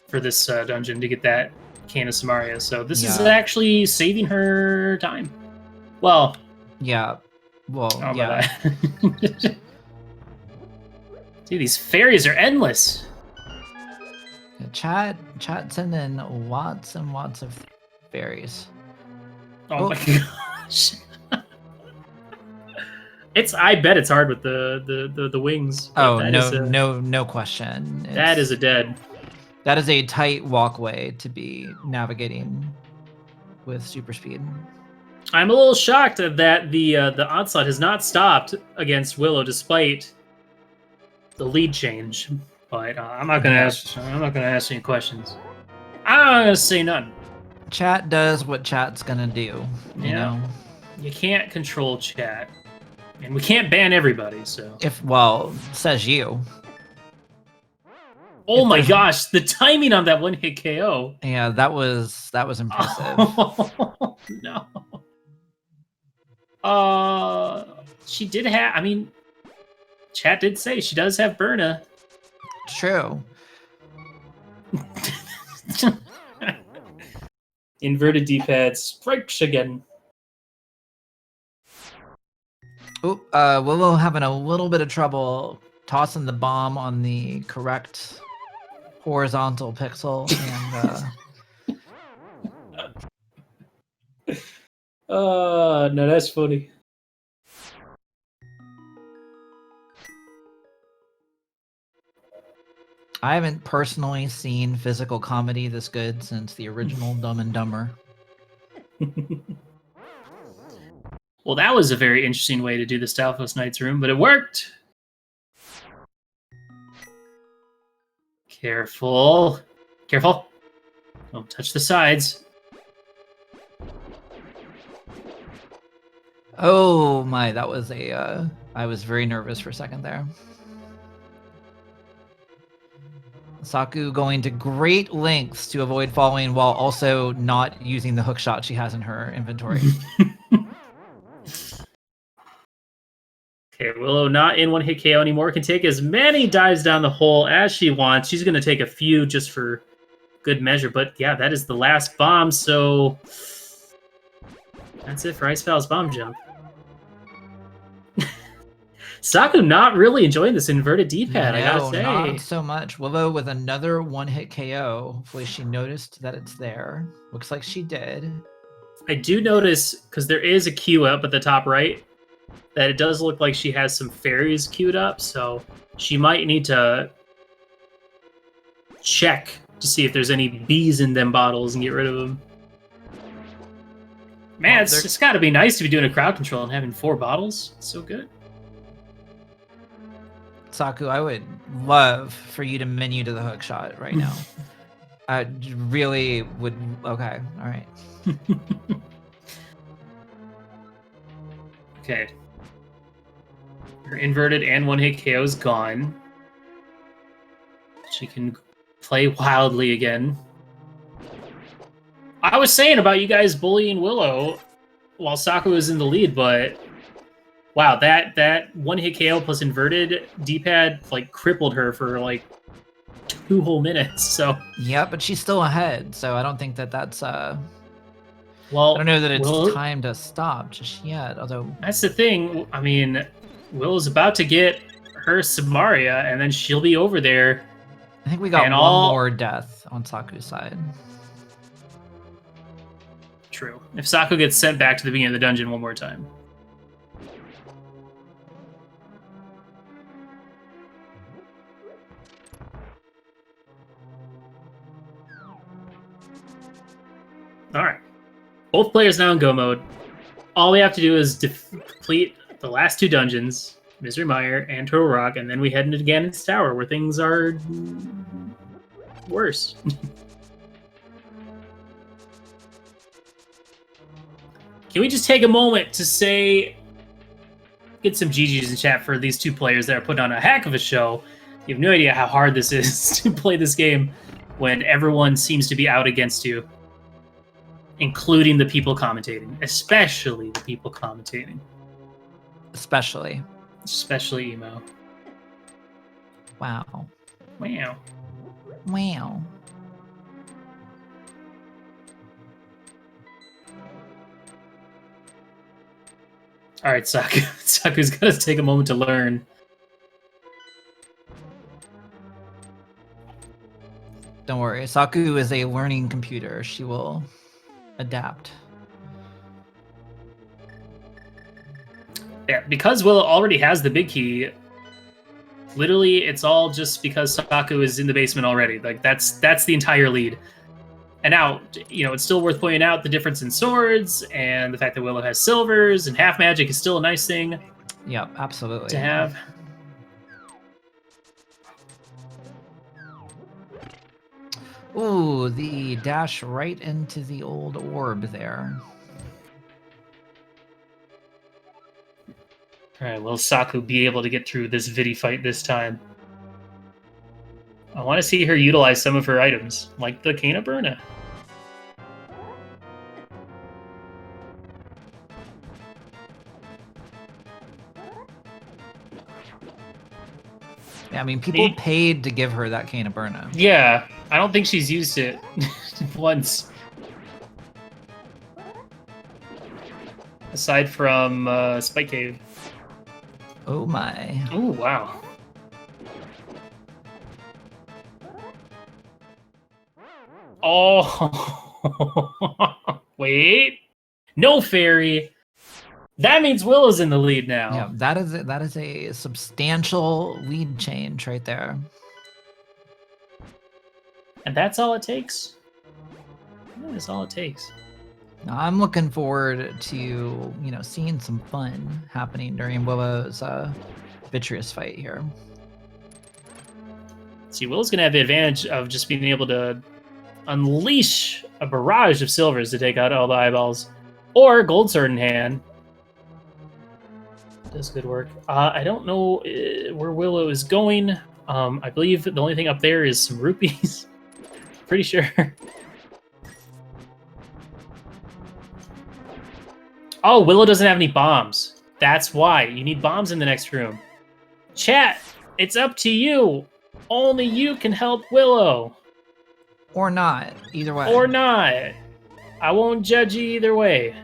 for this dungeon to get that Can of Samaria. So this is actually saving her time. Well, yeah. Well, yeah. Dude, these fairies are endless. Chat sending lots and lots of fairies. Oh my gosh. I bet it's hard with the wings. Oh, no question. That is a dead. That is a tight walkway to be navigating with super speed. I'm a little shocked that the onslaught has not stopped against Willow despite the lead change. But I'm not gonna ask any questions. I'm not gonna say none. Chat does what chat's gonna do. You know. You can't control chat. And we can't ban everybody, so... says you. Oh my gosh, the timing on that one-hit KO. Yeah, that was impressive. Oh, no. She did have... I mean, chat did say she does have Burna. True. Inverted D-pad strikes again. Oh, Willow having a little bit of trouble tossing the bomb on the correct horizontal pixel, and no, that's funny. I haven't personally seen physical comedy this good since the original Dumb and Dumber. Well, that was a very interesting way to do the Stalfos Knights room, but it worked. Careful. Careful. Don't touch the sides. Oh my, that was a, I was very nervous for a second there. Saku going to great lengths to avoid falling while also not using the hook shot she has in her inventory. Okay, Willow not in one hit KO anymore. Can take as many dives down the hole as she wants. She's going to take a few just for good measure. But yeah, that is the last bomb. So that's it for Ice Val's bomb jump. Saku not really enjoying this inverted D-pad, I gotta say. Not so much. Willow with another one-hit KO. Hopefully she noticed that it's there. Looks like she did. I do notice, because there is a queue up at the top right, that it does look like she has some fairies queued up, so she might need to check to see if there's any bees in them bottles and get rid of them. Man, it's just gotta be nice to be doing a crowd control and having 4 bottles. It's so good. Saku, I would love for you to menu to the hook shot right now. I really would. Okay, all right. Okay. Her inverted and one-hit KO is gone. She can play wildly again. I was saying about you guys bullying Willow while Saku was in the lead, but wow, that one-hit KO plus inverted D-pad like crippled her for like 2 whole minutes. So yeah, but she's still ahead, so I don't think that that's well, I don't know that it's time to stop just yet. Although that's the thing. I mean, Willow's about to get her Samaria, and then she'll be over there. I think we got one more death on Saku's side. True. If Saku gets sent back to the beginning of the dungeon one more time. Alright. Both players now in go mode. All we have to do is complete the last 2 dungeons, Misery Mire and Turtle Rock, and then we head into Ganon's Tower, where things are worse. Can we just take a moment to say, get some GGs in chat for these 2 players that are putting on a heck of a show. You have no idea how hard this is to play this game when everyone seems to be out against you, including the people commentating, especially the people commentating. Especially Emo. Wow. Wow. Wow. All right, Saku's got to take a moment to learn. Don't worry, Saku is a learning computer. She will adapt. Yeah, because Willow already has the big key, literally it's all just because Saku is in the basement already. Like that's the entire lead. And now, you know, it's still worth pointing out the difference in swords and the fact that Willow has silvers and half magic is still a nice thing. Yep, absolutely. To have. Ooh, the dash right into the old orb there. Alright, will Saku be able to get through this Vidi fight this time? I want to see her utilize some of her items, like the Cane of Burna. Yeah, I mean, people paid to give her that Cane of Burna. Yeah, I don't think she's used it once. Aside from Spike Cave. Oh my. Oh, wow. Oh, wait. No fairy. That means Willow's in the lead now. Yeah, that is a substantial lead change right there. And that's all it takes? That is all it takes. I'm looking forward to, seeing some fun happening during Willow's Vitreous fight here. See, Willow's going to have the advantage of just being able to unleash a barrage of silvers to take out all the eyeballs. Or gold sword in hand. Does good work. I don't know where Willow is going. I believe the only thing up there is some rupees. Pretty sure. Oh, Willow doesn't have any bombs. That's why. You need bombs in the next room. Chat, it's up to you. Only you can help Willow. Or not. Either way. Or not. I won't judge you either way.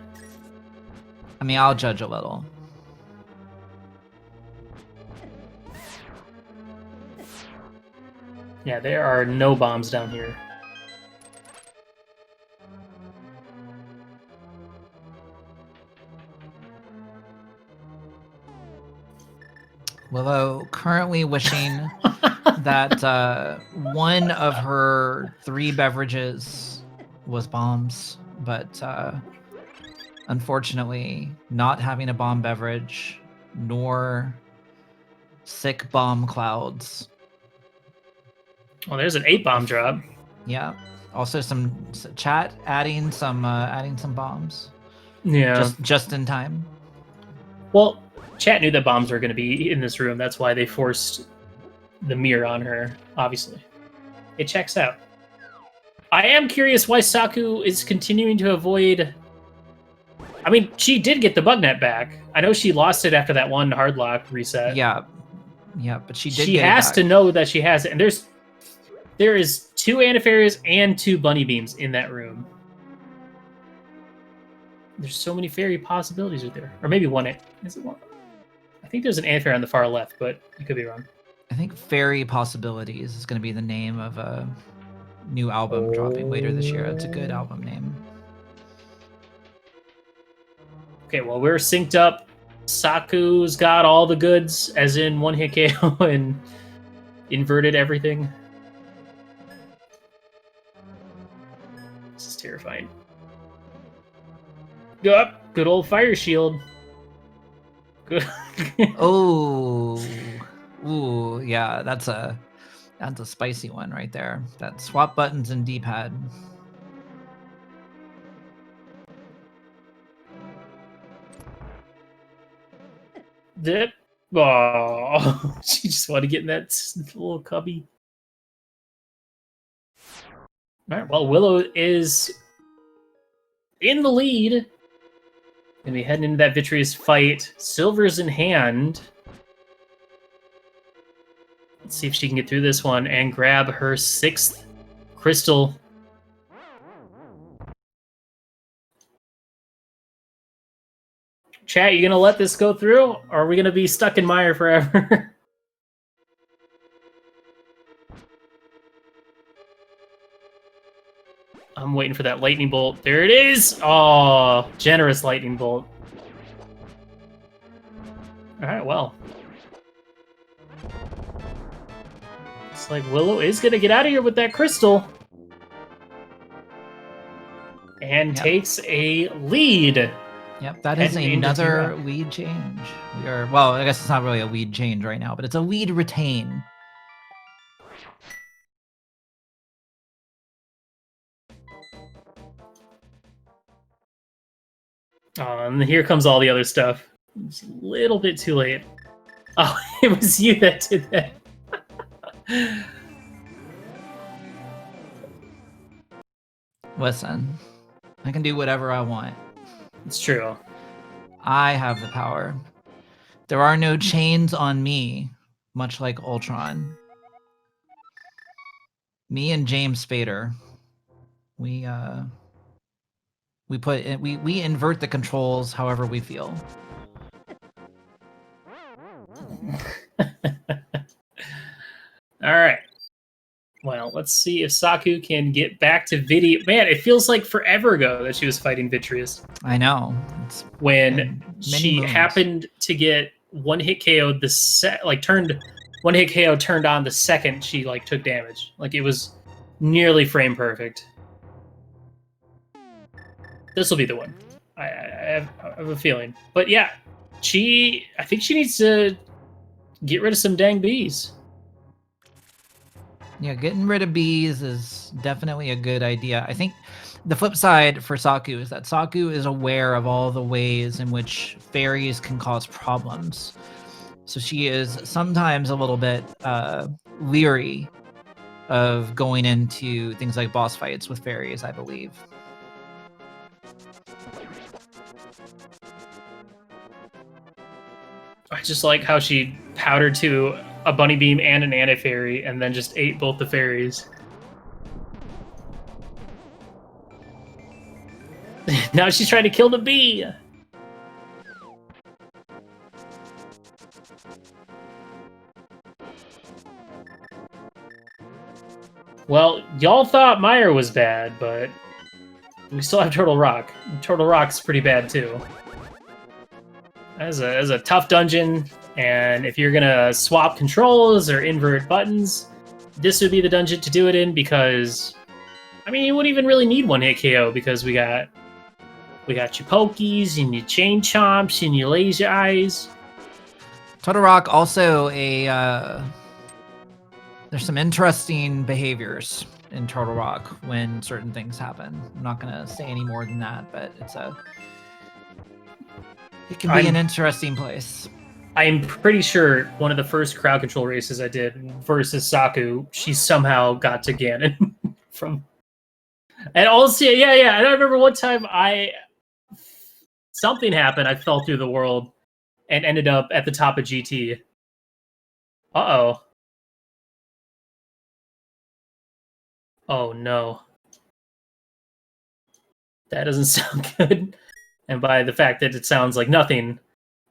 I mean, I'll judge a little. Yeah, there are no bombs down here. Willow currently wishing that one of her 3 beverages was bombs, but unfortunately, not having a bomb beverage, nor sick bomb clouds. Well, there's an 8-bomb drop. Yeah. Also, some chat adding some bombs. Yeah. Just in time. Well, chat knew that bombs were going to be in this room. That's why they forced the mirror on her. Obviously, it checks out. I am curious why Saku is continuing to avoid. I mean, she did get the bug net back. I know she lost it after that one hard lock reset. Yeah, but she did. She has to know that she has it, and there is 2 antifaries and 2 bunny beams in that room. There's so many fairy possibilities right there, or maybe one. Is it one? I think there's an antifairy on the far left, but you could be wrong. I think Fairy Possibilities is going to be the name of a new album dropping later this year. It's a good album name. Okay, well, we're synced up. Saku's got all the goods, as in 1-hit KO and inverted everything. This is terrifying. Yup, good old fire shield. Good. Oh, ooh, yeah, that's a spicy one right there. That swap buttons and D-pad. Dip. Oh, she just wanted to get in that little cubby. All right, well, Willow is in the lead. Gonna be heading into that Vitreous fight. Silver's in hand. Let's see if she can get through this one and grab her 6th crystal. Chat, you gonna let this go through? Or are we gonna be stuck in mire forever? I'm waiting for that lightning bolt. There it is! Oh, generous lightning bolt. Alright, well. Looks like Willow is gonna get out of here with that crystal. And takes a lead. Yep, that is another lead change. Well, I guess it's not really a lead change right now, but it's a lead retain. And here comes all the other stuff. It's a little bit too late. Oh, it was you that did that. Listen, I can do whatever I want. It's true. I have the power. There are no chains on me, much like Ultron. Me and James Spader, we invert the controls however we feel. All right. Well, let's see if Saku can get back to video. Man, it feels like forever ago that she was fighting Vitreous. I know. It's when she happened to get 1-hit KO'd turned 1-hit KO turned on the second she took damage. It was nearly frame perfect. This will be the one. I have a feeling. But yeah, I think she needs to get rid of some dang bees. Yeah, getting rid of bees is definitely a good idea. I think the flip side for Saku is that Saku is aware of all the ways in which fairies can cause problems. So she is sometimes a little bit leery of going into things like boss fights with fairies, I believe. I just like how she powdered to a bunny beam and an anti-fairy and then just ate both the fairies. Now she's trying to kill the bee! Well, y'all thought Meyer was bad, but we still have Turtle Rock. Turtle Rock's pretty bad, too. That's a tough dungeon, and if you're gonna swap controls or invert buttons, this would be the dungeon to do it in, because I mean, you wouldn't even really need one-hit KO, because we got your Pokies, and your Chain Chomps, and your Laser Eyes. Turtle Rock also there's some interesting behaviors in Turtle Rock when certain things happen. I'm not gonna say any more than that, but it can be an interesting place. I'm pretty sure one of the first crowd control races I did versus Saku, she somehow got to Ganon from. And also, yeah. And I remember one time something happened. I fell through the world and ended up at the top of GT. Uh-oh. Oh no. That doesn't sound good. And by the fact that it sounds like nothing,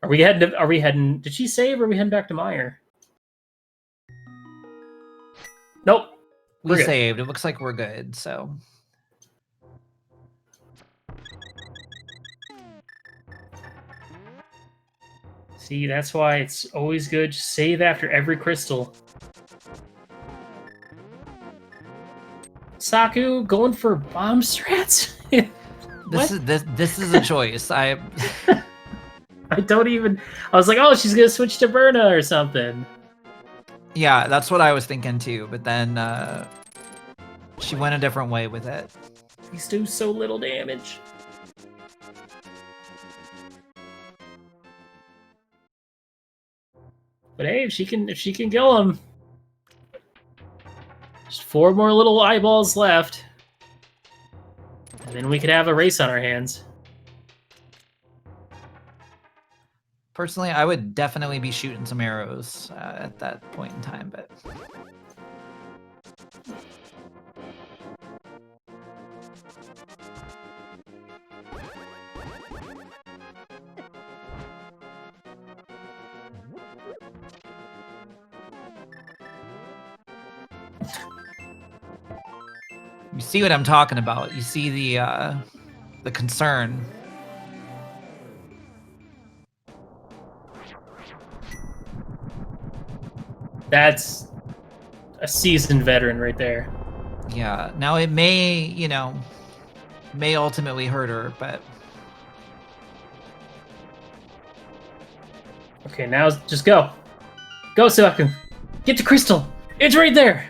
are we heading, did she save or are we heading back to Meyer? Nope. We saved. It looks like we're good, so. See, that's why it's always good to save after every crystal. Saku going for bomb strats? This is a choice. I don't even. I was like, oh, she's gonna switch to Berna or something. Yeah, that's what I was thinking too. But then she went a different way with it. These do so little damage. But hey, if she can kill him, just 4 more little eyeballs left, and then we could have a race on our hands. Personally, I would definitely be shooting some arrows at that point in time, but. You see what I'm talking about. You see the concern. That's a seasoned veteran right there. Yeah. Now it may, may ultimately hurt her, but. Okay, now just go. Go, Saku. Get the crystal. It's right there.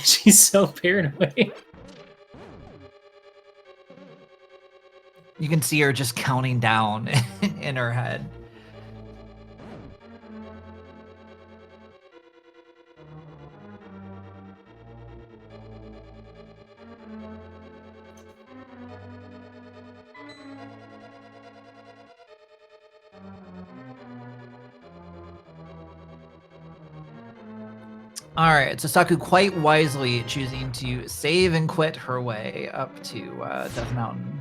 She's so paranoid. You can see her just counting down in her head. All right, so Saku quite wisely choosing to save and quit her way up to Death Mountain.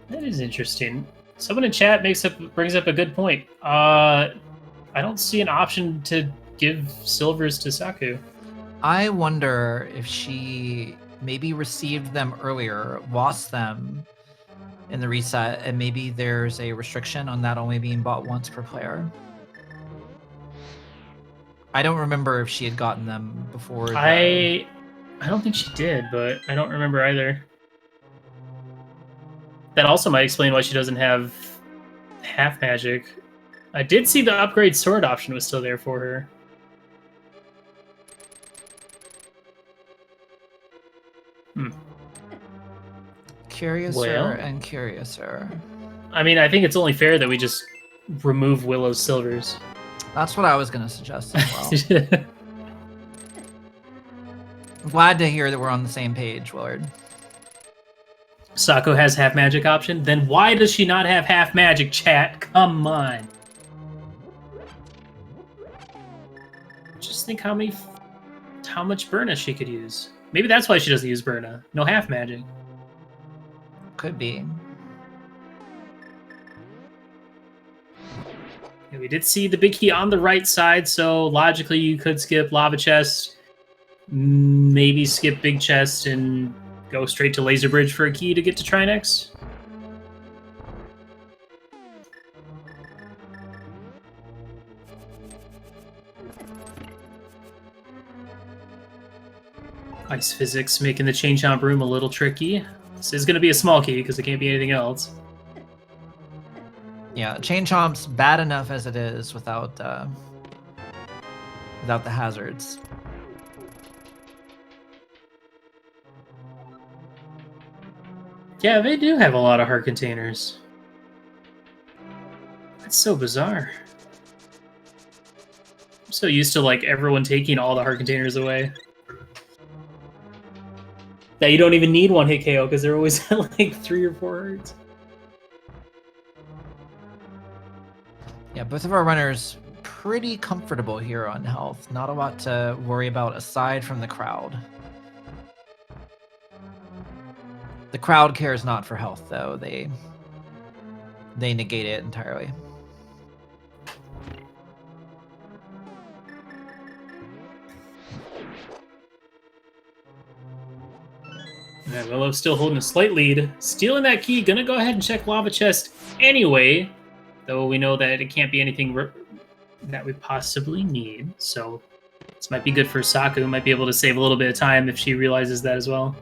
That is interesting. Someone in chat brings up a good point. I don't see an option to give silvers to Saku. I wonder if she maybe received them earlier, lost them in the reset, and maybe there's a restriction on that only being bought once per player. I don't remember if she had gotten them before. I don't think she did, but I don't remember either. That also might explain why she doesn't have half magic. I did see the upgrade sword option was still there for her. Curiouser and curiouser. I mean, I think it's only fair that we just remove Willow's silvers. That's what I was going to suggest as well. I'm glad to hear that we're on the same page, Willard. Saku has half magic option? Then why does she not have half magic, chat? Come on. Just think how much Burna she could use. Maybe that's why she doesn't use Burna. No half magic. Could be. Yeah, we did see the big key on the right side, so logically you could skip Lava Chest, maybe skip Big Chest, and go straight to Laser Bridge for a key to get to Trinex. Ice Physics making the Chain Chomp room a little tricky. This is going to be a small key because it can't be anything else. Yeah, Chain Chomp's bad enough as it is without the hazards. Yeah, they do have a lot of heart containers. That's so bizarre. I'm so used to like everyone taking all the heart containers away. That you don't even need one hit KO because they're always at like 3 or 4 hearts. Yeah, both of our runners pretty comfortable here on health. Not a lot to worry about aside from the crowd. The crowd cares not for health, though. They negate it entirely. Yeah, Willow's still holding a slight lead. Stealing that key, gonna go ahead and check Lava Chest anyway. Though we know that it can't be anything that we possibly need. So this might be good for Saku. Might be able to save a little bit of time if she realizes that as well.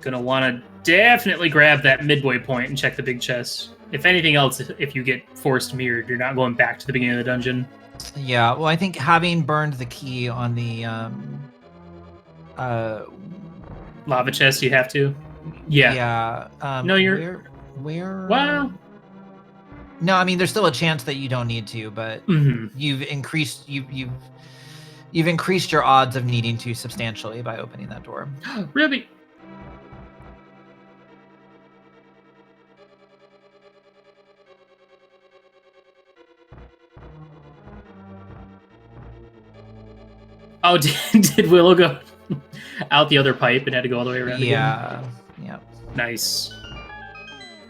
Gonna want to definitely grab that midway point and check the big chest. If anything else, if you get forced mirrored, you're not going back to the beginning of the dungeon. Yeah, well, I think having burned the key on the Lava chest, you have to. Yeah. Yeah. No, you're where? Well, no, I mean there's still a chance that you don't need to, but you've increased you've increased your odds of needing to substantially by opening that door. Really? Oh, did Willow go out the other pipe and had to go all the way around again? Yeah. Yep. Nice.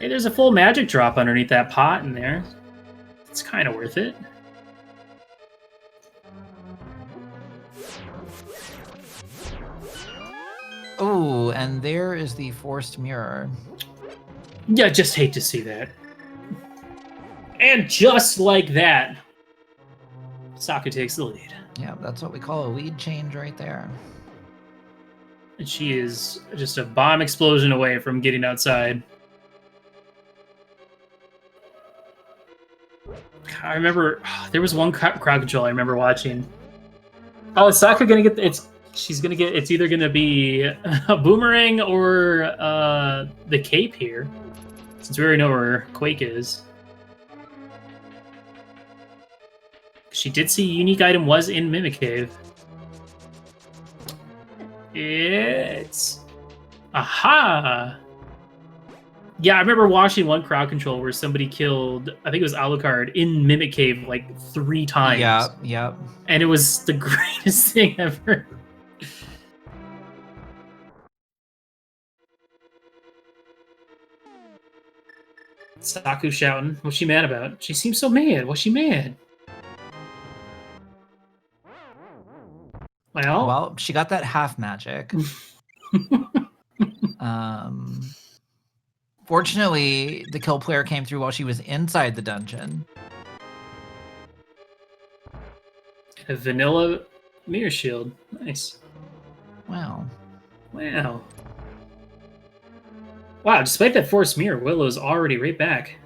Hey, there's a full magic drop underneath that pot in there. It's kind of worth it. Oh, and there is the forced mirror. Yeah, just hate to see that. And just like that, Saku takes the lead. Yeah, that's what we call a lead change right there. And she is just a bomb explosion away from getting outside. I remember there was one crowd control I remember watching. Oh, is Saku gonna get it's either gonna be a boomerang or the cape here, since we already know where Quake is. She did see unique item was in Mimic Cave. It's aha. Yeah, I remember watching one crowd control where somebody killed, I think it was Alucard, in Mimic Cave like 3 times. Yeah. And it was the greatest thing ever. Saku shouting. What's she mad about? She seems so mad. What's she mad? Well, she got that half magic. Fortunately, the kill player came through while she was inside the dungeon. A vanilla mirror shield. Nice. Wow. Wow. Wow, despite that forced mirror, Willow's already right back.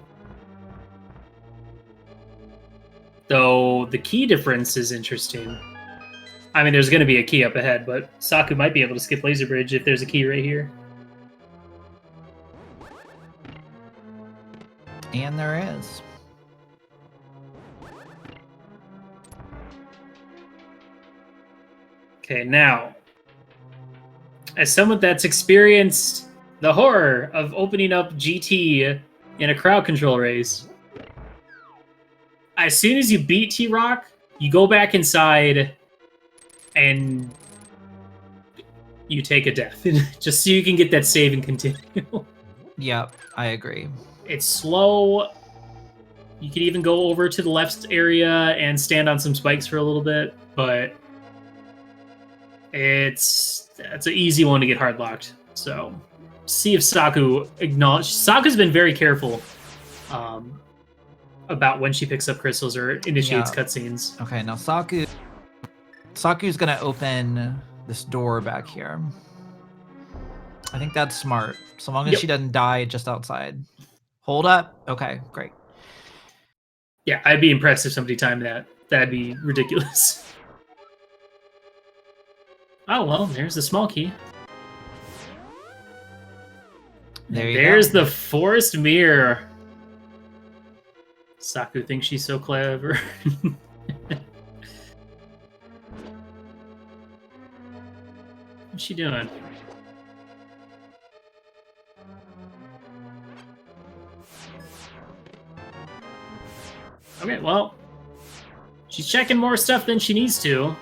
Though the key difference is interesting. I mean, there's going to be a key up ahead, but Saku might be able to skip Laser Bridge if there's a key right here. And there is. Okay, now, as someone that's experienced the horror of opening up GT in a crowd control race, as soon as you beat T-Rock, you go back inside and you take a death, just so you can get that save and continue. Yep, I agree. It's slow. You could even go over to the left area and stand on some spikes for a little bit, but it's an easy one to get hard locked. So see if Saku acknowledges. Saku's been very careful about when she picks up crystals or initiates cutscenes. Okay, now Saku's gonna open this door back here. I think that's smart. So long as she doesn't die just outside. Hold up. Okay, great. Yeah, I'd be impressed if somebody timed that. That'd be ridiculous. Oh, well, there's the small key. There's the forced mirror. Saku thinks she's so clever. What's she doing? Okay, well, she's checking more stuff than she needs to.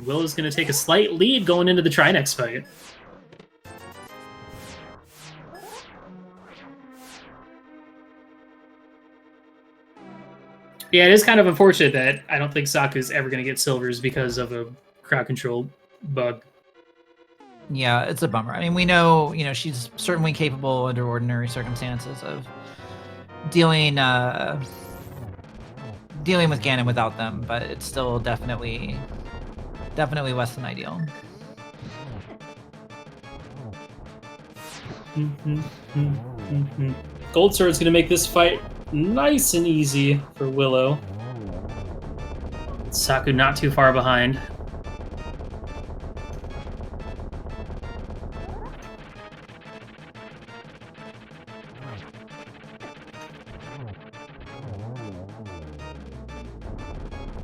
Willow's going to take a slight lead going into the Trinex fight. Yeah, it is kind of unfortunate that I don't think Saku's ever going to get silvers because of a crowd control bug. Yeah, it's a bummer. I mean, we know, she's certainly capable under ordinary circumstances of dealing with Ganon without them, but it's still definitely less than ideal. Gold Sword's going to make this fight nice and easy for Willow. Saku not too far behind.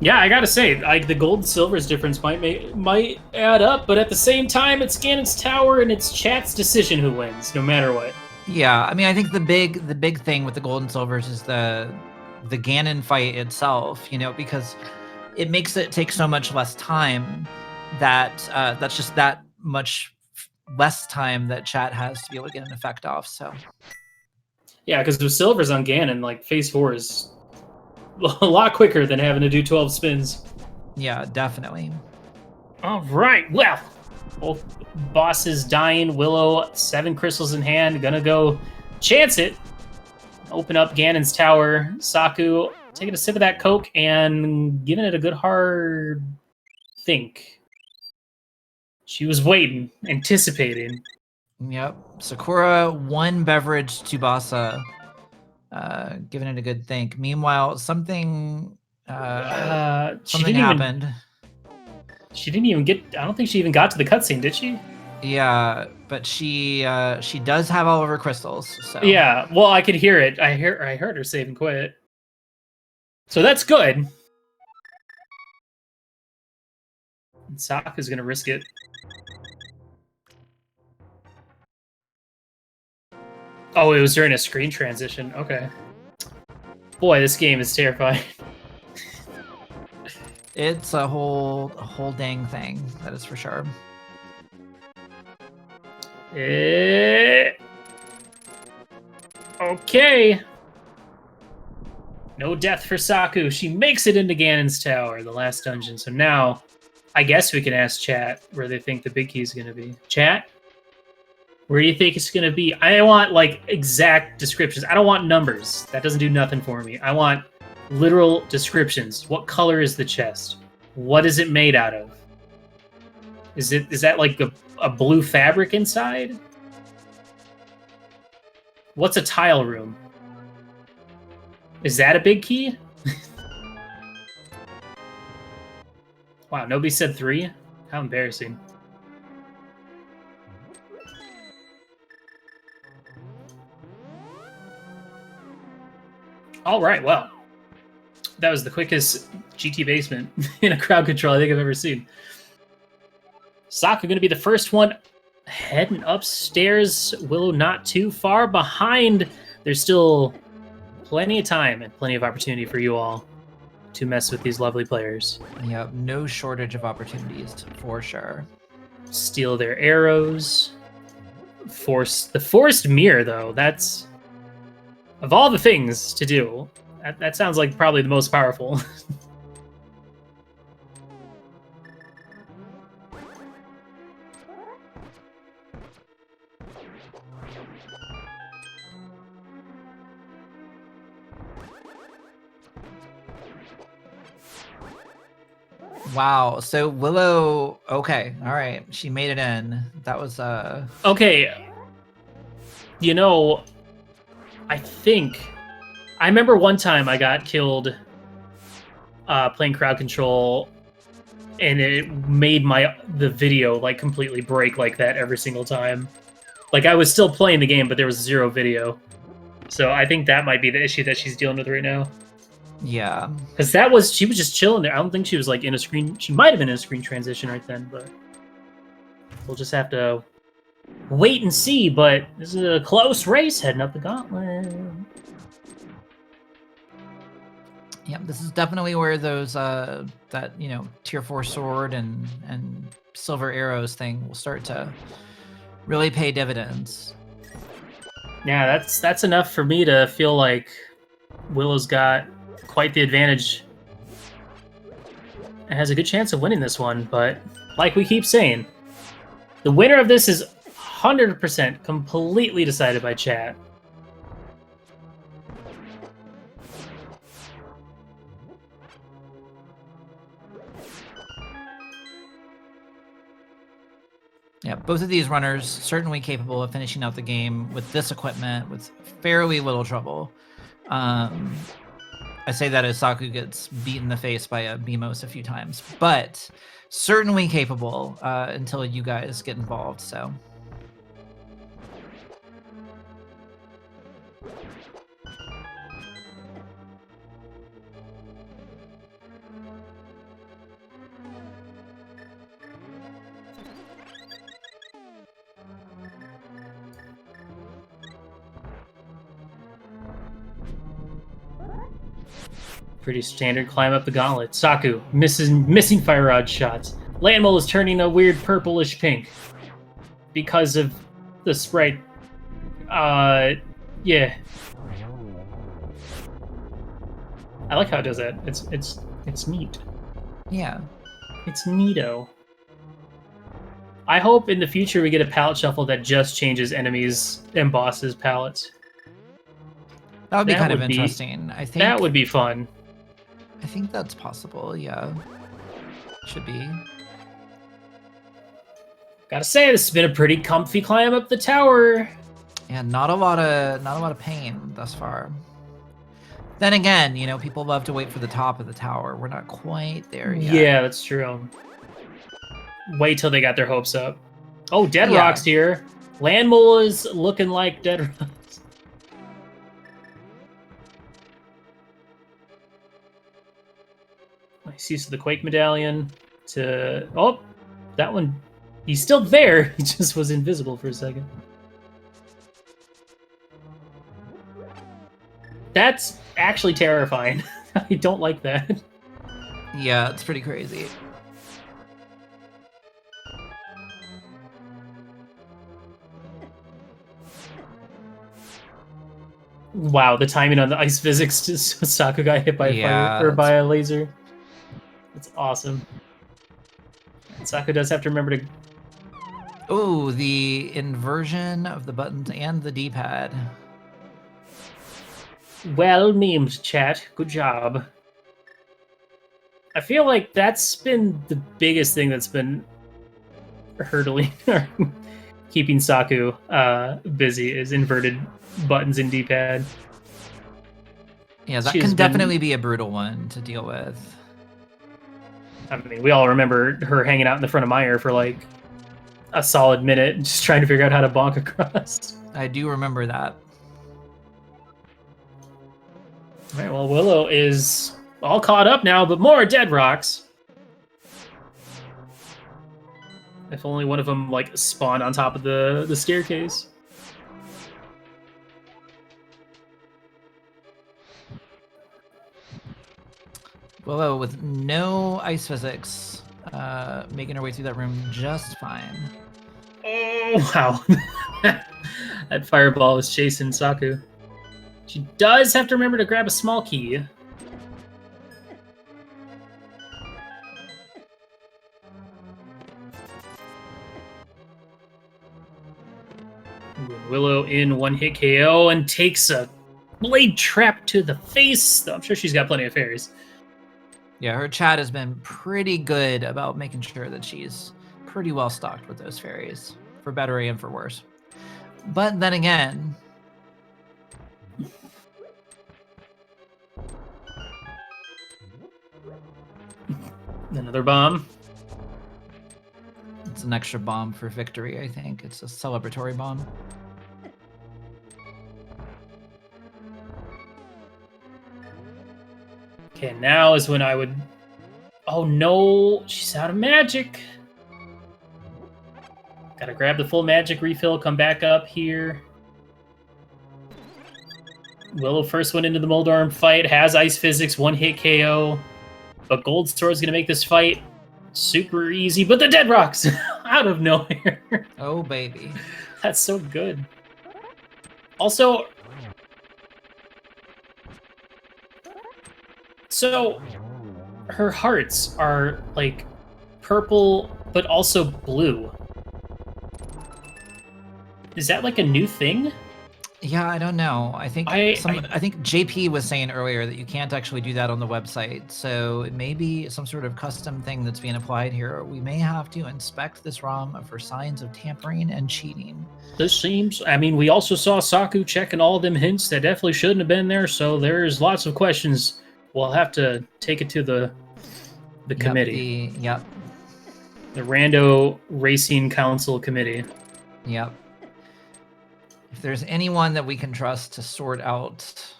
Yeah, I gotta say, like the gold silver's difference might add up, but at the same time, it's Ganon's tower and it's chat's decision who wins, no matter what. Yeah, I mean, I think the big thing with the gold and silvers is the Ganon fight itself, because it makes it take so much less time that that's just that much less time that chat has to be able to get an effect off. So yeah, because with silvers on Ganon, like phase 4 is a lot quicker than having to do 12 spins. Yeah, definitely. All right, well, both bosses dying. Willow, 7 crystals in hand, gonna go chance it. Open up Ganon's tower. Saku taking a sip of that Coke and giving it a good hard think. She was waiting, anticipating. Yep. Sakura, 1 beverage Tsubasa. Giving it a good think. Meanwhile, something happened. She didn't even get. I don't think she even got to the cutscene, did she? Yeah, but she does have all of her crystals. So yeah, well, I could hear it. I heard her save and quit. So that's good. And Saku's gonna risk it. Oh, it was during a screen transition. Okay. Boy, this game is terrifying. It's a whole dang thing, that is for sure. Okay. No death for Saku. She makes it into Ganon's Tower, the last dungeon. So now, I guess we can ask chat where they think the big key is going to be. Chat, where do you think it's going to be? I want, like, exact descriptions. I don't want numbers. That doesn't do nothing for me. I want literal descriptions. What color is the chest? What is it made out of? Is that like a blue fabric inside? What's a tile room? Is that a big key? Wow, nobody said 3? How embarrassing. All right, well, that was the quickest GT basement in a crowd control I think I've ever seen. Saku going to be the first one heading upstairs. Willow not too far behind. There's still plenty of time and plenty of opportunity for you all to mess with these lovely players. Yep, no shortage of opportunities for sure. Steal their arrows. The forced mirror, though, that's... Of all the things to do, that sounds like probably the most powerful. Wow, so Willow, okay, all right, she made it in. That was Okay, you know, I remember one time I got killed playing crowd control, and it made the video like completely break like that every single time. Like I was still playing the game, but there was 0 video. So I think that might be the issue that she's dealing with right now. yeah. Because she was just chilling there. I don't think she was like in a screen. She might have been in a screen transition right then, but we'll just have to wait and see. But this is a close race heading up the gauntlet. Yep, this is definitely where those that tier 4 sword and silver arrows thing will start to really pay dividends. Yeah, that's enough for me to feel like Willow's got quite the advantage and has a good chance of winning this one. But like we keep saying, the winner of this is 100% completely decided by chat. Yeah, both of these runners certainly capable of finishing out the game with this equipment with fairly little trouble. I say that as Saku gets beat in the face by a BMOS a few times, but certainly capable until you guys get involved, so. Pretty standard climb up the gauntlet. Saku missing fire rod shots. Landmole is turning a weird purplish pink because of the sprite. Yeah. I like how it does that. It's neat. Yeah. It's neato. I hope in the future we get a palette shuffle that just changes enemies and bosses' palettes. That would be kind of interesting. I think that would be fun. I think that's possible. Yeah, should be. Gotta say, this has been a pretty comfy climb up the tower. Yeah, not a lot of pain thus far. Then again, people love to wait for the top of the tower. We're not quite there yet. Yeah, that's true. Wait till they got their hopes up. Oh, Dead Rock's here. Landmole is looking like Dead Rock. Nice use of the Quake Medallion to... Oh, that one... He's still there. He just was invisible for a second. That's actually terrifying. I don't like that. Yeah, it's pretty crazy. Wow, the timing on the ice physics, just Saku got hit by a fire or by a laser. That's awesome. And Saku does have to remember to. Oh, the inversion of the buttons and the D-pad. Well memed, chat. Good job. I feel like that's been the biggest thing that's been hurdling or keeping Saku busy is inverted buttons in D-pad. Yeah, that can definitely be a brutal one to deal with. I mean, we all remember her hanging out in the front of Meyer for like a solid minute, just trying to figure out how to bonk across. I do remember that. All right, well, Willow is all caught up now, but more dead rocks. If only one of them like spawned on top of the staircase. Willow with no ice physics, making her way through that room just fine. Oh, wow. That fireball was chasing Saku. She does have to remember to grab a small key. Willow in one hit KO and takes a blade trap to the face. Though I'm sure she's got plenty of fairies. Yeah, her chat has been pretty good about making sure that she's pretty well stocked with those fairies, for better and for worse. But then again, another bomb. It's an extra bomb for victory, I think. It's a celebratory bomb. Okay, now is when I would... Oh no, she's out of magic. Gotta grab the full magic refill, come back up here. Willow first went into the Moldorm fight, has ice physics, one hit KO. But Gold Sword's gonna make this fight super easy, but the dead rocks out of nowhere. Oh, baby. That's so good. Also, so her hearts are like purple, but also blue. Is that like a new thing? Yeah, I don't know. I think I think JP was saying earlier that you can't actually do that on the website. So it may be some sort of custom thing that's being applied here. We may have to inspect this ROM for signs of tampering and cheating. This seems, I mean, we also saw Saku checking all them hints that definitely shouldn't have been there. So there's lots of questions. We'll have to take it to the committee. Yep. The Rando Racing Council Committee. Yep. If there's anyone that we can trust to sort out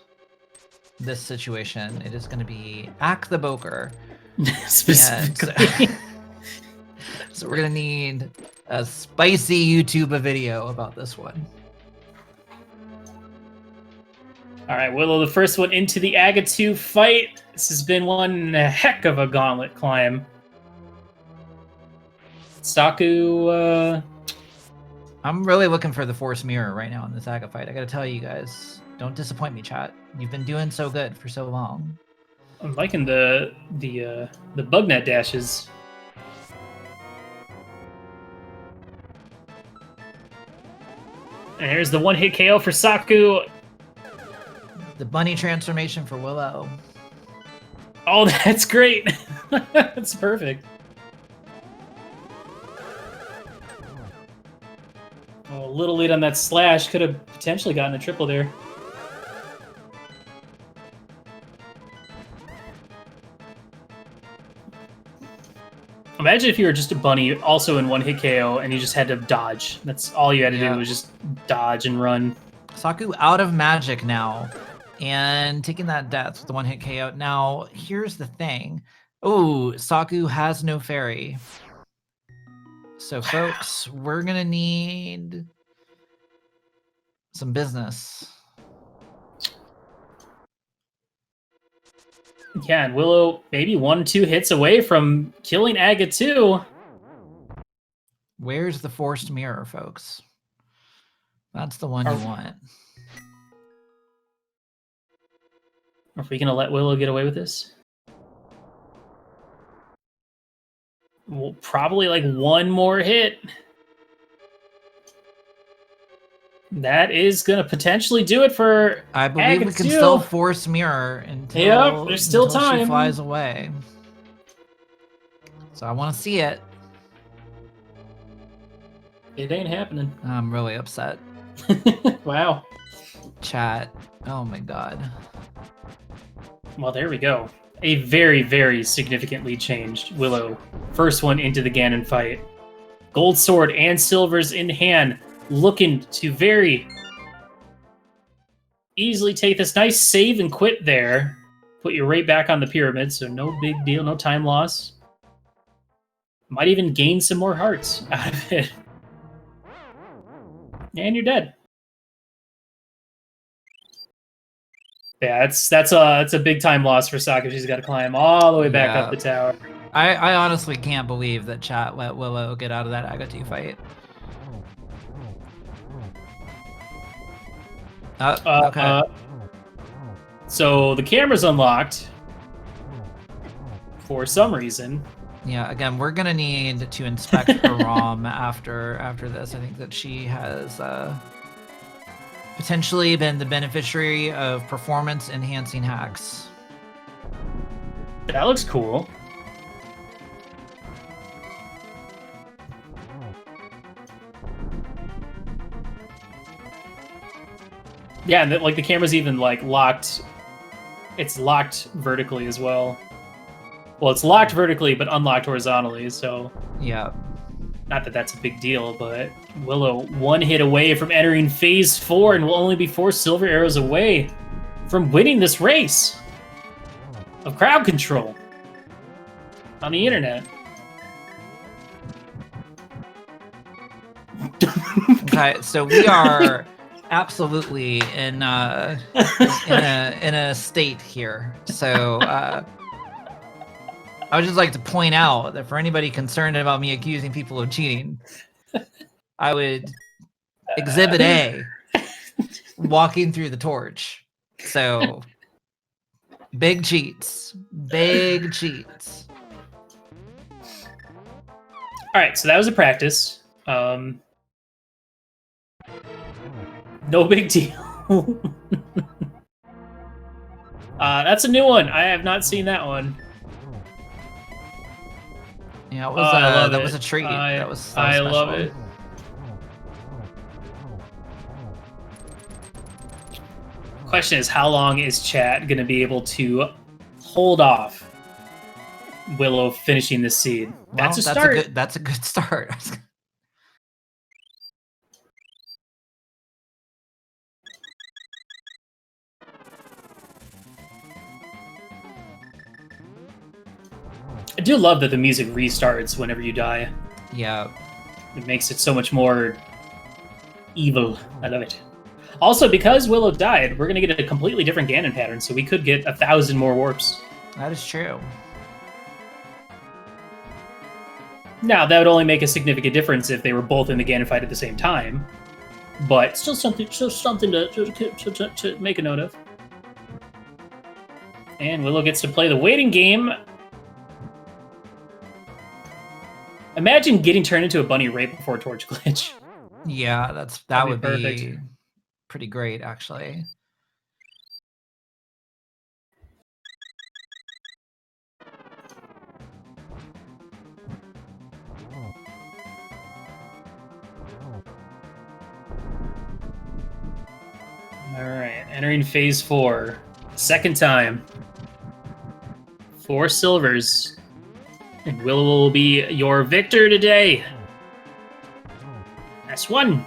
this situation, it is going to be Ack the Boker. Specifically. So we're going to need a spicy YouTube video about this one. All right, Willow, the first one into the Agatu fight. This has been one heck of a gauntlet climb. Saku, I'm really looking for the Force Mirror right now in this Aga fight. I gotta tell you guys, don't disappoint me, chat. You've been doing so good for so long. I'm liking the bugnet dashes. And here's the one-hit KO for Saku. The bunny transformation for Willow. Oh, that's great. That's perfect. Oh, a little late on that slash. Could have potentially gotten a triple there. Imagine if you were just a bunny, also in one hit KO, and you just had to dodge. That's all you had to do was just dodge and run. Saku out of magic now, and taking that death with the one hit KO. Now, here's the thing. Oh, Saku has no fairy. So, folks, we're going to need some business. Yeah, and Willow maybe 1-2 hits away from killing Agatu. Where's the forced mirror, folks? That's the one you want. Are we gonna let Willow get away with this? Well, probably like one more hit. That is gonna potentially do it for. I believe we can still force mirror until, there's still until time. she flies away. So I want to see it. It ain't happening. I'm really upset. Wow. Chat. Oh my god. Well, there we go. A very, very significantly changed Willow. First one into the Ganon fight. Gold sword and silvers in hand. Looking to very easily take this. Nice save and quit there. Put you right back on the pyramid, so no big deal, no time loss. Might even gain some more hearts out of it. And you're dead. Yeah, that's a big time loss for Saka. She's got to climb all the way back up the tower. I honestly can't believe that chat let Willow get out of that Agatu fight. Okay. So the camera's unlocked for some reason. Yeah, again, we're gonna need to inspect her ROM after this. I think that she has potentially been the beneficiary of performance-enhancing hacks. That looks cool. Yeah, and like the camera's even like locked. It's locked vertically as well. Well, it's locked vertically, but unlocked horizontally, so... Yeah. Not that that's a big deal, but Willow one hit away from entering Phase 4 and will only be 4 silver arrows away from winning this race of crowd control on the internet. Okay, so we are absolutely in a state here. So I would just like to point out that for anybody concerned about me accusing people of cheating, I would exhibit A, walking through the torch. So big cheats, big cheats. All right, so that was a practice. No big deal. That's a new one. I have not seen that one. Yeah, it was, that was a treat. I that was love it. Question is, how long is chat going to be able to hold off Willow finishing this seed? That's a start. That's a good start. I do love that the music restarts whenever you die. Yeah. It makes it so much more evil. I love it. Also, because Willow died, we're going to get a completely different Ganon pattern, so we could get 1,000 more warps. That is true. Now, that would only make a significant difference if they were both in the Ganon fight at the same time, but still something to make a note of. And Willow gets to play the waiting game. Imagine getting turned into a bunny right before Torch Glitch. Yeah, that would be perfect. Pretty great, actually. All right, entering Phase 4. Second time. 4 silvers. And Willow will be your victor today. That's one.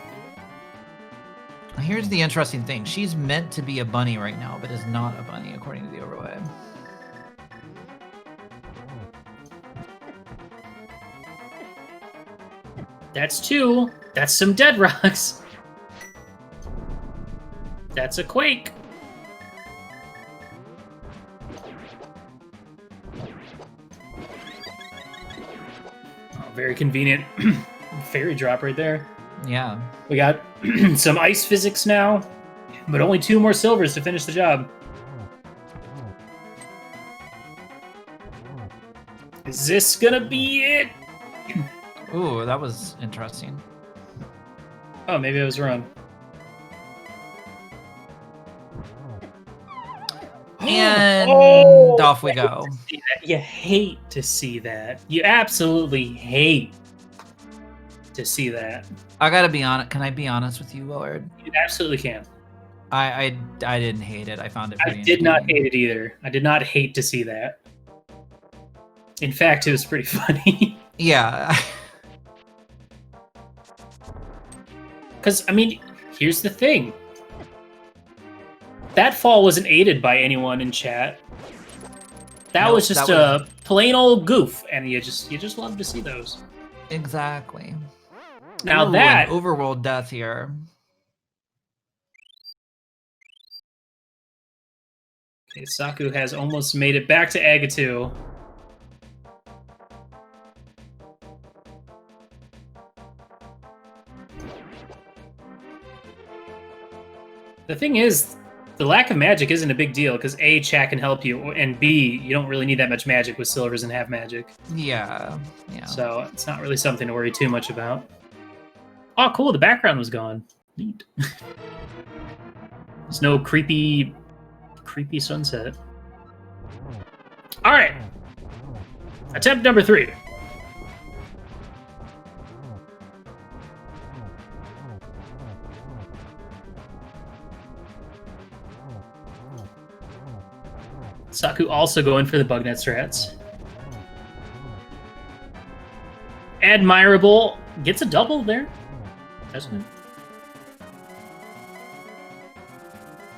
Here's the interesting thing. She's meant to be a bunny right now, but is not a bunny, according to the overlay. That's 2. That's some dead rocks. That's a quake. Oh, very convenient fairy drop right there. Yeah. We got some ice physics now, but only 2 more silvers to finish the job. Is this gonna be it? Ooh, that was interesting. Oh, maybe I was wrong. And off we go. You hate to see that. You absolutely hate to see that. I gotta be honest. Can I be honest with you, Willard? You absolutely can. I didn't hate it. I found it. I Pretty did not entertaining. hate it either. I did not hate to see that. In fact, it was pretty funny. Yeah. Because, I mean, here's the thing. That fall wasn't aided by anyone in chat. That Nope, was just a plain old goof, and you just love to see those. Exactly. Now Ooh, that an overworld death here. Okay, Saku has almost made it back to Agatu. The thing is, the lack of magic isn't a big deal, because A, chat can help you, and B, you don't really need that much magic with silvers and half magic. Yeah. Yeah. So it's not really something to worry too much about. Oh, cool, the background was gone. Neat. There's no creepy sunset. All right. Attempt number 3. Saku also going for the bugnet strats. Admirable. Gets a double there. That's good.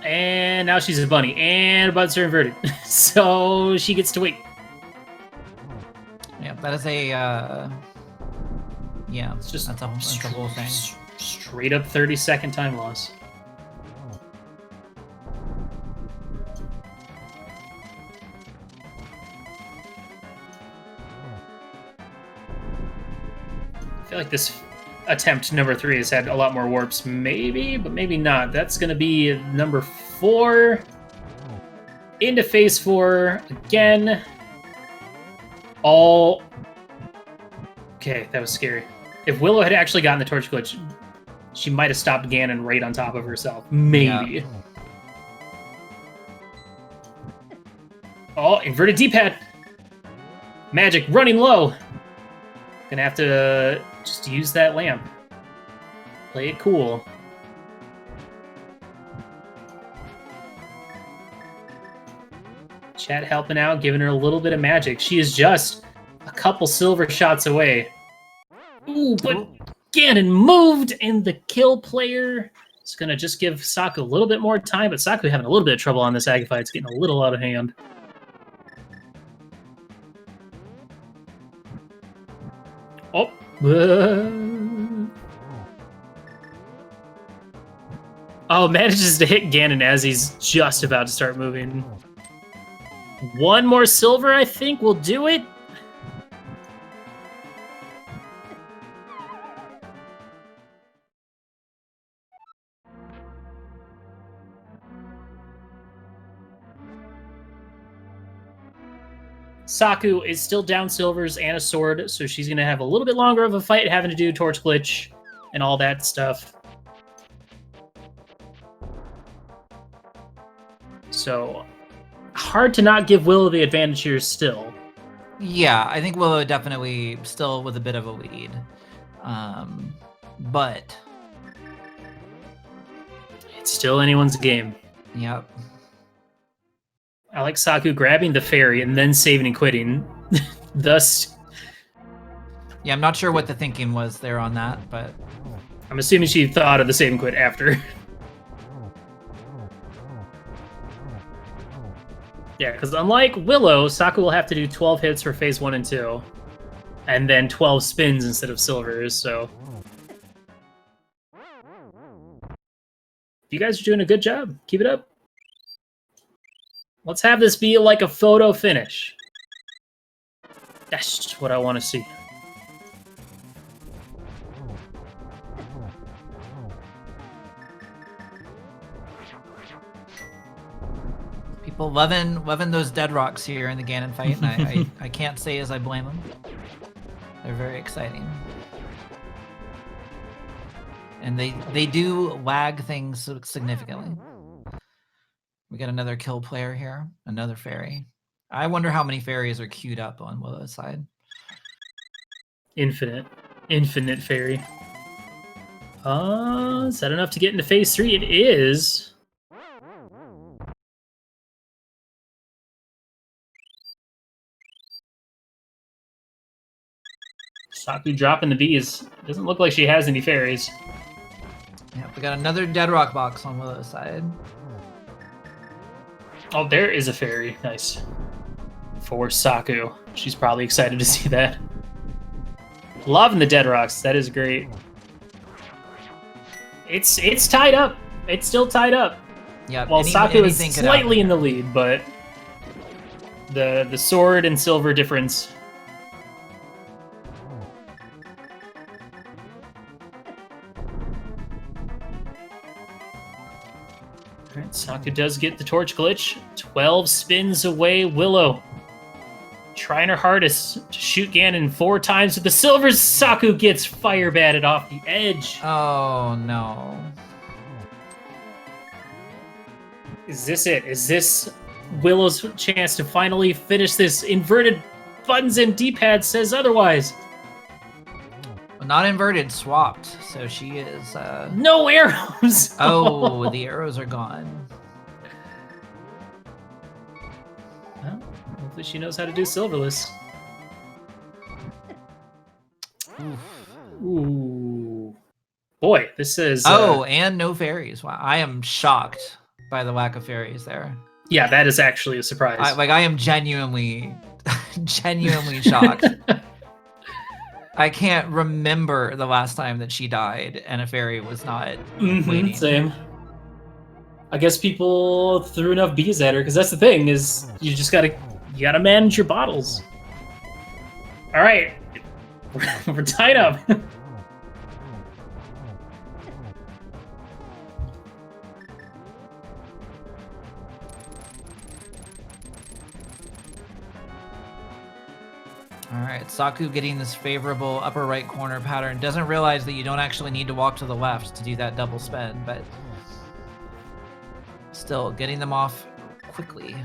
And now she's a bunny. And buttons are inverted. So she gets to wait. Yeah, that is a yeah, It's just that's a whole thing. Straight up 30-second time loss. I feel like this attempt number 3 has had a lot more warps, maybe, but maybe not. That's going to be number 4. Into phase 4 again. All. Okay, that was scary. If Willow had actually gotten the torch glitch, she might have stopped Ganon right on top of herself. Maybe. Yeah. Oh, inverted D-pad. Magic running low. Gonna have to just use that lamp. Play it cool. Chat helping out, giving her a little bit of magic. She is just a couple silver shots away. Ooh, but Ganon moved, and the kill player is gonna just give Saku a little bit more time, but Saku having a little bit of trouble on this Agi fight. It's getting a little out of hand. Oh. Oh, manages to hit Ganon as he's just about to start moving. One more silver, I think, will do it. Saku is still down silvers and a sword, so she's going to have a little bit longer of a fight having to do torch glitch and all that stuff. So, hard to not give Willow the advantage here still. Yeah, I think Willow definitely still with a bit of a lead. But it's still anyone's game. Yep. I like Saku grabbing the fairy and then saving and quitting. Thus... Yeah, I'm not sure what the thinking was there on that, but... I'm assuming she thought of the save and quit after. Yeah, because unlike Willow, Saku will have to do 12 hits for phase 1 and 2. And then 12 spins instead of silvers, so... You guys are doing a good job. Keep it up. Let's have this be like a photo finish. That's just what I want to see. People Well, loving those dead rocks here in the Ganon fight, and I can't say as I blame them. They're very exciting. And they do lag things significantly. We got another kill player here, another fairy. I wonder how many fairies are queued up on Willow's side. Infinite fairy. Is that enough to get into phase 3? It is. Saku dropping the bees. Doesn't look like she has any fairies. Yep, we got another dead rock box on Willow's side. Oh, there is a fairy. Nice. For Saku. She's probably excited to see that. Loving the dead rocks. That is great. It's tied up. It's still tied up. Yeah. Well, Saku is slightly in the lead, but the sword and silver difference. All right, Saku does get the torch glitch. 12 spins away. Willow trying her hardest to shoot Ganon 4 times with the silvers. Saku gets fire batted off the edge. Oh no. Is this it? Is this Willow's chance to finally finish this? Inverted buttons and D-pad says otherwise. Well, not inverted, swapped. So she is no arrows. Oh, the arrows are gone. Well, hopefully she knows how to do silverless. Ooh. Boy, this is... Oh, and no fairies. Wow, I am shocked by the lack of fairies there. Yeah, that is actually a surprise. I am genuinely shocked. I can't remember the last time that she died and a fairy was not waiting. Same. I guess people threw enough bees at her, because that's the thing, is you just gotta manage your bottles. All right, we're tied up. All right, Saku getting this favorable upper right corner pattern. Doesn't realize that you don't actually need to walk to the left to do that double spin, but still getting them off quickly.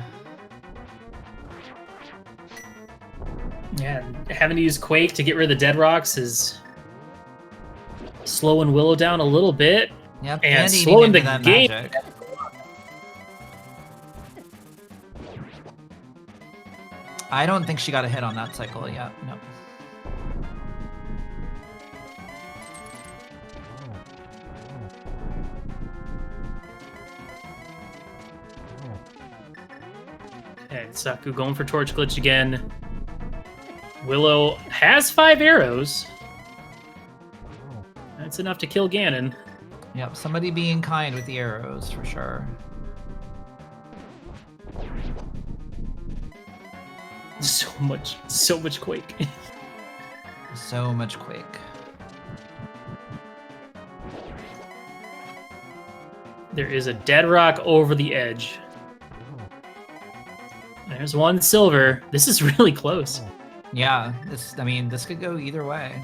Yeah, having to use Quake to get rid of the dead rocks is slowing Willow down a little bit. Yep, and slowing the game. Magic. I don't think she got a hit on that cycle yet. Nope. Okay, Saku going for torch glitch again. Willow has 5 arrows. That's enough to kill Ganon. Yep, somebody being kind with the arrows for sure. So much Quake. So much Quake. There is a dead rock over the edge. There's one silver. This is really close. Yeah, this could go either way.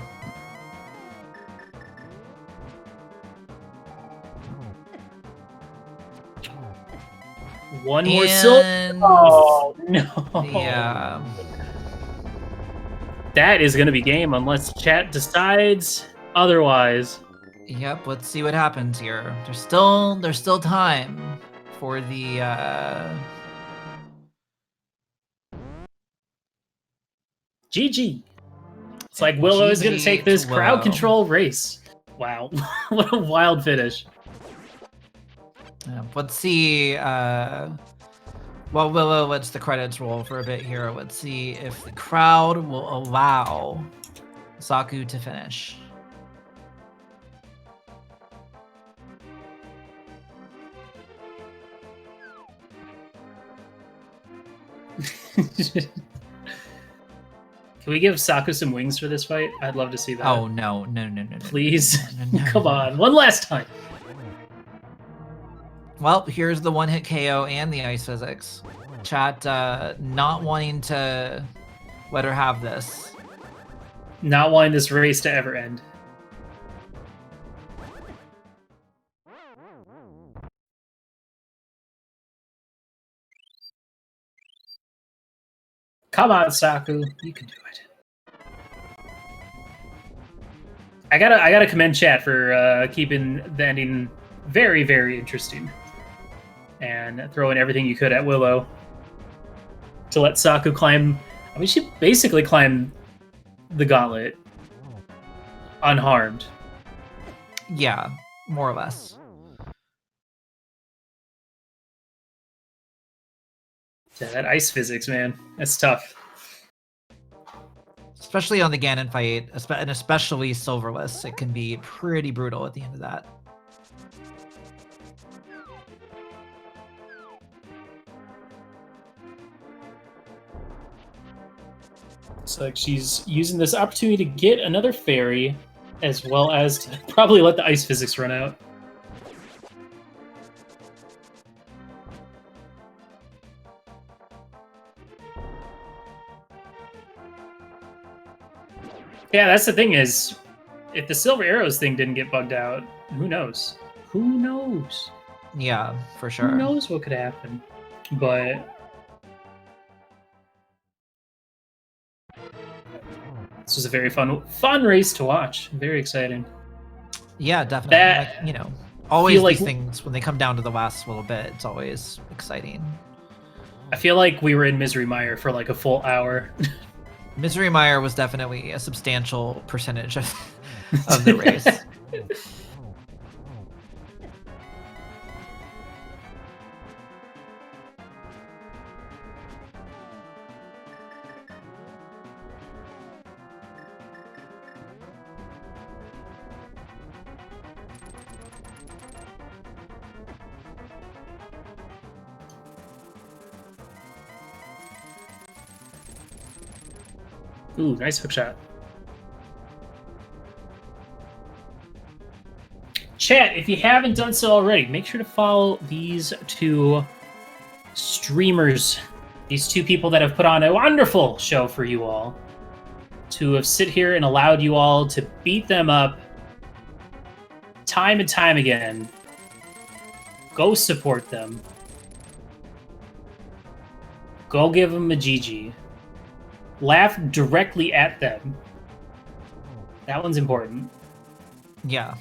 One more silver. Oh, no. Yeah. That is going to be game unless chat decides otherwise. Yep, let's see what happens here. There's still time for the GG. It's like Willow is going to take this crowd control race. Wow. What a wild finish. Let's see. While Willow lets the credits roll for a bit here, let's see if the crowd will allow Saku to finish. Can we give Saku some wings for this fight? I'd love to see that. Oh, no. Please. No. Come on. One last time. Well, here's the one-hit KO and the ice physics. Chat not wanting to let her have this. Not wanting this race to ever end. Come on, Saku, you can do it. I gotta commend chat for keeping the ending very, very interesting, and throwing everything you could at Willow to let Saku climb. I mean, she basically climbed the gauntlet unharmed. Yeah, more or less. Yeah, that ice physics, man, that's tough. Especially on the Ganon fight, and especially Silverless, it can be pretty brutal at the end of that. It's like she's using this opportunity to get another fairy, as well as to probably let the ice physics run out. Yeah, that's the thing is, if the Silver Arrows thing didn't get bugged out, who knows? Who knows? Yeah, for sure. Who knows what could happen? But this was a very fun race to watch. Very exciting. Yeah, definitely. That, like, you know, always like, these things when they come down to the last little bit, it's always exciting. I feel like we were in Misery Mire for like a full hour. Misery Mire was definitely a substantial percentage of the race. Ooh, nice hook shot. Chat, if you haven't done so already, make sure to follow these two streamers. These two people that have put on a wonderful show for you all. To have sit here and allowed you all to beat them up time and time again. Go support them. Go give them a GG. Laugh directly at them. That one's important. Yeah.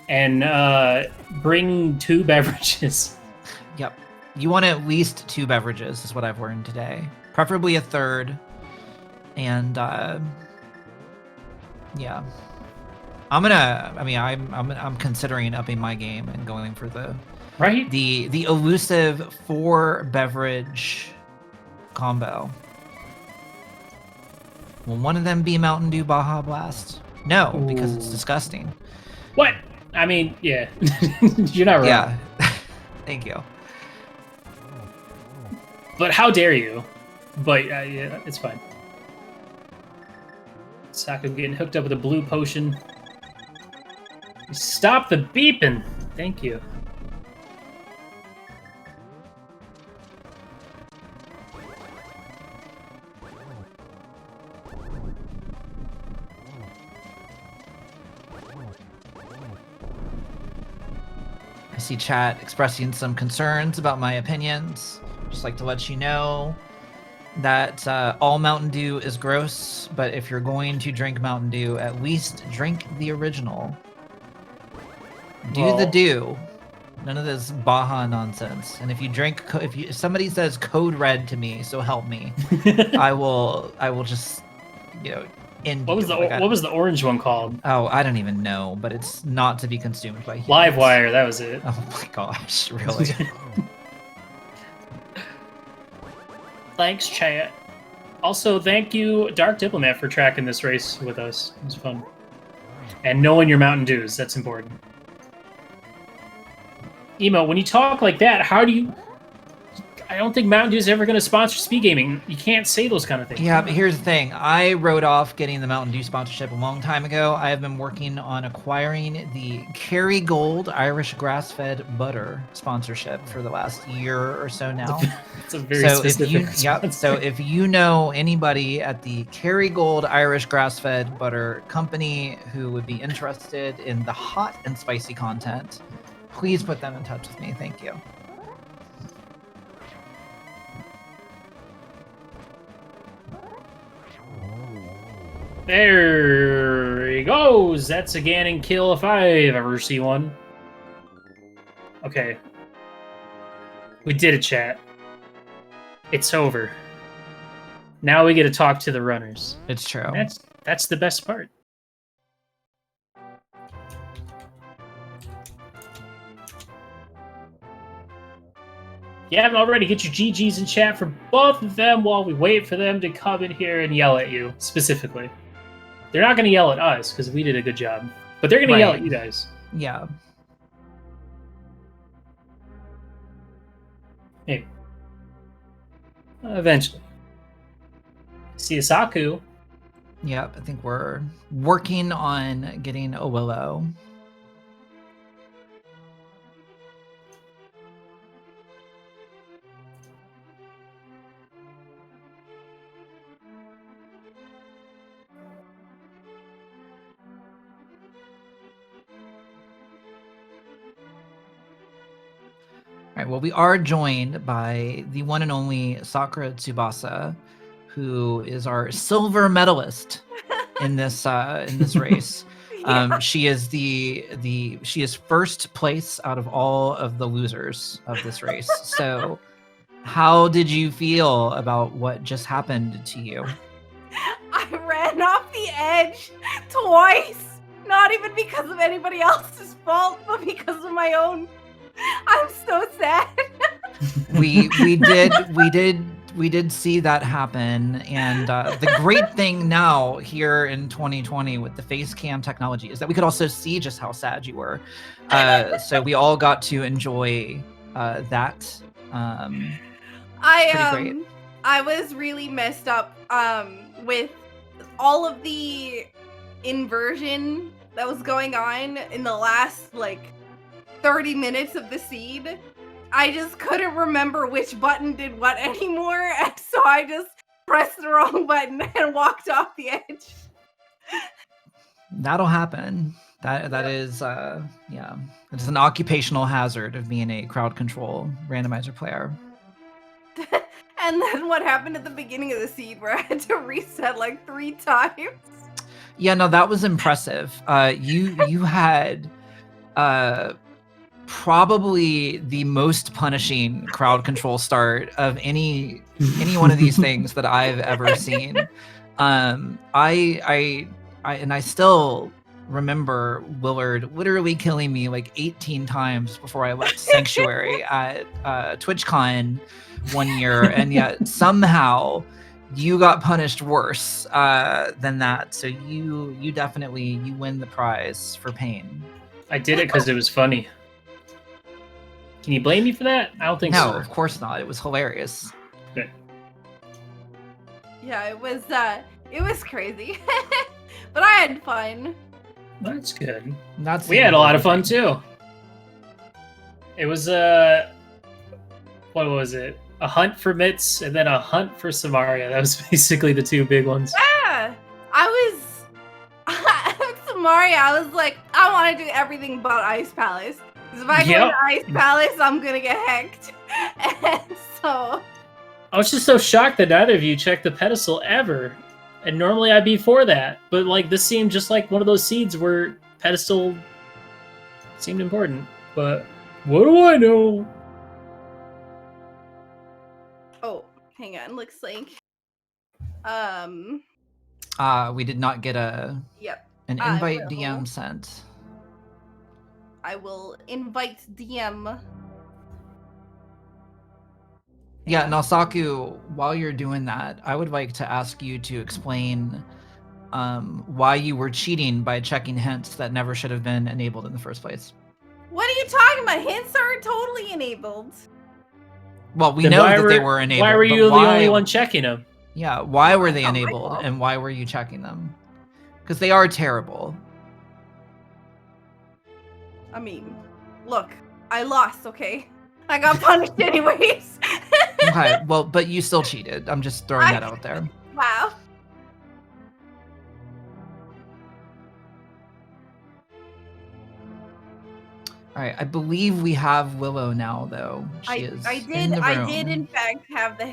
And bring 2 beverages. Yep. You want at least 2 beverages is what I've learned today. Preferably a third. And yeah. I'm considering upping my game and going for the elusive 4 beverage combo. Will one of them be Mountain Dew Baja Blast? No, because it's disgusting. What? I mean, yeah. You're not wrong. Yeah. Thank you. But how dare you? But yeah, it's fine. Saku getting hooked up with a blue potion. Stop the beeping! Thank you. I see chat expressing some concerns about my opinions. Just like to let you know that all Mountain Dew is gross, but if you're going to drink Mountain Dew, at least drink the original. Do the Dew. None of this Baja nonsense. And if you drink, if somebody says code red to me, so help me, I will just, end. What was the orange one called? Oh, I don't even know, but it's not to be consumed by humans. Livewire, that was it. Oh my gosh, really? Thanks, chat. Also, thank you, Dark Diplomat, for tracking this race with us. It was fun. And knowing your Mountain Dews, that's important. Emo, when you talk like that, how do you... I don't think Mountain Dew is ever going to sponsor speed gaming. You can't say those kind of things. Yeah, but here's the thing. I wrote off getting the Mountain Dew sponsorship a long time ago. I have been working on acquiring the Kerrygold Irish grass-fed butter sponsorship for the last year or so now. It's a very specific so if you know anybody at the Kerrygold Irish grass-fed butter company who would be interested in the hot and spicy content, please put them in touch with me. Thank you. There he goes. That's a Ganon kill if I've ever seen one. Okay. We did it, chat. It's over. Now we get to talk to the runners. It's true. That's the best part. If you haven't already, get your GGs in chat for both of them while we wait for them to come in here and yell at you, specifically. They're not going to yell at us, because we did a good job. But they're going to yell at you guys. Yeah. Maybe. Eventually. See a Saku. Yep, I think we're working on getting a Willow. All right, well, we are joined by the one and only SakuraTsubasa, who is our silver medalist in this race. Yeah. She is she is first place out of all of the losers of this race. So, how did you feel about what just happened to you? I ran off the edge twice. Not even because of anybody else's fault, but because of my own. I'm so sad. We did see that happen, and the great thing now here in 2020 with the face cam technology is that we could also see just how sad you were. So we all got to enjoy that. Pretty great. I was really messed up with all of the inversion that was going on in the last 30 minutes of the seed. I just couldn't remember which button did what anymore, and so I just pressed the wrong button and walked off the edge. That'll happen. That is yeah. It's an occupational hazard of being a crowd control randomizer player. And then what happened at the beginning of the seed where I had to reset 3 times? Yeah, no, that was impressive. You had probably the most punishing crowd control start of any one of these things that I've ever seen. I still remember Willard literally killing me 18 times before I left Sanctuary at TwitchCon one year, and yet somehow you got punished worse than that. So you definitely win the prize for pain. I did it because it was funny. Can you blame me for that? I don't think so. No, of course not. It was hilarious. Okay. Yeah, it was crazy. But I had fun. That's good. That's We had a lot of fun too. It was what was it? A hunt for Mitts and then a hunt for Samaria. That was basically the 2 big ones. Yeah, Samaria, I was like, I want to do everything but Ice Palace. Because if I go to Ice Palace, I'm going to get hecked. And so... I was just so shocked that neither of you checked the pedestal ever. And normally I'd be for that. But this seemed just like one of those seeds where pedestal seemed important. But what do I know? Oh, hang on. Looks like... we did not get an invite DM sent. I will invite DM. Yeah, Nasaku, while you're doing that, I would like to ask you to explain why you were cheating by checking hints that never should have been enabled in the first place. What are you talking about? Hints are totally enabled. Well, we Then know why that they were enabled. Why were but you the why- only one checking them? Yeah, why were they Not my enabled, fault. and why were you checking them? Because they are terrible. I mean, look, I lost, okay? I got punished anyways. Okay, well, but you still cheated. I'm just throwing that out there. Wow. All right, I believe we have Willow now, though. She I is did in the room. I did in fact have the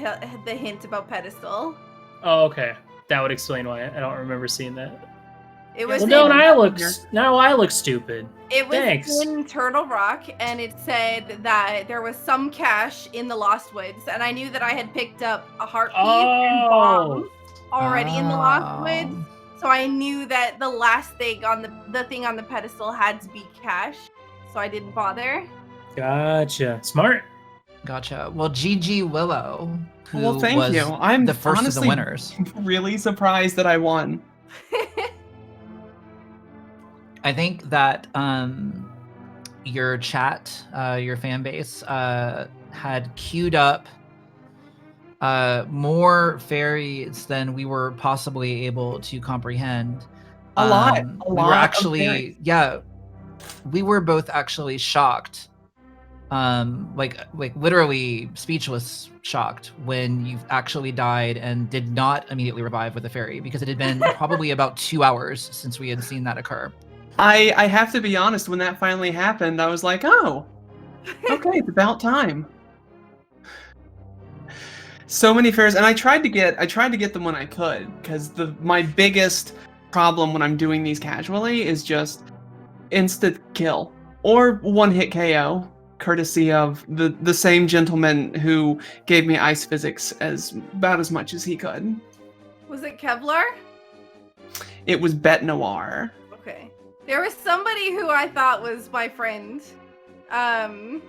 hint about pedestal. Oh, okay. That would explain why I don't remember seeing that. It was Well, no, in, now I look stupid. it was Thanks. in Turtle Rock, and it said that there was some cache in the Lost Woods, and I knew that I had picked up a heart piece and bombs already in the Lost Woods, so I knew that the last thing on the thing on the pedestal had to be cache, so I didn't bother. Gotcha. Smart. Gotcha. Well, GG Willow, who Well, thank was you. I'm the first of honestly the winners. really surprised that I won. I think that your chat, your fan base, had queued up more fairies than we were possibly able to comprehend. A lot We were of actually, fairies. yeah, we were both actually shocked. Like literally speechless shocked when you actually died and did not immediately revive with a fairy, because it had been probably about 2 hours since we had seen that occur. I have to be honest, when that finally happened, I was like, oh, okay, it's about time. So many fairies, and I tried to get them when I could, because my biggest problem when I'm doing these casually is just instant kill or one hit KO, courtesy of the same gentleman who gave me ice physics about as much as he could. Was it Kevlar? It was Bet Noir. Okay. There was somebody who I thought was my friend. I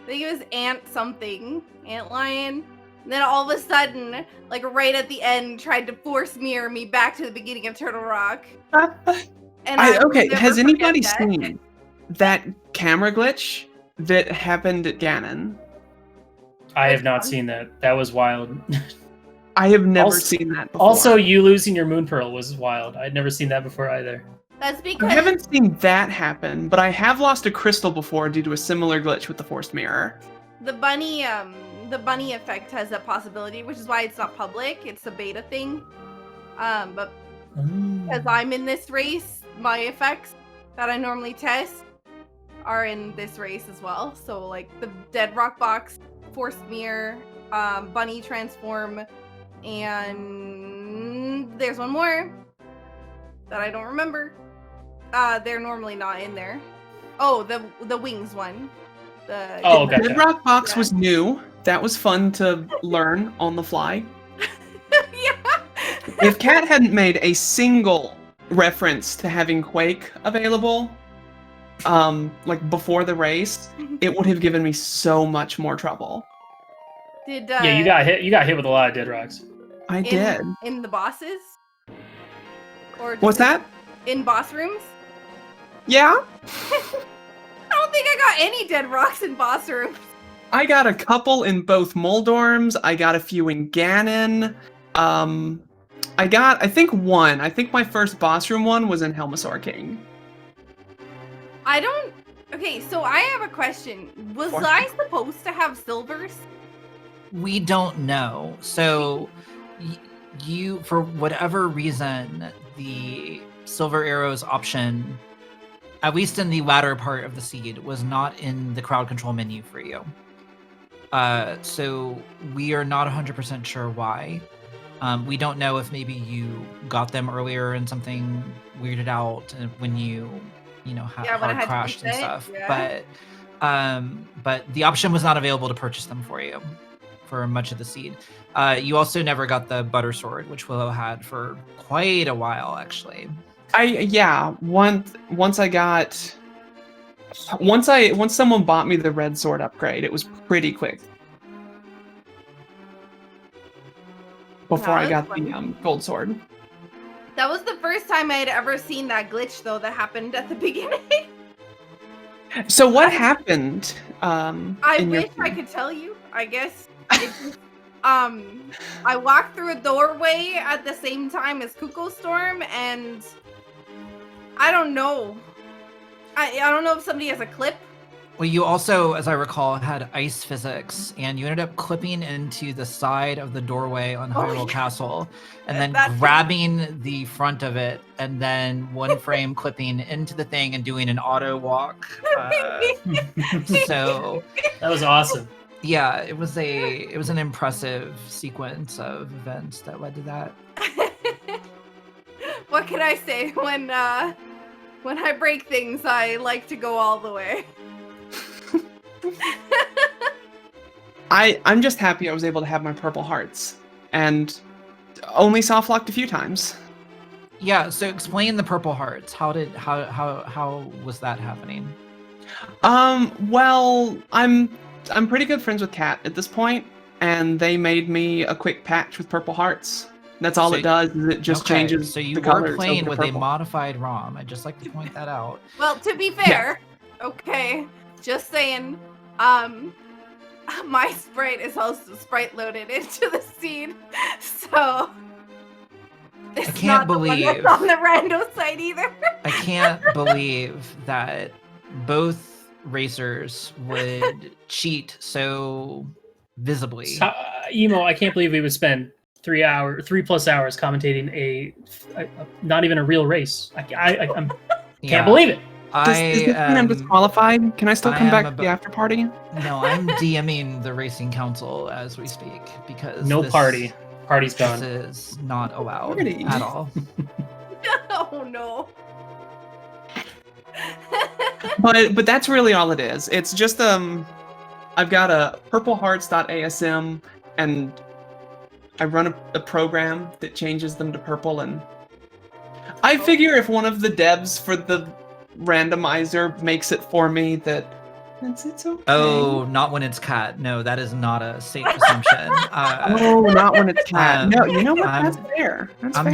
think it was Ant something. Ant Lion. And then all of a sudden, like right at the end, tried to force mirror me back to the beginning of Turtle Rock. And Okay, will has never forget anybody that. seen that camera glitch that happened at Ganon? I have not seen that. That was wild. I have never Also- seen that before. Also, you losing your moon pearl was wild. I'd never seen that before either. That's I because haven't seen that happen, but I have lost a crystal before due to a similar glitch with the forced mirror. the bunny effect has that possibility, which is why it's not public. It's a beta thing. But as I'm in this race, my effects that I normally test are in this race as well. So like the dead rock box, forced mirror, bunny transform, and there's one more that I don't remember. They're normally not in there. Oh, the wings one. The Oh, The gotcha. Bedrock box Yeah. was new. That was fun to learn on the fly. yeah. If Kat hadn't made a single reference to having Quake available, like before the race, it would have given me so much more trouble. Did Yeah, you got hit. You got hit with a lot of dead rocks. I did. in the bosses? Or just What's that? in boss rooms? Yeah, I don't think I got any dead rocks in boss rooms. I got a couple in both Moldorms. I got a few in Ganon. I think one. I think my first boss room one was in Helmasaur King. Okay, so I have a question. Was What? I supposed to have silvers? We don't know. So you, for whatever reason, the Silver Arrows option, at least in the latter part of the seed, was not in the crowd control menu for you. So we are not 100% sure why. We don't know if maybe you got them earlier and something weirded out when you when I hard had to crashed and reset, stuff. yeah. But the option was not available to purchase them for you for much of the seed. You also never got the butter sword, which Willow had for quite a while, actually. Once someone bought me the red sword upgrade, it was pretty quick. Before I That's got the gold sword. That was the first time I had ever seen that glitch, though, that happened at the beginning. So what happened? I in your wish I could tell you. I guess It just, I walked through a doorway at the same time as Kuko Storm, and I don't know. I don't know if somebody has a clip. Well, you also, as I recall, had ice physics, and you ended up clipping into the side of the doorway on Hyrule Castle, and then grabbing the front of it, and then one frame clipping into the thing and doing an auto walk. So That was awesome. yeah, it was an impressive sequence of events that led to that. What can I say? When I break things, I like to go all the way. I'm just happy I was able to have my purple hearts, and only soft locked a few times. Yeah, so explain the purple hearts. How was that happening? Well, I'm pretty good friends with Kat at this point, and they made me a quick patch with purple hearts. That's all So- it does, is it just changes So you the were colors playing over with to a purple. modified ROM. I'd just like to point that out. Well, to be fair, okay, just saying, my sprite is also sprite loaded into the seed, so it's can't not the one believe- that's on the rando site either. I can't believe that both racers would cheat so visibly. So, Emo, I can't believe we would spend 3 plus hours commentating a not even a real race. I Yeah. can't believe it. Does this mean I'm disqualified? Can I still I come am back to abo- the after party? No, I'm DMing the racing council as we speak because No this- party. Party's This done. is not allowed Party. at all. Oh no. But that's really all it is. It's just I've got a purplehearts.asm, and I run a program that changes them to purple, and I figure if one of the devs for the randomizer makes it for me, that it's okay. Oh, not when it's Cat. No, that is not a safe assumption. Oh, not when it's Cat. No, you know what? I'm- That's fair. That's I'm fair.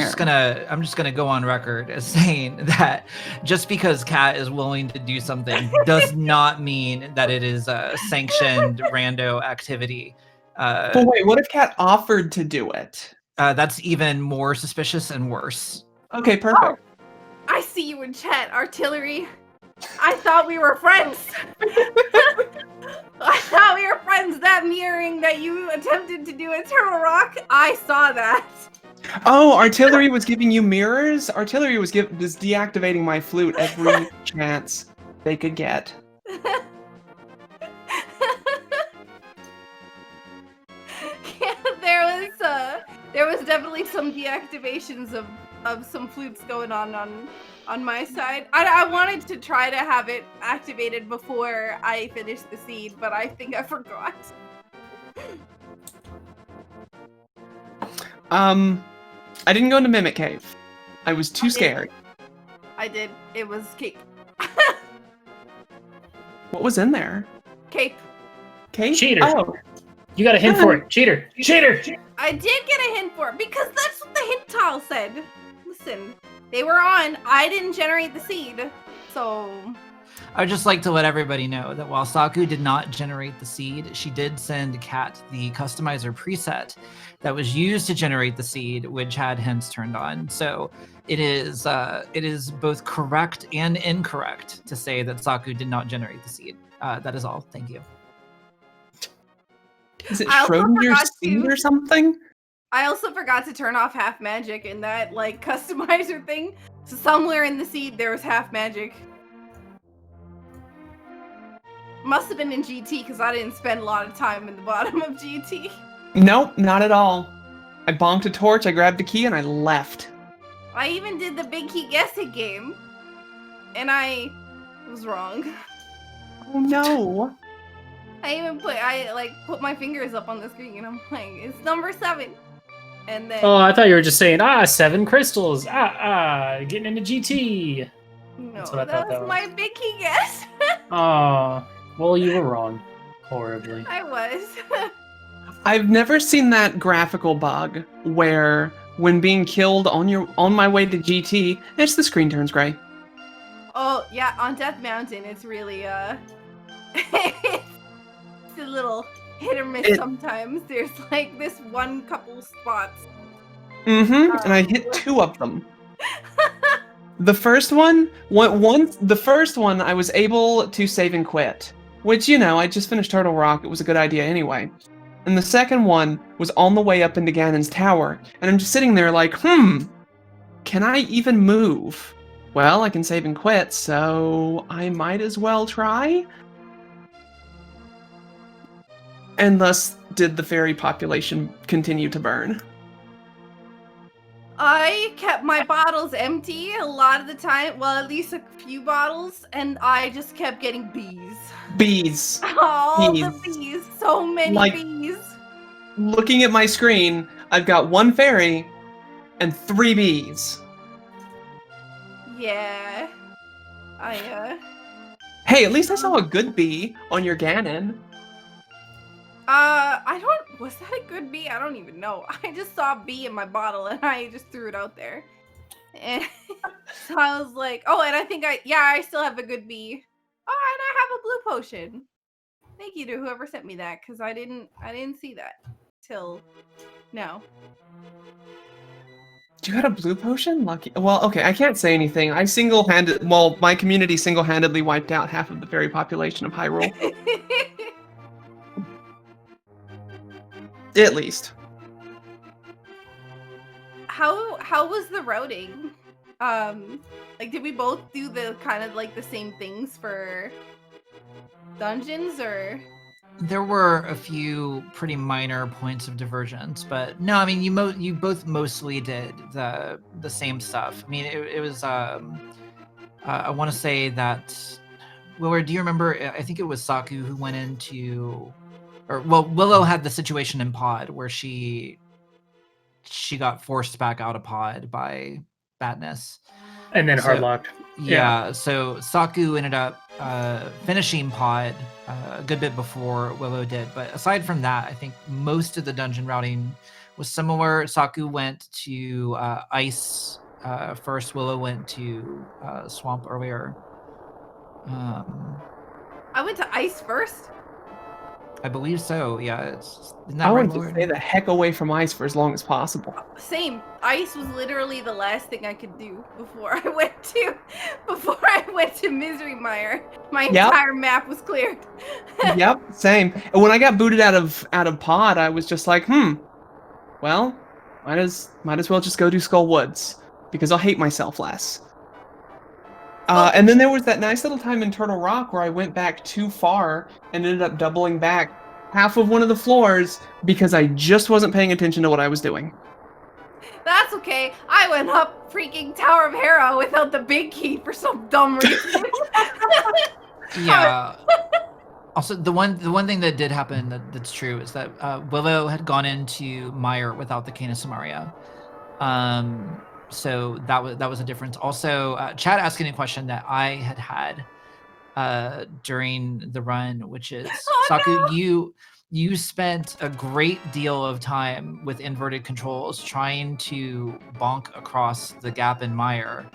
just gonna go on record as saying that just because Cat is willing to do something does not mean that it is a sanctioned rando activity. But wait, what if Cat offered to do it? That's even more suspicious and worse. Okay, perfect. I see you in chat, Artillery. I thought we were friends. I thought we were friends. That mirroring that you attempted to do in Turtle Rock, I saw that. Oh, Artillery was giving you mirrors? Artillery was deactivating my flute every chance they could get. Yeah, there was definitely some deactivations of some flutes going on my side. I wanted to try to have it activated before I finished the seed, but I think I forgot. I didn't go into Mimic Cave. I was too scared. I did. It was cape. What was in there? Cape. Cave? Cheater. Oh, You got a hint for it. Cheater. Cheater. I did get a hint for it because that's what the hint tile said. Listen, they were on. I didn't generate the seed, so I'd just like to let everybody know that while Saku did not generate the seed, she did send Kat the customizer preset that was used to generate the seed, which had hints turned on. So it is both correct and incorrect to say that Saku did not generate the seed. That is all. Thank you. is it I also Schrodinger's forgot seed to- or something? I also forgot to turn off half magic in that like customizer thing. So somewhere in the seed there was half magic. Must have been in GT because I didn't spend a lot of time in the bottom of GT. Nope, not at all. I bonked a torch, I grabbed a key, and I left. I even did the big key guessing game, and I was wrong. Oh no. I put my fingers up on the screen and I'm like, it's number 7. And then Oh, I thought you were just saying, 7 crystals. Getting into GT. no, that's what I that thought was that my big key guess. Oh, well, you were wrong. Horribly. I was. I've never seen that graphical bug where when being killed on my way to GT, the screen turns gray. Oh yeah, on Death Mountain, it's really it's a little hit or miss sometimes. There's like this one couple spots. And I hit 2 of them. The first one, the first one, I was able to save and quit, which, you know, I just finished Turtle Rock. It was a good idea anyway. And the second one was on the way up into Ganon's tower, and I'm just sitting there like, can I even move? Well, I can save and quit, so I might as well try. And thus did the fairy population continue to burn. I kept my bottles empty a lot of the time. Well, at least a few bottles, and I just kept getting bees. Bees. All the bees. So many bees. Looking at my screen, I've got 1 fairy and 3 bees. Yeah. Hey, at least I saw a good bee on your Ganon. Was that a good bee? I don't even know. I just saw a bee in my bottle and I just threw it out there. And so I was like, oh, and I think I still have a good bee. Oh, and I have a blue potion. Thank you to whoever sent me that, because I didn't see that till now. You got a blue potion? Lucky. Well, okay, I can't say anything. My community single-handedly wiped out half of the fairy population of Hyrule. At least. How was the routing? Like, did we both do the kind of like the same things for dungeons, or? There were a few pretty minor points of divergence, but no, I mean, you both mostly did the same stuff. I mean, it was I want to say that, Willard, do you remember? I think it was Saku who went into, Willow had the situation in Pod where she got forced back out of Pod by Badness. And then hardlocked. Yeah, so Saku ended up finishing Pod a good bit before Willow did. But aside from that, I think most of the dungeon routing was similar. Saku went to Ice first. Willow went to Swamp earlier. I went to Ice first? I believe so, yeah. Isn't that I right, wanted to Willard? stay the heck away from ice for as long as possible. Same. Ice was literally the last thing I could do before I went to Misery Mire. My entire map was cleared. Yep, same. And when I got booted out of Pod, I was just like, well, might as well just go do Skull Woods, because I'll hate myself less. And then there was that nice little time in Turtle Rock where I went back too far and ended up doubling back half of one of the floors because I just wasn't paying attention to what I was doing. That's okay. I went up freaking Tower of Hera without the big key for some dumb reason. Yeah. Also, the one thing that did happen that's true is that Willow had gone into Mire without the Cane of Samaria. So that was a difference. Also, Chad asking a question that I had during the run, which is, Saku, no. you spent a great deal of time with inverted controls trying to bonk across the gap in Mire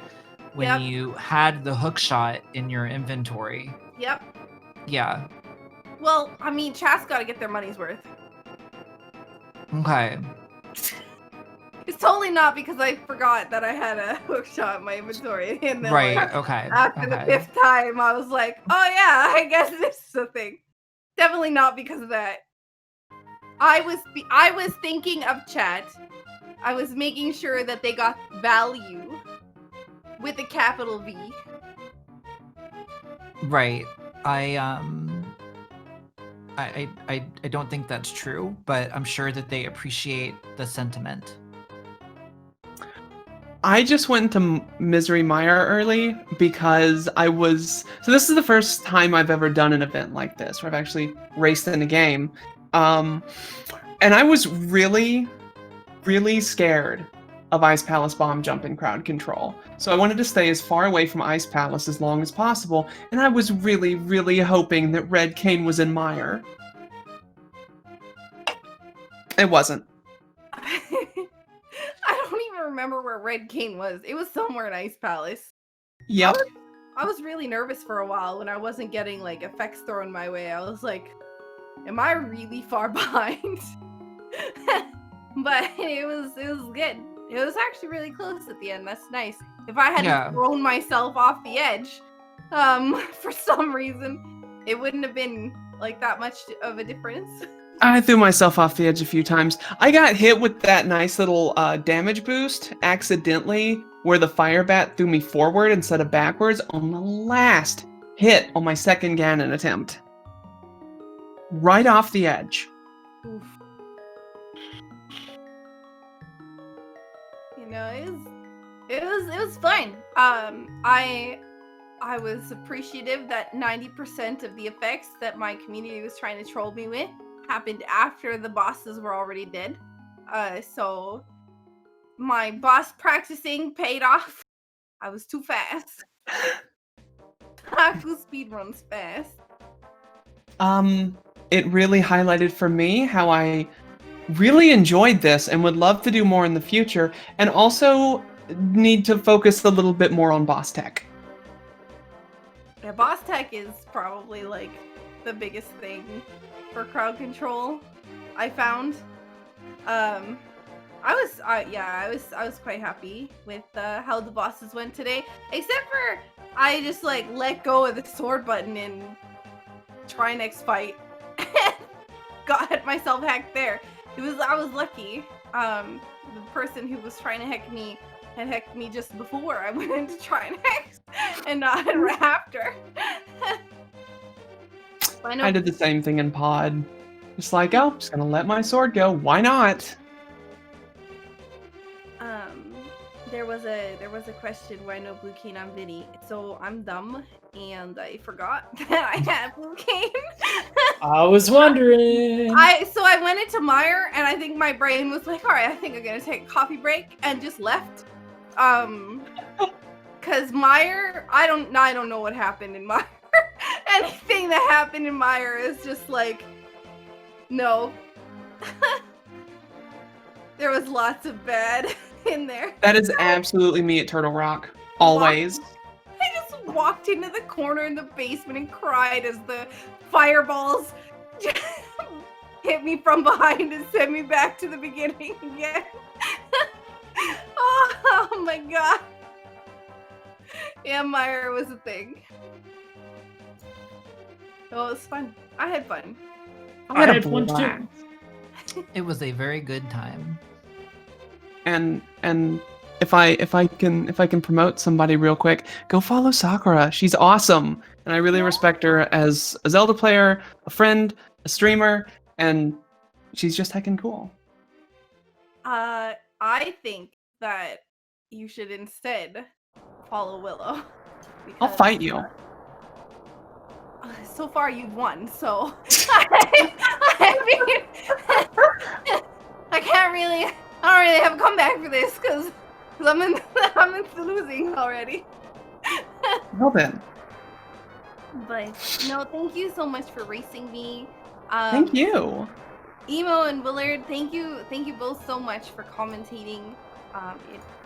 when you had the hook shot in your inventory. Yep. Yeah. Well, I mean, chat's got to get their money's worth. Okay. It's totally not because I forgot that I had a hook shot in my inventory. And then, Okay. After the 5th time, I was like, oh yeah, I guess this is a thing. Definitely not because of that. I was thinking of chat. I was making sure that they got value with a capital V. Right. I don't think that's true, but I'm sure that they appreciate the sentiment. I just went to Misery Mire early because so this is the first time I've ever done an event like this where I've actually raced in a game. And I was really, really scared of Ice Palace bomb jumping crowd control. So I wanted to stay as far away from Ice Palace as long as possible, and I was really, really hoping that Red Cane was in Mire. It wasn't. I don't even remember where Red Cane was. It was somewhere in Ice Palace. Yep. I was really nervous for a while when I wasn't getting like effects thrown my way. I was like, am I really far behind? But it was good. It was actually really close at the end. That's nice. If I hadn't thrown myself off the edge, for some reason, it wouldn't have been like that much of a difference. I threw myself off the edge a few times. I got hit with that nice little damage boost accidentally, where the fire bat threw me forward instead of backwards on the last hit on my second Ganon attempt. Right off the edge. Oof. You know, it was fun. I was appreciative that 90% of the effects that my community was trying to troll me with happened after the bosses were already dead. So my boss practicing paid off. I was too fast. Who speedruns fast? It really highlighted for me how I really enjoyed this and would love to do more in the future, and also need to focus a little bit more on boss tech. Yeah, boss tech is probably like the biggest thing for crowd control I found. I was quite happy with how the bosses went today, except for I just like let go of the sword button and try next fight. Got myself hacked there. I was lucky. The person who was trying to hack me had hacked me just before I went in to try and hack, and not after. I did the same thing in Pod. Just like, oh, I'm just gonna let my sword go. Why not? There was a question why no blue cane on Vinny. So I'm dumb and I forgot that I had blue cane. I was wondering. So I went into Meyer and I think my brain was like, all right, I think I'm gonna take a coffee break, and just left. Cause Meyer, I don't know what happened in Meyer. Anything that happened in Meyer is just like, no. There was lots of bad in there. That is absolutely me at Turtle Rock. Always. I just walked into the corner in the basement and cried as the fireballs hit me from behind and sent me back to the beginning again. Oh my god. Yeah, Meyer was a thing. Oh, it was fun. I had fun. I had fun too. It was a very good time. And if I can promote somebody real quick, go follow Sakura. She's awesome, and I really respect her as a Zelda player, a friend, a streamer, and she's just heckin' cool. I think that you should instead follow Willow. I'll fight you. So far, you've won, so I mean, I don't really have a comeback for this because I'm in losing already. Well then. But no, thank you so much for racing me. Thank you. Emo and Willard, thank you both so much for commentating.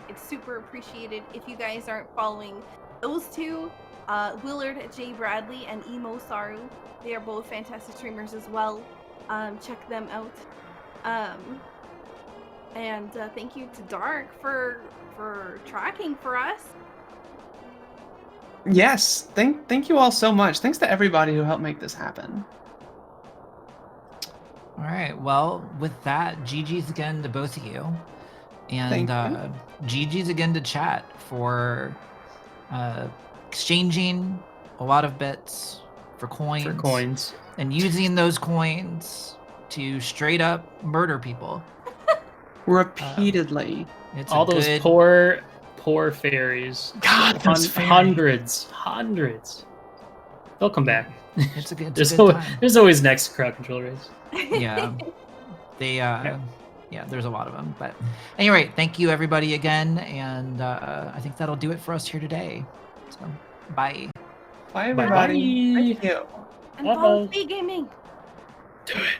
It's super appreciated. If you guys aren't following those two, Willard J. Bradley and Emo Saru, they are both fantastic streamers as well. Check them out. And thank you to Dark for tracking for us. Yes, thank you all so much. Thanks to everybody who helped make this happen. All right. Well, with that, GG's again to both of you, and GG's again to chat for exchanging a lot of bits for coins. And using those coins to straight up murder people repeatedly. It's all those poor fairies. God, those fairies. Hundreds. They'll come back. It's a good time. There's always next crowd control race. Yeah. Yeah, there's a lot of them. But anyway, thank you everybody again, and I think that'll do it for us here today. So, bye. Bye everybody. Bye. Thank you. And follow Speed Gaming. Do it.